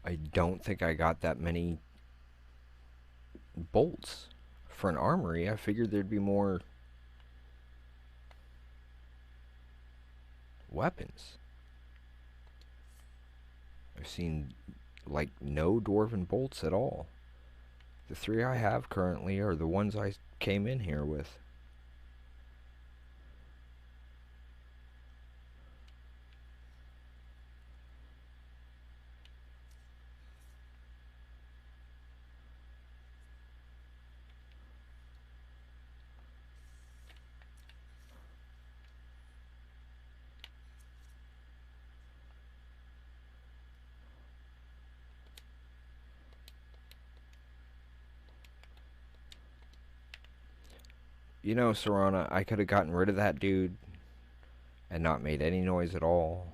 I don't think I got that many bolts. For an armory, I figured there'd be more weapons. I've seen, like, no dwarven bolts at all. The 3 I have currently are the ones I came in here with. You know, Serana, I could have gotten rid of that dude and not made any noise at all.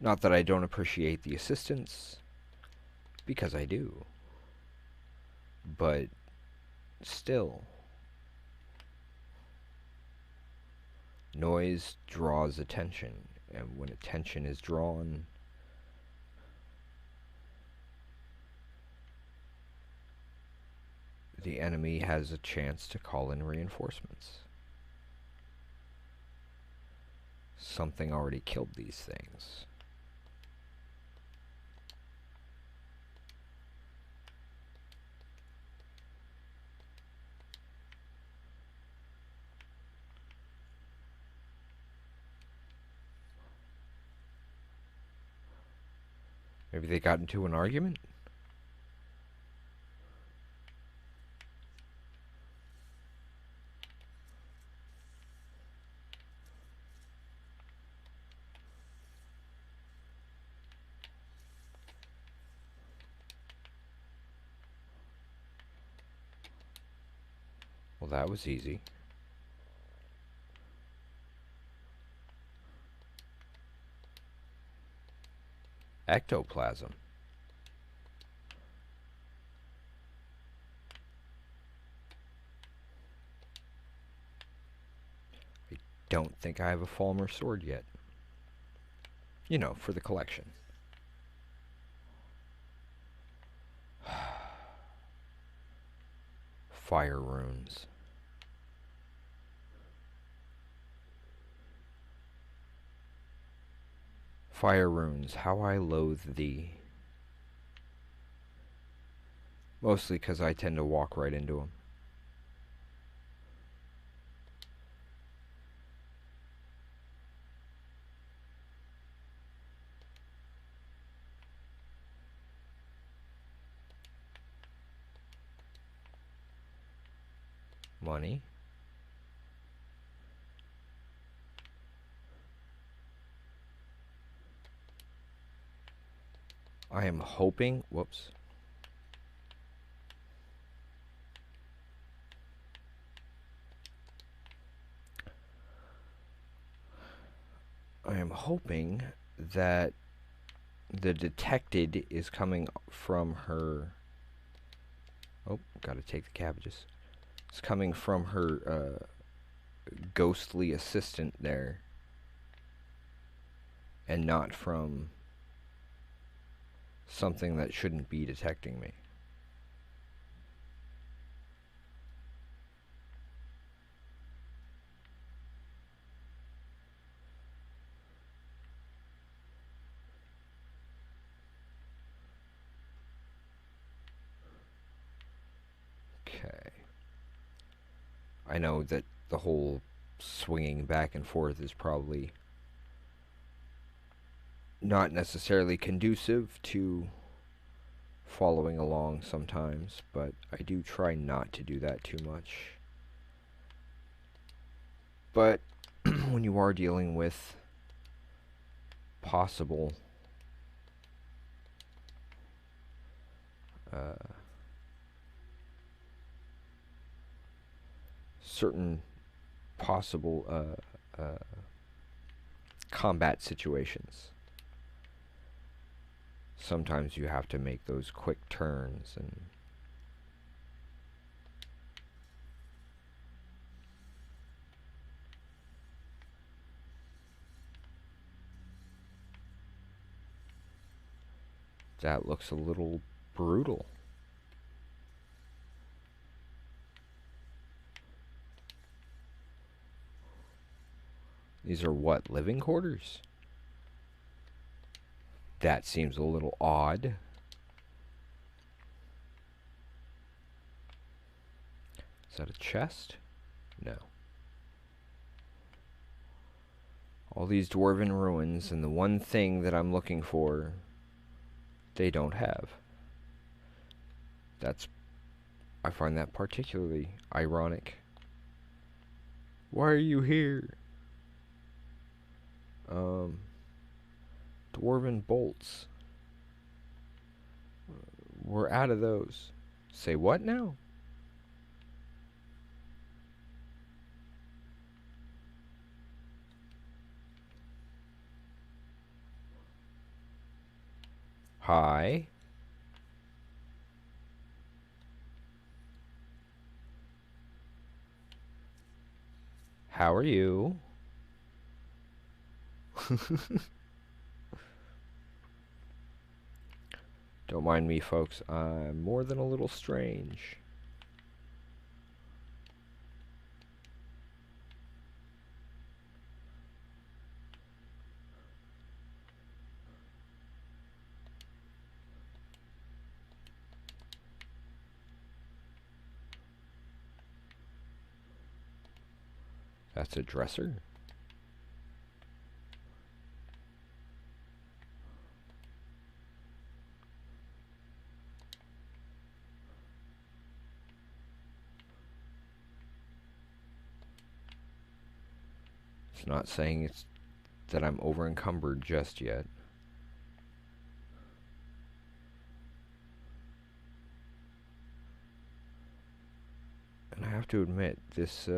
Not that I don't appreciate the assistance, because I do. But still, noise draws attention, and when attention is drawn, the enemy has a chance to call in reinforcements. Something already killed these things. Maybe they got into an argument? Well, that was easy. Ectoplasm. I don't think I have a Falmer sword yet. You know, for the collection. Fire runes. Fire runes, how I loathe thee. Mostly because I tend to walk right into them. Money. I am hoping, whoops. I am hoping that the detected is coming from her. Oh, gotta take the cabbages. It's coming from her ghostly assistant there, and not from something that shouldn't be detecting me. Okay. I know that the whole swinging back and forth is probably not necessarily conducive to following along sometimes, but I do try not to do that too much. But when you are dealing with possible certain possible combat situations, sometimes you have to make those quick turns and that looks a little brutal. These are what, living quarters? That seems a little odd. Is that a chest? No. All these dwarven ruins, and the one thing that I'm looking for, they don't have. I find that particularly ironic. Why are you here? Dwarven bolts. We're out of those. Say what now? Hi. How are you? Don't mind me, folks. I'm more than a little strange. That's a dresser? It's not saying it's that I'm over encumbered just yet. And I have to admit, this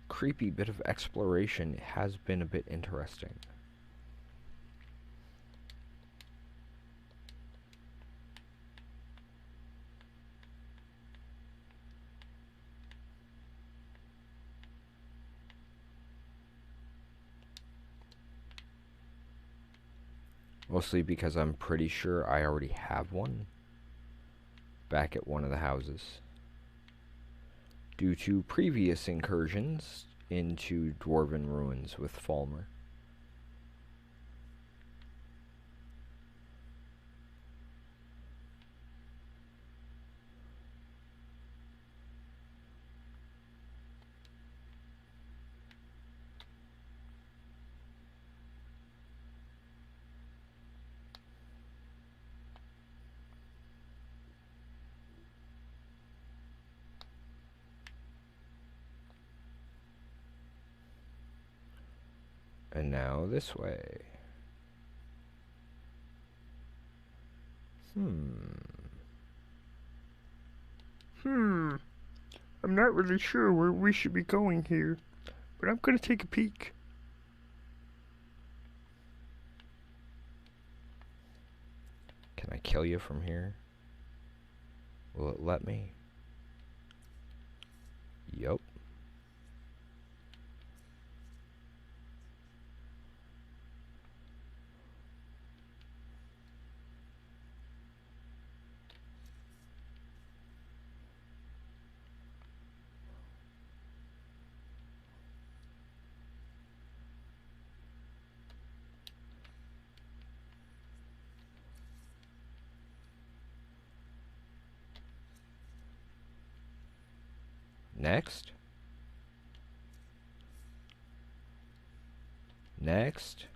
creepy bit of exploration has been a bit interesting. Mostly because I'm pretty sure I already have one back at one of the houses, due to previous incursions into dwarven ruins with Falmer. And now this way. I'm not really sure where we should be going here, but I'm gonna take a peek. Can I kill you from here? Will it let me? Yup. Next. Next.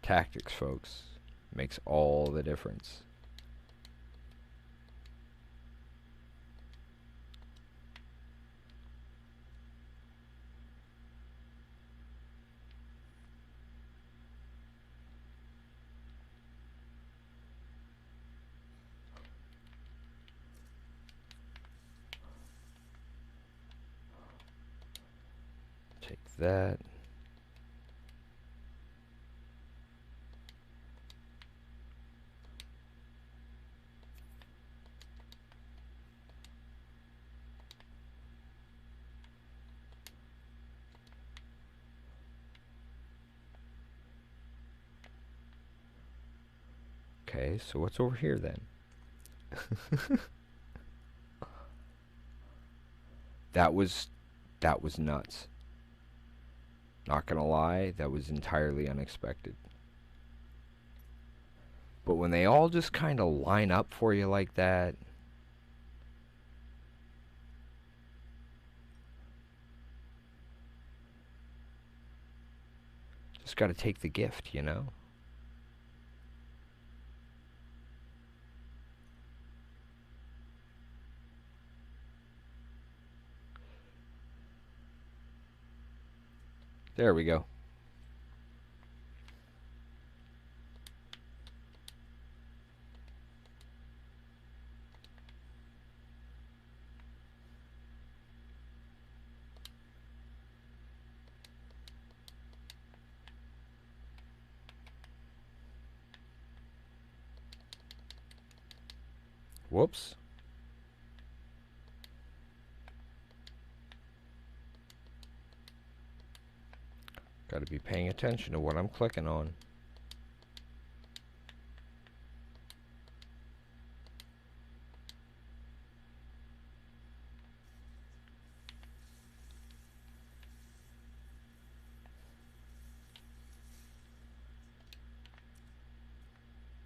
Tactics, folks, makes all the difference. Take that. Okay, so what's over here then? That was nuts. Not gonna lie, that was entirely unexpected. But when they all just kind of line up for you like that, just gotta take the gift, you know? There we go. Whoops. Gotta be paying attention to what I'm clicking on.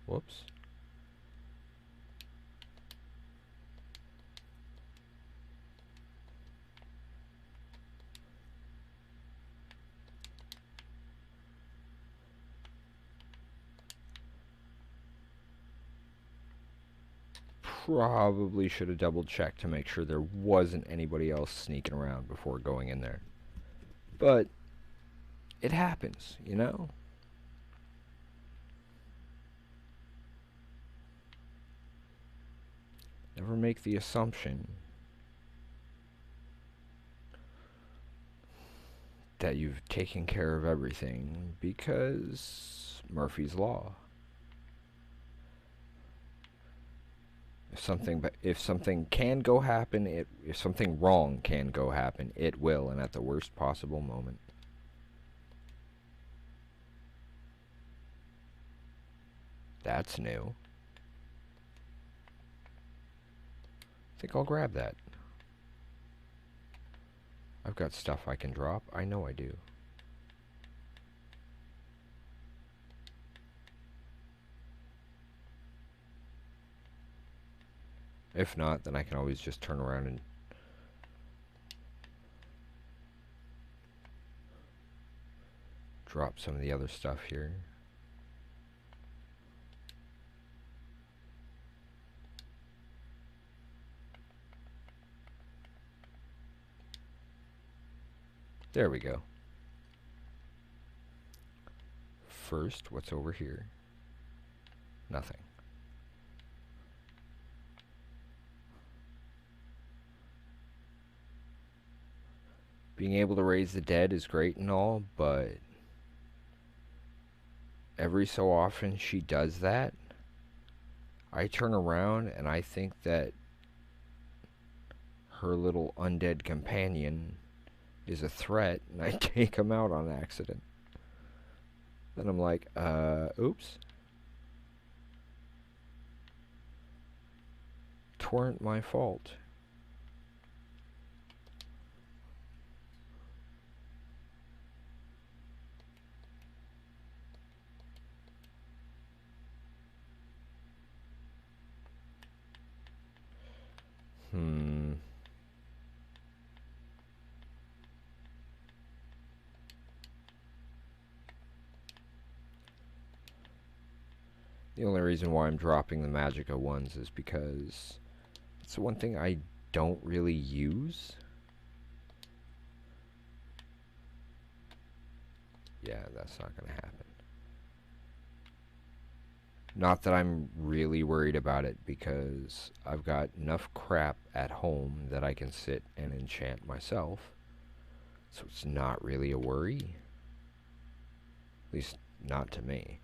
Whoops. Probably should have double checked to make sure there wasn't anybody else sneaking around before going in there. But it happens, you know? Never make the assumption that you've taken care of everything, because Murphy's Law. If something can go happen, if something wrong can go happen, it will, and at the worst possible moment. That's new. I think I'll grab that. I've got stuff I can drop. I know I do. If not, then I can always just turn around and drop some of the other stuff here. There we go. First, what's over here? Nothing. Being able to raise the dead is great and all, but every so often she does that. I turn around and I think that her little undead companion is a threat, and I take him out on accident. Then I'm like, oops. Tweren't my fault. The only reason why I'm dropping the Magicka ones is because it's the one thing I don't really use. Yeah, that's not going to happen. Not that I'm really worried about it, because I've got enough crap at home that I can sit and enchant myself. So it's not really a worry. At least, not to me.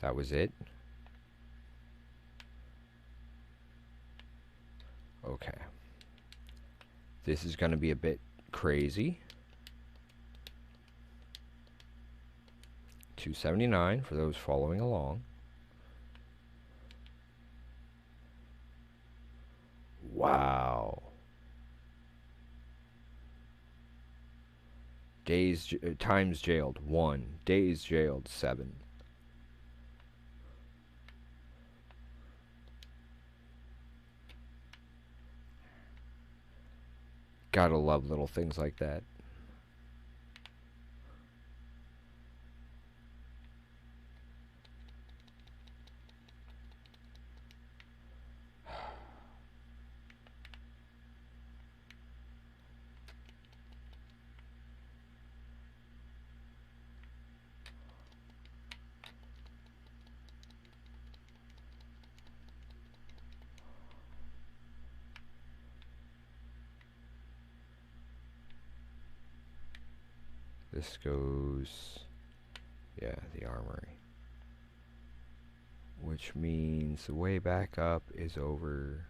That was it? Okay. This is going to be a bit crazy. 279 for those following along. Wow. Days times jailed 1. Days jailed 7. Gotta love little things like that. This goes, yeah, the armory. Which means the way back up is over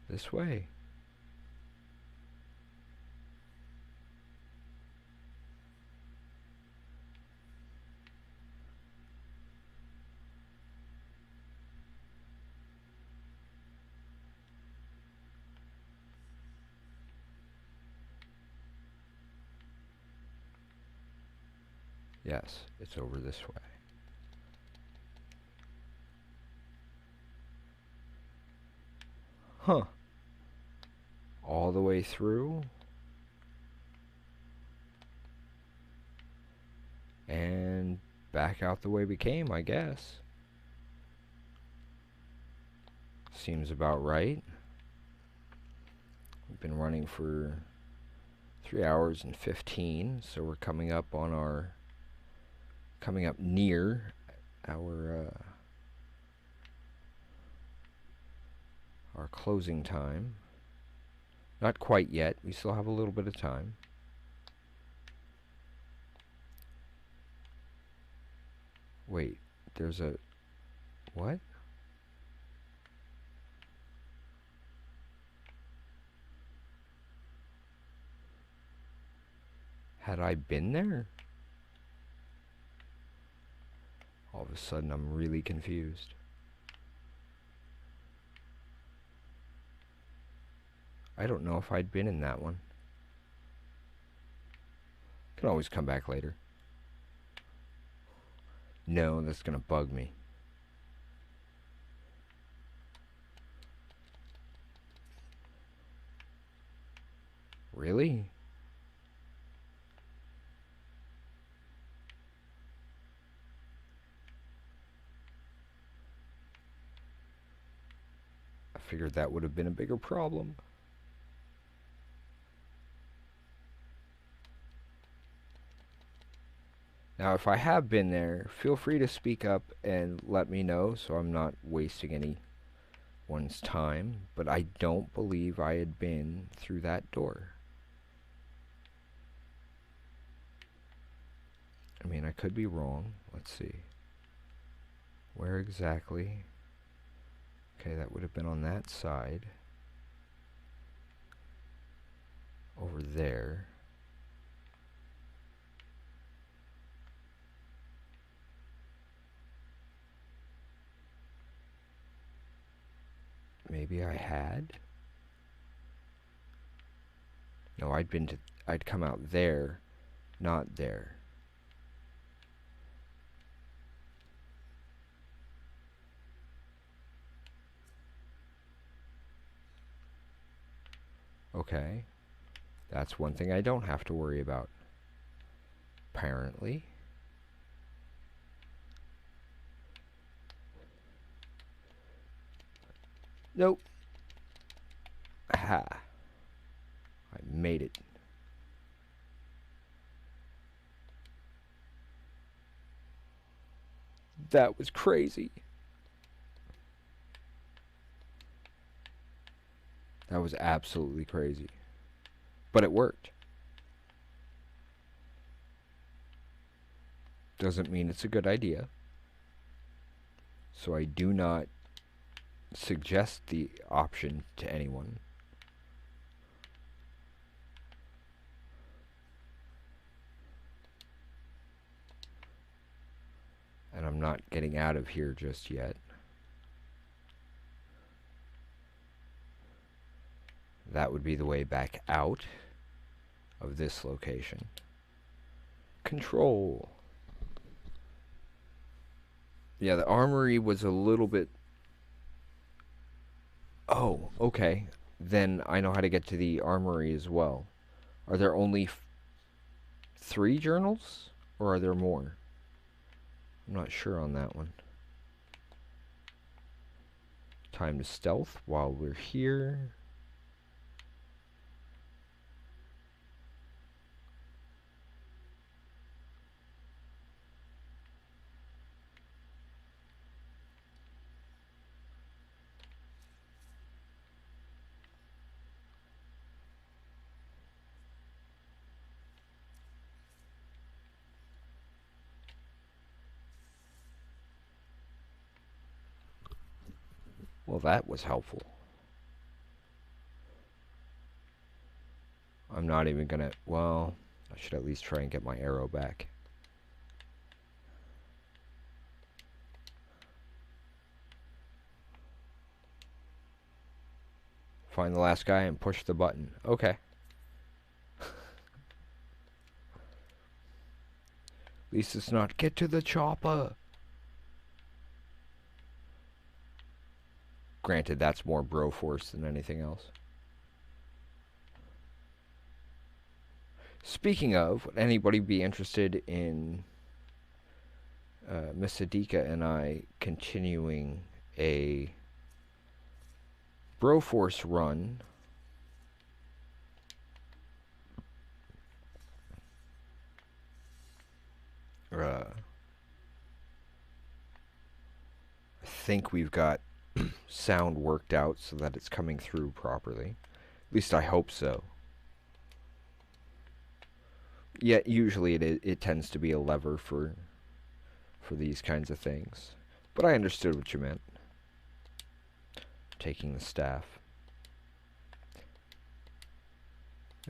this way. Yes, it's over this way. Huh. All the way through. And back out the way we came, I guess. Seems about right. We've been running for 3 hours and 15, so we're coming up near our closing time. Not quite yet. We still have a little bit of time. Wait, there's a... what? Had I been there? All of a sudden, I'm really confused. I don't know if I'd been in that one. Can always come back later. No, that's gonna bug me. Really? I figured that would have been a bigger problem. Now, if I have been there, feel free to speak up and let me know so I'm not wasting anyone's time, but I don't believe I had been through that door. I mean, I could be wrong. Let's see. Where exactly? Okay, that would have been on that side. Over there. Maybe I had? No, I'd come out there, not there. Okay. That's one thing I don't have to worry about. Apparently. Nope. Ha. I made it. That was crazy. That was absolutely crazy. But it worked. Doesn't mean it's a good idea. So I do not suggest the option to anyone. And I'm not getting out of here just yet. That would be the way back out of this location. Control. Yeah, the armory was a little bit... Oh, okay. Then I know how to get to the armory as well. Are there only 3 journals? Or are there more? I'm not sure on that one. Time to stealth while we're here. Well, that was helpful. I'm not even gonna... Well, I should at least try and get my arrow back. Find the last guy and push the button. Okay. At least it's not get to the chopper. Granted, that's more Broforce than anything else. Speaking of, would anybody be interested in Miss Adika and I continuing a Broforce run? I think we've got sound worked out so that it's coming through properly. At least I hope so. Yet usually it tends to be a lever for these kinds of things. But I understood what you meant. Taking the staff.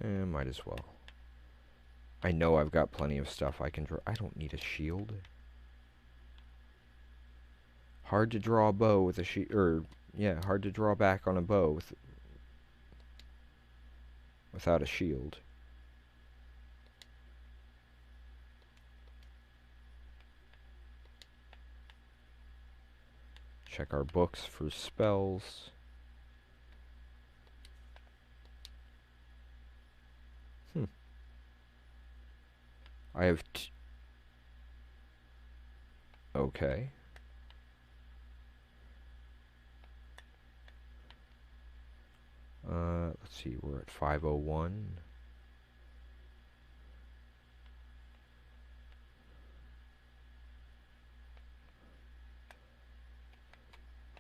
Might as well. I know I've got plenty of stuff I can draw. I don't need a shield. Hard to draw a bow with a shield, or yeah, hard to draw back on a bow without a shield. Check our books for spells. I have okay. Let's see, we're at 501.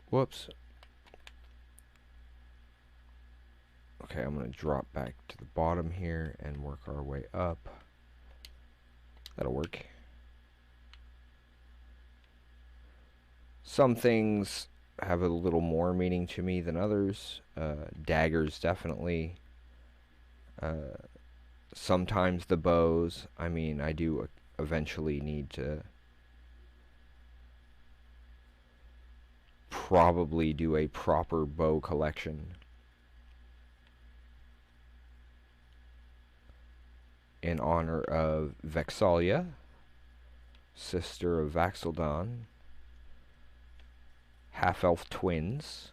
Whoops. Okay, I'm going to drop back to the bottom here and work our way up. That'll work. Some things have a little more meaning to me than others. Daggers, definitely. Sometimes the bows. I mean, I do eventually need to probably do a proper bow collection. In honor of Vexalia, sister of Vax'ildan, half-elf twins.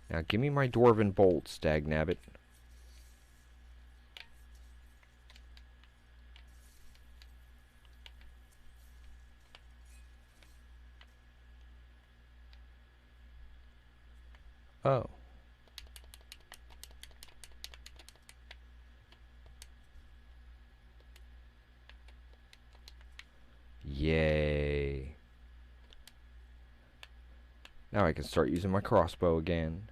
Now give me my dwarven bolts, dagnabbit. Oh. Yay. Now I can start using my crossbow again.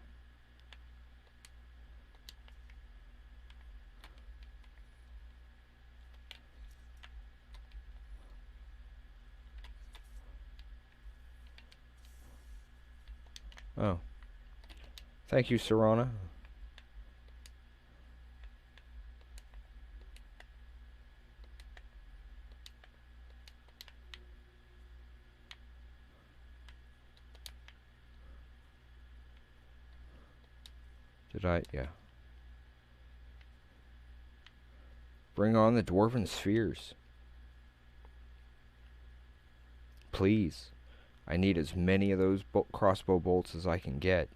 Oh. Thank you, Serana. Did I? Yeah. Bring on the dwarven spheres. Please. I need as many of those crossbow bolts as I can get.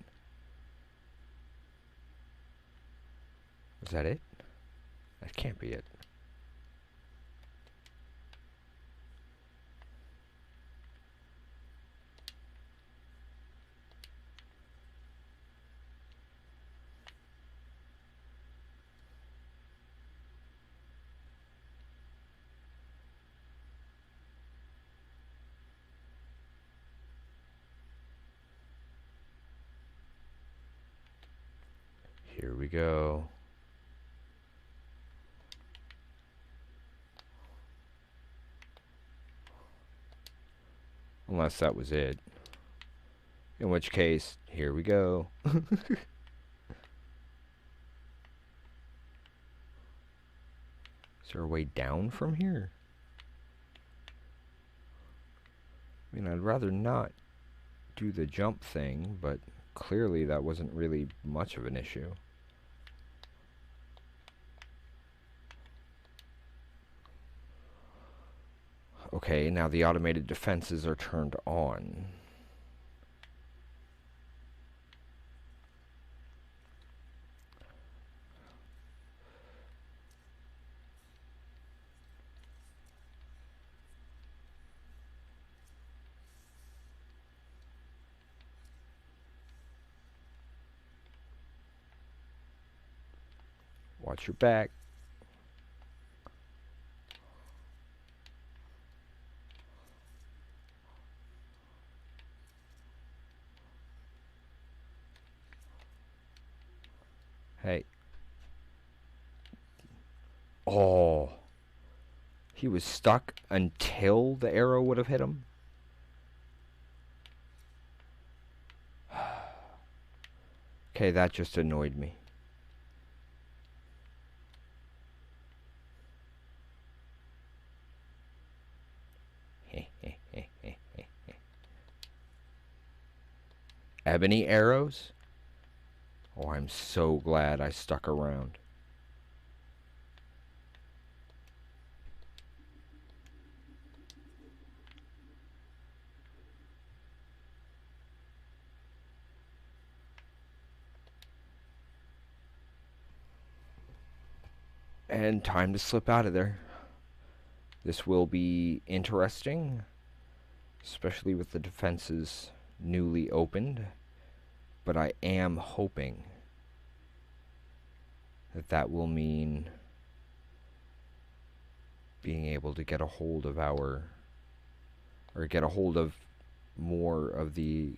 Is that it? That can't be it. Here we go. Unless that was it. In which case, here we go. Is there a way down from here? I mean, I'd rather not do the jump thing, but clearly that wasn't really much of an issue. Okay, now the automated defenses are turned on. Watch your back. Hey. Oh. He was stuck until the arrow would have hit him? Okay, that just annoyed me. Ebony arrows? Oh, I'm so glad I stuck around. And time to slip out of there. This will be interesting, especially with the defenses newly opened. But I am hoping that that will mean being able to get a hold of our, or get a hold of more of the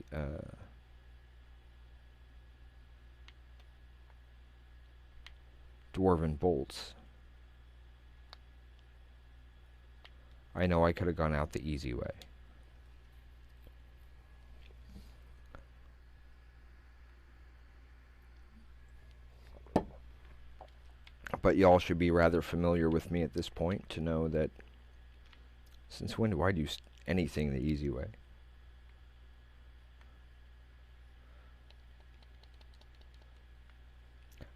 dwarven bolts. I know I could have gone out the easy way. But y'all should be rather familiar with me at this point to know that since when do I do anything the easy way?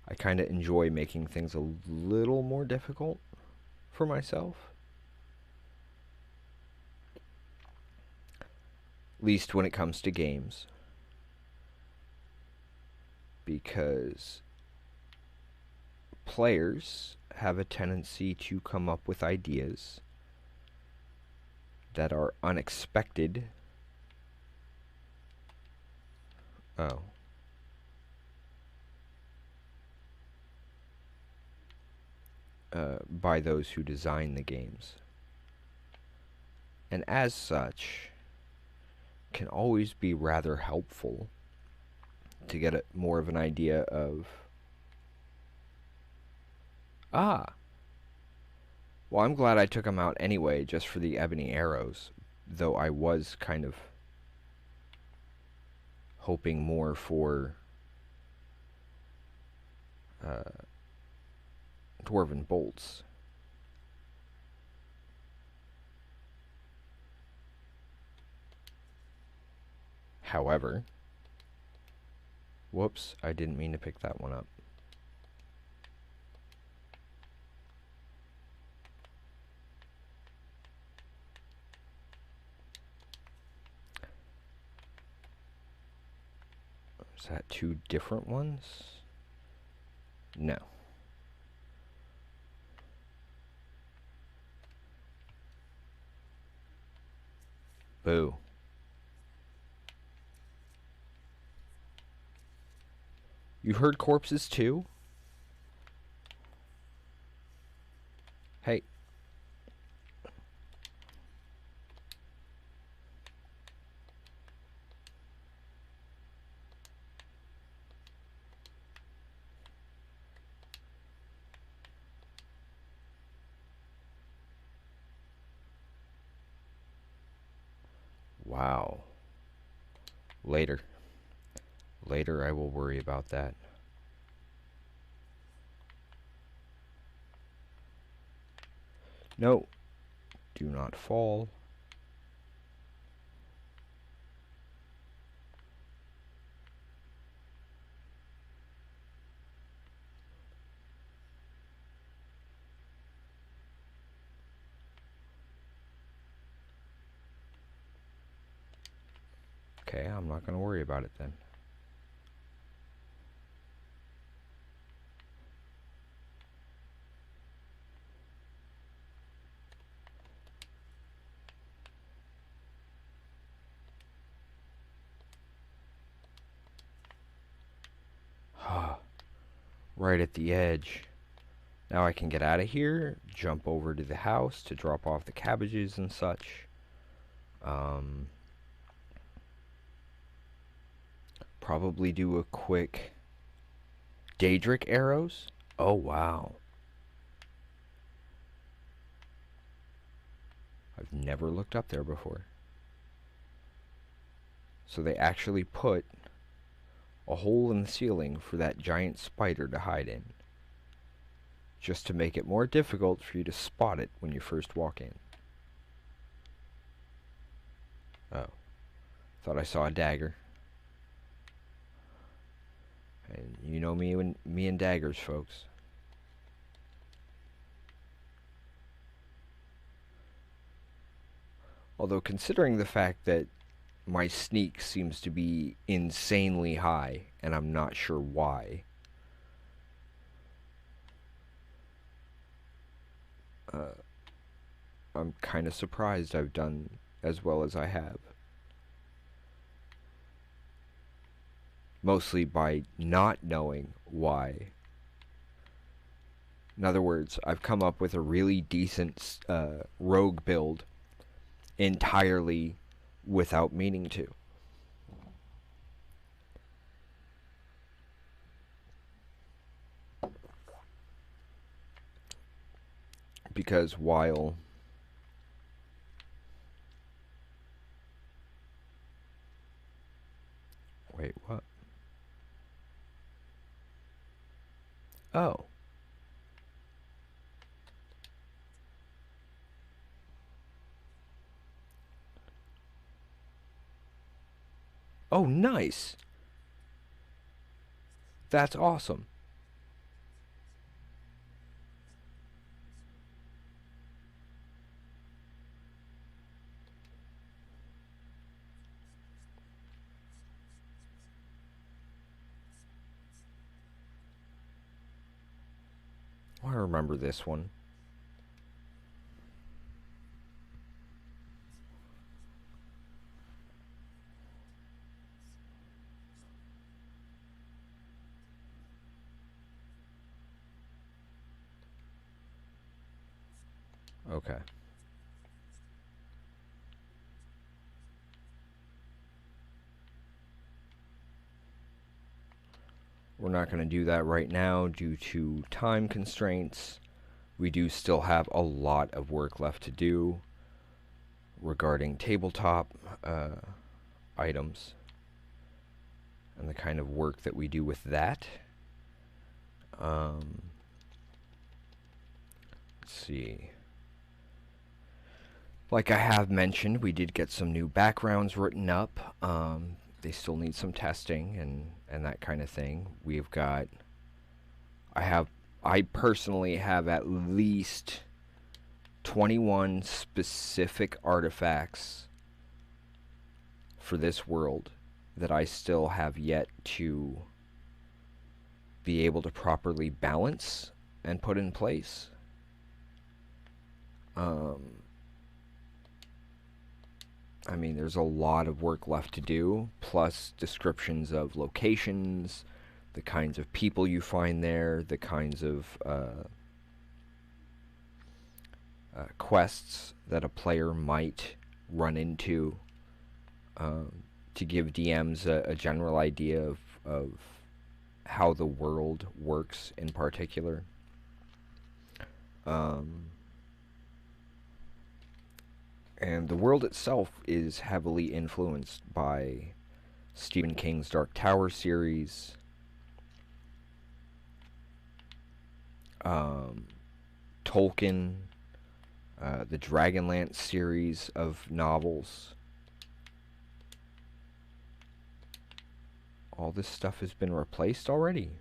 I kind of enjoy making things a little more difficult for myself. At least when it comes to games. Because players have a tendency to come up with ideas that are unexpected. Oh. By those who design the games. And as such, can always be rather helpful to get more of an idea of, well, I'm glad I took them out anyway, just for the ebony arrows, though I was kind of hoping more for dwarven bolts. However, whoops, I didn't mean to pick that one up. Is that two different ones? No. Boo. You heard corpses too? Hey. Wow. Later. Later I will worry about that. No. Do not fall. Okay, I'm not going to worry about it then. Right at the edge. Now I can get out of here, jump over to the house to drop off the cabbages and such. Probably do a quick Daedric arrows. Oh, wow. I've never looked up there before. So they actually put a hole in the ceiling for that giant spider to hide in, just to make it more difficult for you to spot it when you first walk in. Oh, thought I saw a dagger. And you know me and daggers, folks. Although considering the fact that my sneak seems to be insanely high, and I'm not sure why. I'm kind of surprised I've done as well as I have. Mostly by not knowing why. In other words, I've come up with a really decent rogue build entirely without meaning to. Because while wait, what? Oh. Oh, nice. That's awesome. I remember this one. Okay. We're not going to do that right now due to time constraints. We do still have a lot of work left to do regarding tabletop items and the kind of work that we do with that. Let's see. Like I have mentioned, we did get some new backgrounds written up. They still need some testing and that kind of thing. We've got... I personally have at least 21 specific artifacts for this world that I still have yet to be able to properly balance and put in place. I mean, there's a lot of work left to do, plus descriptions of locations, the kinds of people you find there, the kinds of quests that a player might run into, to give DMs a general idea of how the world works in particular. And the world itself is heavily influenced by Stephen King's Dark Tower series, Tolkien, the Dragonlance series of novels. All this stuff has been replaced already.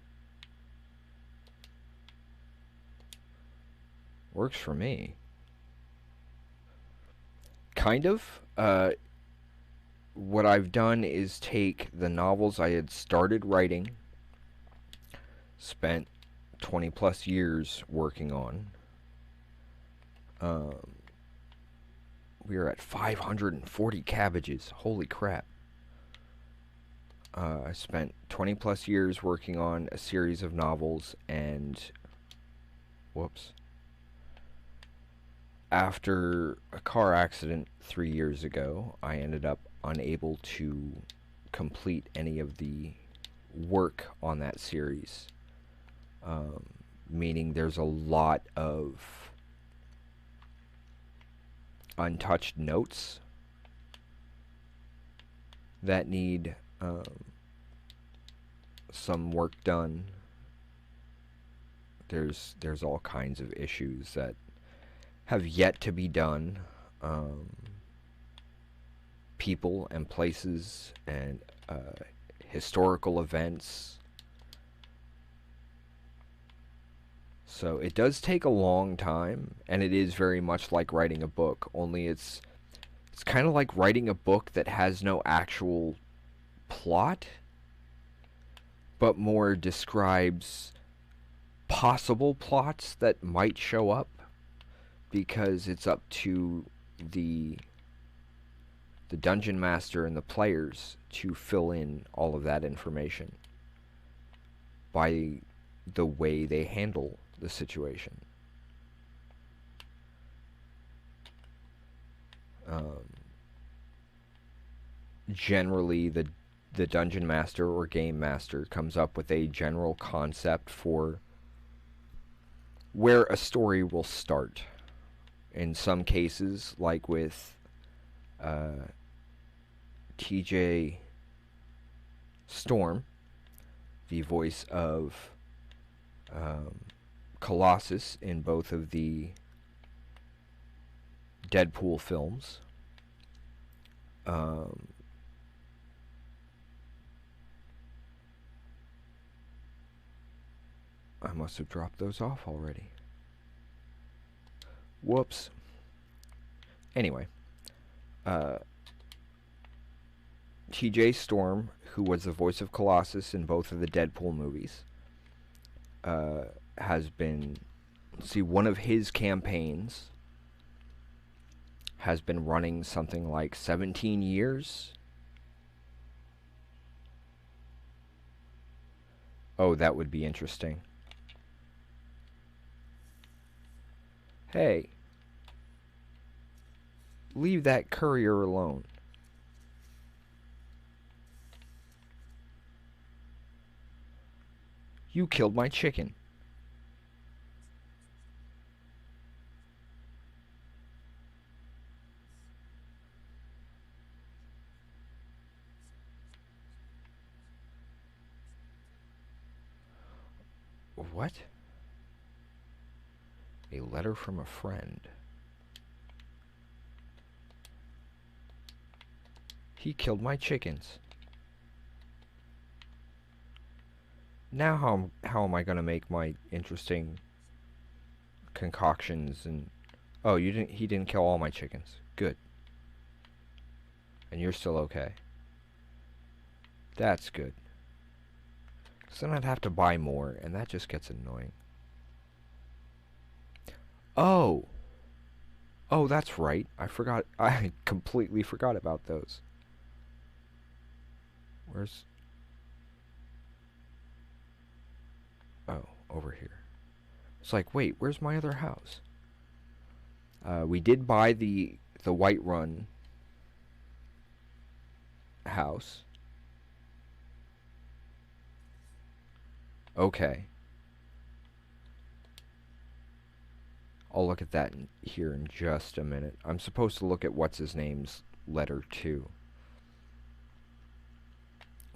Works for me. Kind of. what I've done is take the novels I had started writing, spent 20 plus years working on. Um, we are at 540 cabbages. Holy crap. I spent 20 plus years working on a series of novels, and whoops. After a car accident 3 years ago, I ended up unable to complete any of the work on that series. Meaning there's a lot of untouched notes that need some work done. There's all kinds of issues that have yet to be done. People and places and historical events. So it does take a long time, and it is very much like writing a book, only it's kind of like writing a book that has no actual plot, but more describes possible plots that might show up, because it's up to the dungeon master and the players to fill in all of that information by the way they handle the situation. Generally, the dungeon master or game master comes up with a general concept for where a story will start. In some cases, like with TJ Storm, the voice of Colossus in both of the Deadpool films. I must have dropped those off already. Whoops. Anyway, TJ Storm, who was the voice of Colossus in both of the Deadpool movies, has been, one of his campaigns has been running something like 17 years. Oh, that would be interesting. Hey, leave that courier alone. You killed my chicken. What? A letter from a friend. He killed my chickens. Now how am I gonna make my interesting concoctions and... Oh, he didn't kill all my chickens. Good. And you're still okay. That's good. Because then I'd have to buy more, and that just gets annoying. Oh! Oh, that's right. I completely forgot about those. Where's... Oh, over here. It's like, wait, where's my other house? We did buy the Whiterun house. Okay. I'll look at that here in just a minute. I'm supposed to look at what's-his-name's letter, too.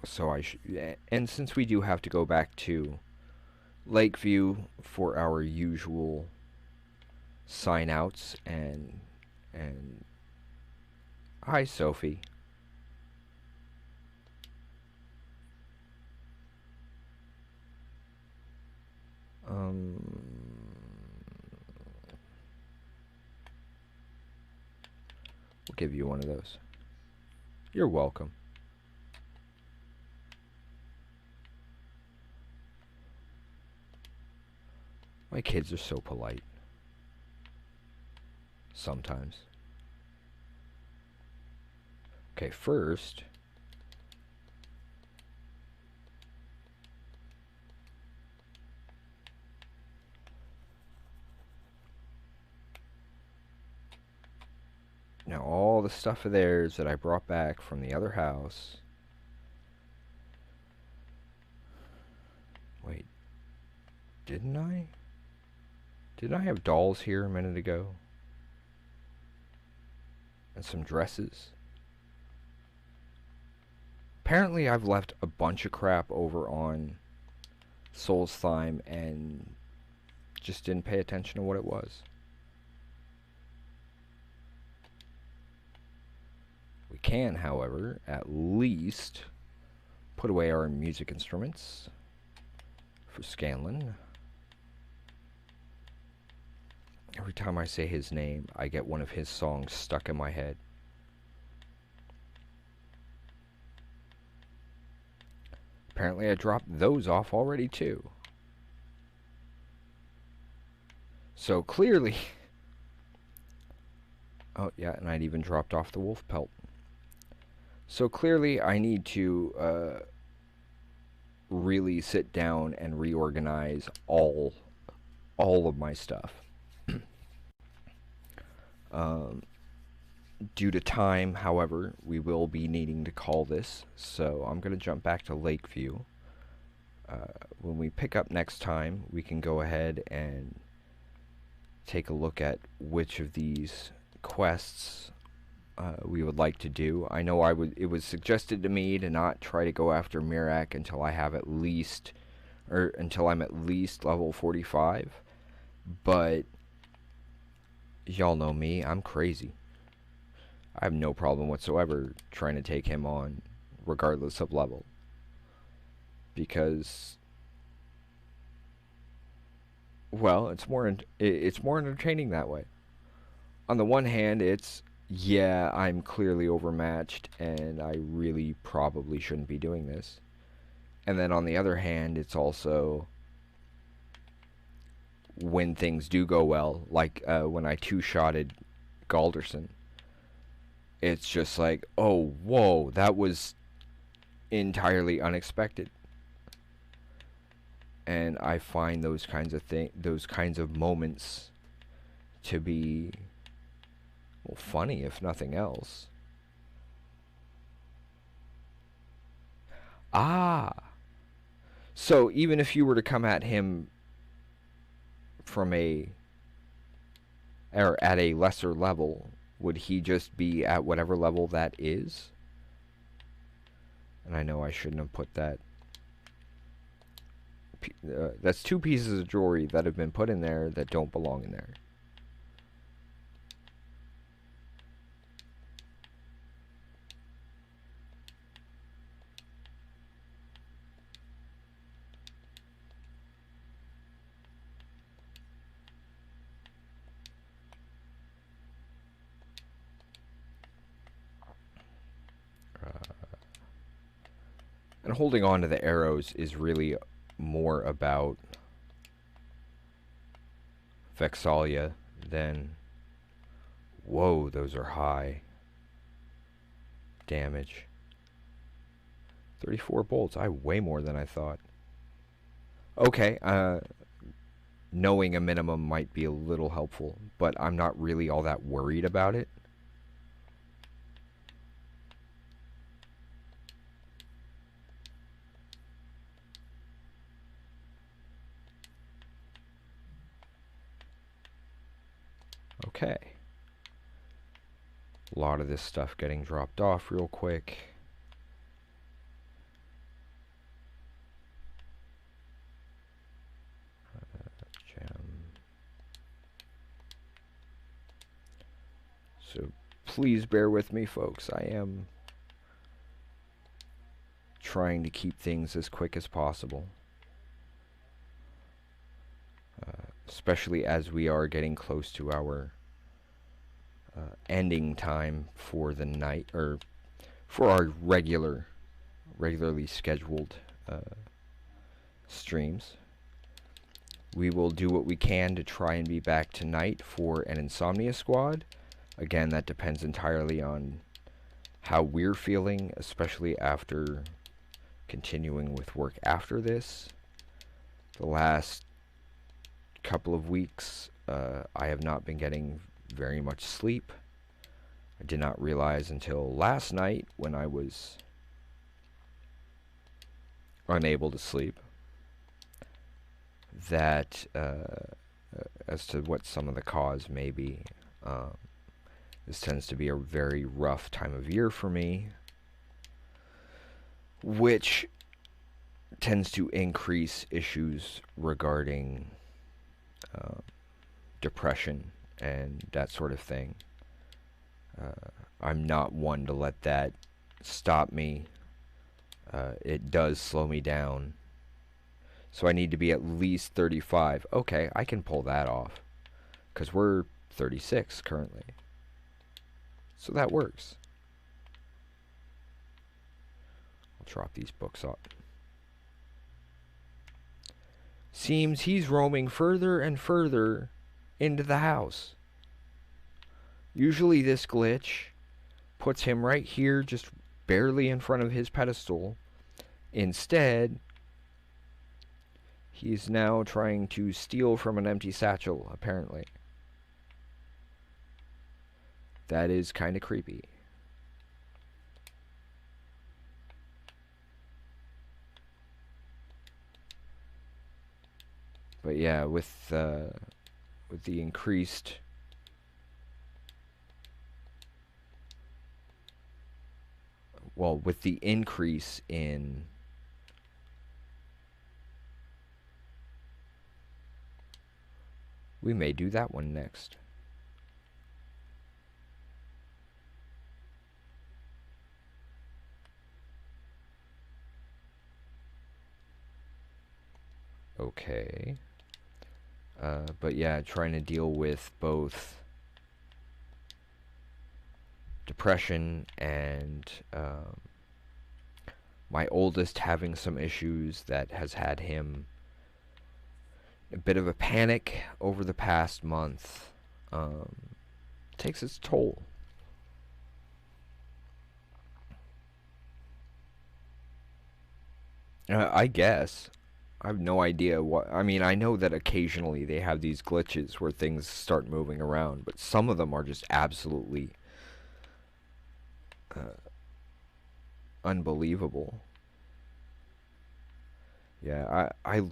So I should... And since we do have to go back to Lakeview for our usual sign-outs and... Hi, Sophie. We'll give you one of those. You're welcome. My kids are so polite. Sometimes. Okay, first... Now all the stuff of theirs that I brought back from the other house... Wait. Didn't I? Didn't I have dolls here a minute ago? And some dresses? Apparently I've left a bunch of crap over on Solstheim and just didn't pay attention to what it was. We can, however, at least put away our music instruments for Scanlan. Every time I say his name, I get one of his songs stuck in my head. Apparently I dropped those off already too. So clearly... Oh yeah, and I'd even dropped off the wolf pelt. So clearly I need to really sit down and reorganize all of my stuff. Due to time, however, we will be needing to call this, so I'm going to jump back to Lakeview. When we pick up next time, we can go ahead and take a look at which of these quests we would like to do. I know it was suggested to me to not try to go after Mirak until I have at least, or until I'm at least level 45, but y'all know me, I'm crazy. I have no problem whatsoever trying to take him on, regardless of level. Because, well, it's more entertaining that way. On the one hand, it's, yeah, I'm clearly overmatched, and I really probably shouldn't be doing this. And then on the other hand, it's also, when things do go well, like when I two-shotted Galderson, it's just like, oh, whoa, that was entirely unexpected. And I find those kinds of moments to be, well, funny if nothing else. Ah, so even if you were to come at him from or at a lesser level, would he just be at whatever level that is? And I know I shouldn't have put that. That's two pieces of jewelry that have been put in there that don't belong in there. And holding on to the arrows is really more about Vexalia than... Whoa, those are high damage. 34 bolts. Way more than I thought. Okay, knowing a minimum might be a little helpful, but I'm not really all that worried about it. Okay. A lot of this stuff getting dropped off real quick. Gem. So please bear with me, folks. I am trying to keep things as quick as possible. Especially as we are getting close to our ending time for the night, or for our regularly scheduled streams. We will do what we can to try and be back tonight for an Insomnia Squad. Again, that depends entirely on how we're feeling, especially after continuing with work after this. The last couple of weeks, I have not been getting very much sleep. I did not realize until last night when I was unable to sleep that as to what some of the cause may be. This tends to be a very rough time of year for me, which tends to increase issues regarding depression and that sort of thing. I'm not one to let that stop me. It does slow me down. So I need to be at least 35. Okay, I can pull that off, because we're 36 currently. So that works. I'll drop these books off. Seems he's roaming further and further into the house. Usually this glitch puts him right here, just barely in front of his pedestal. Instead, he's now trying to steal from an empty satchel, apparently. That is kind of creepy. But yeah, with the increased with the increase in we may do that one next. Okay. But yeah, trying to deal with both depression and my oldest having some issues that has had him a bit of a panic over the past month. Takes its toll. I guess. I have no idea what... I mean, I know that occasionally they have these glitches where things start moving around, but some of them are just absolutely unbelievable. Yeah, I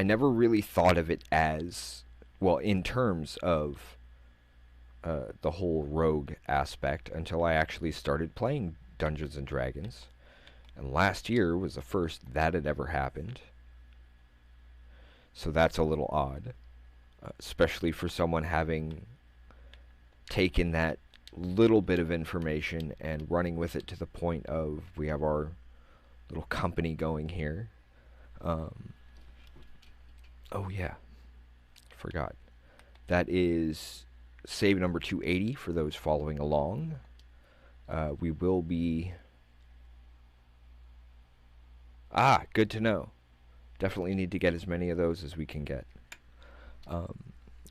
never really thought of it as... Well, in terms of the whole rogue aspect until I actually started playing Dungeons and Dragons. And last year was the first that had ever happened. So that's a little odd. Especially for someone having taken that little bit of information and running with it to the point of we have our little company going here. Oh yeah. Forgot. That is save number 280 for those following along. We will be... good to know. Definitely need to get as many of those as we can get.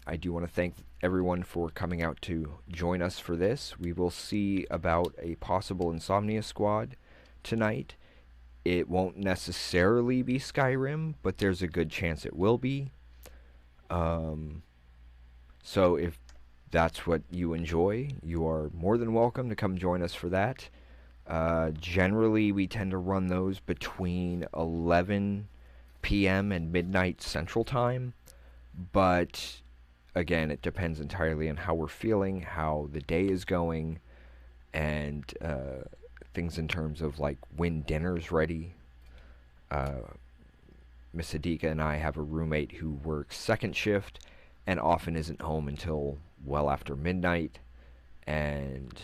I do want to thank everyone for coming out to join us for this. We will see about a possible Insomnia Squad tonight. It won't necessarily be Skyrim, but there's a good chance it will be. So if that's what you enjoy, you are more than welcome to come join us for that. Generally, we tend to run those between 11 p.m. and midnight Central Time, but again, it depends entirely on how we're feeling, how the day is going, and things in terms of like when dinner's ready. Miss Adika and I have a roommate who works second shift and often isn't home until well after midnight, and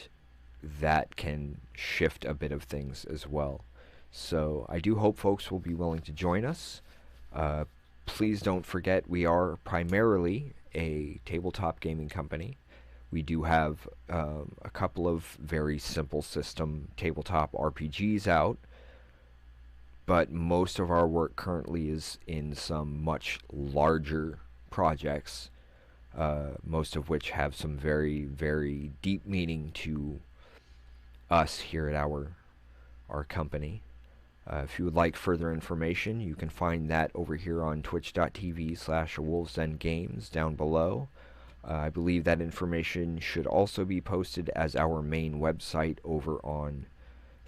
that can shift a bit of things as well. So I do hope folks will be willing to join us. Please don't forget we are primarily a tabletop gaming company. We do have a couple of very simple system tabletop RPGs out, but most of our work currently is in some much larger projects, most of which have some very, very deep meaning to us here at our company. If you would like further information, you can find that over here on twitch.tv/wolvesdengames down below. I believe that information should also be posted as our main website over on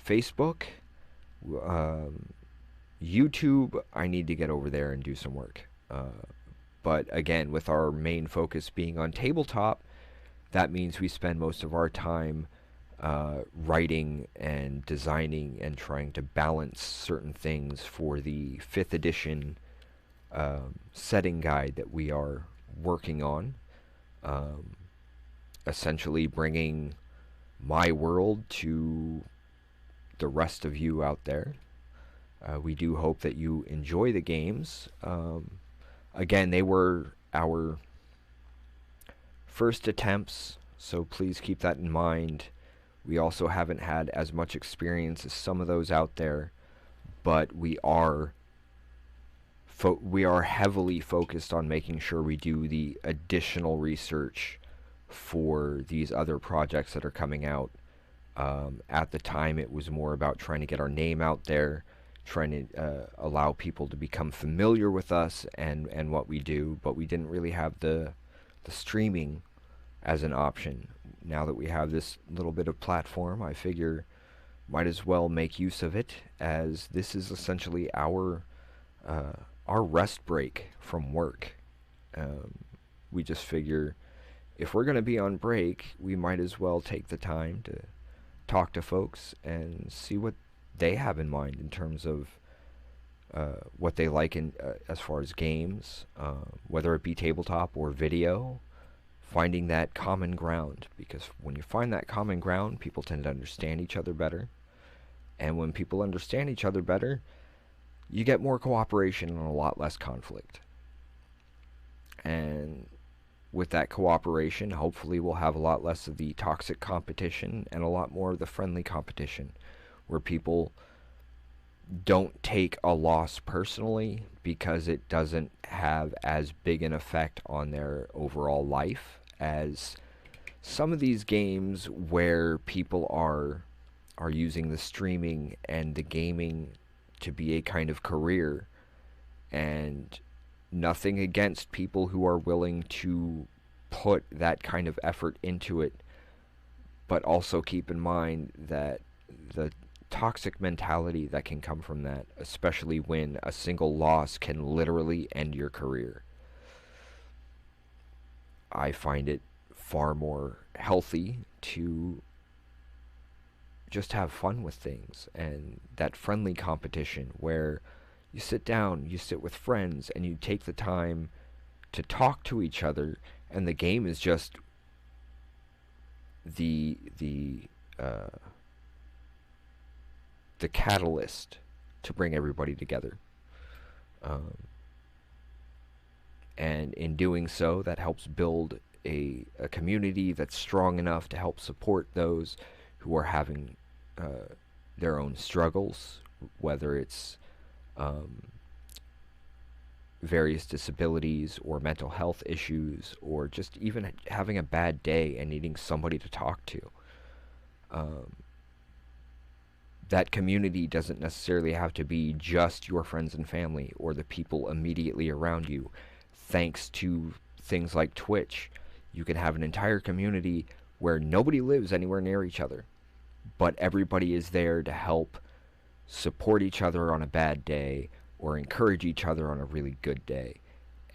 Facebook. YouTube, I need to get over there and do some work. But again, with our main focus being on tabletop, that means we spend most of our time writing and designing and trying to balance certain things for the 5th edition setting guide that we are working on. Essentially bringing my world to the rest of you out there. We do hope that you enjoy the games. Again, they were our first attempts, so please keep that in mind. We also haven't had as much experience as some of those out there, but we are heavily focused on making sure we do the additional research for these other projects that are coming out. At the time, it was more about trying to get our name out there, trying to allow people to become familiar with us and what we do, but we didn't really have the streaming as an option. Now that we have this little bit of platform, I figure might as well make use of it, as this is essentially our rest break from work. We just figure if we're going to be on break, we might as well take the time to talk to folks and see what they have in mind in terms of what they like in as far as games, whether it be tabletop or video. Finding that common ground, because when you find that common ground, people tend to understand each other better. And when people understand each other better, you get more cooperation and a lot less conflict. And with that cooperation, hopefully we'll have a lot less of the toxic competition and a lot more of the friendly competition, where people don't take a loss personally because it doesn't have as big an effect on their overall life as some of these games where people are using the streaming and the gaming to be a kind of career. And nothing against people who are willing to put that kind of effort into it, but also keep in mind that the toxic mentality that can come from that, especially when a single loss can literally end your career. I find it far more healthy to just have fun with things, and that friendly competition where you sit down, you sit with friends, and you take the time to talk to each other, and the game is just the catalyst to bring everybody together. And in doing so, that helps build a community that's strong enough to help support those who are having their own struggles, whether it's various disabilities or mental health issues, or just even having a bad day and needing somebody to talk to. That community doesn't necessarily have to be just your friends and family or the people immediately around you. Thanks to things like Twitch, you can have an entire community where nobody lives anywhere near each other, but everybody is there to help support each other on a bad day or encourage each other on a really good day.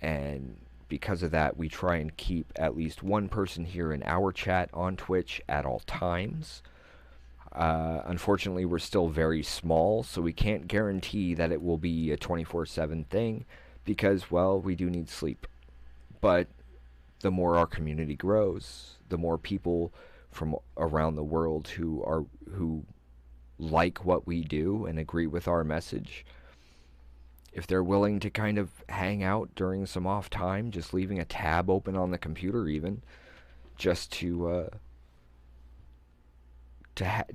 And because of that, we try and keep at least one person here in our chat on Twitch at all times. Unfortunately, we're still very small, so we can't guarantee that it will be a 24/7 thing, because, well, we do need sleep. But the more our community grows, the more people from around the world who like what we do and agree with our message, if they're willing to kind of hang out during some off time, just leaving a tab open on the computer even, just to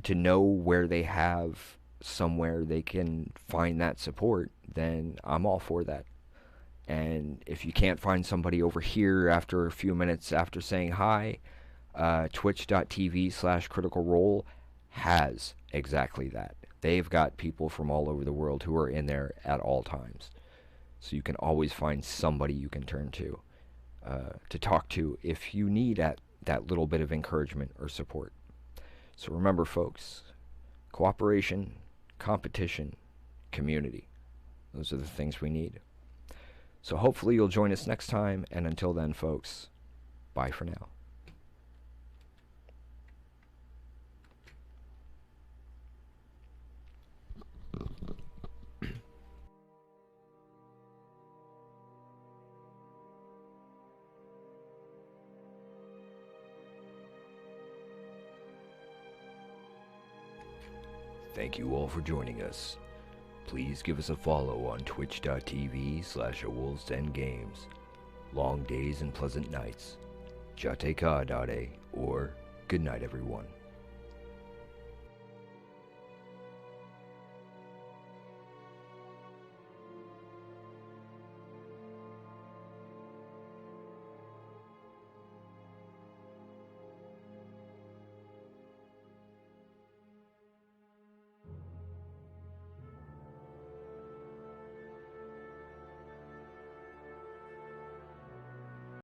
know where they have somewhere they can find that support, then I'm all for that. And if you can't find somebody over here after a few minutes after saying hi, twitch.tv/critical role has exactly that. They've got people from all over the world who are in there at all times. So you can always find somebody you can turn to talk to if you need that little bit of encouragement or support. So remember, folks, cooperation, competition, community. Those are the things we need. So hopefully you'll join us next time, and until then, folks, bye for now. Thank you all for joining us. Please give us a follow on twitch.tv/awolvesdengames. Long days and pleasant nights. Jate ka dade, or good night, everyone.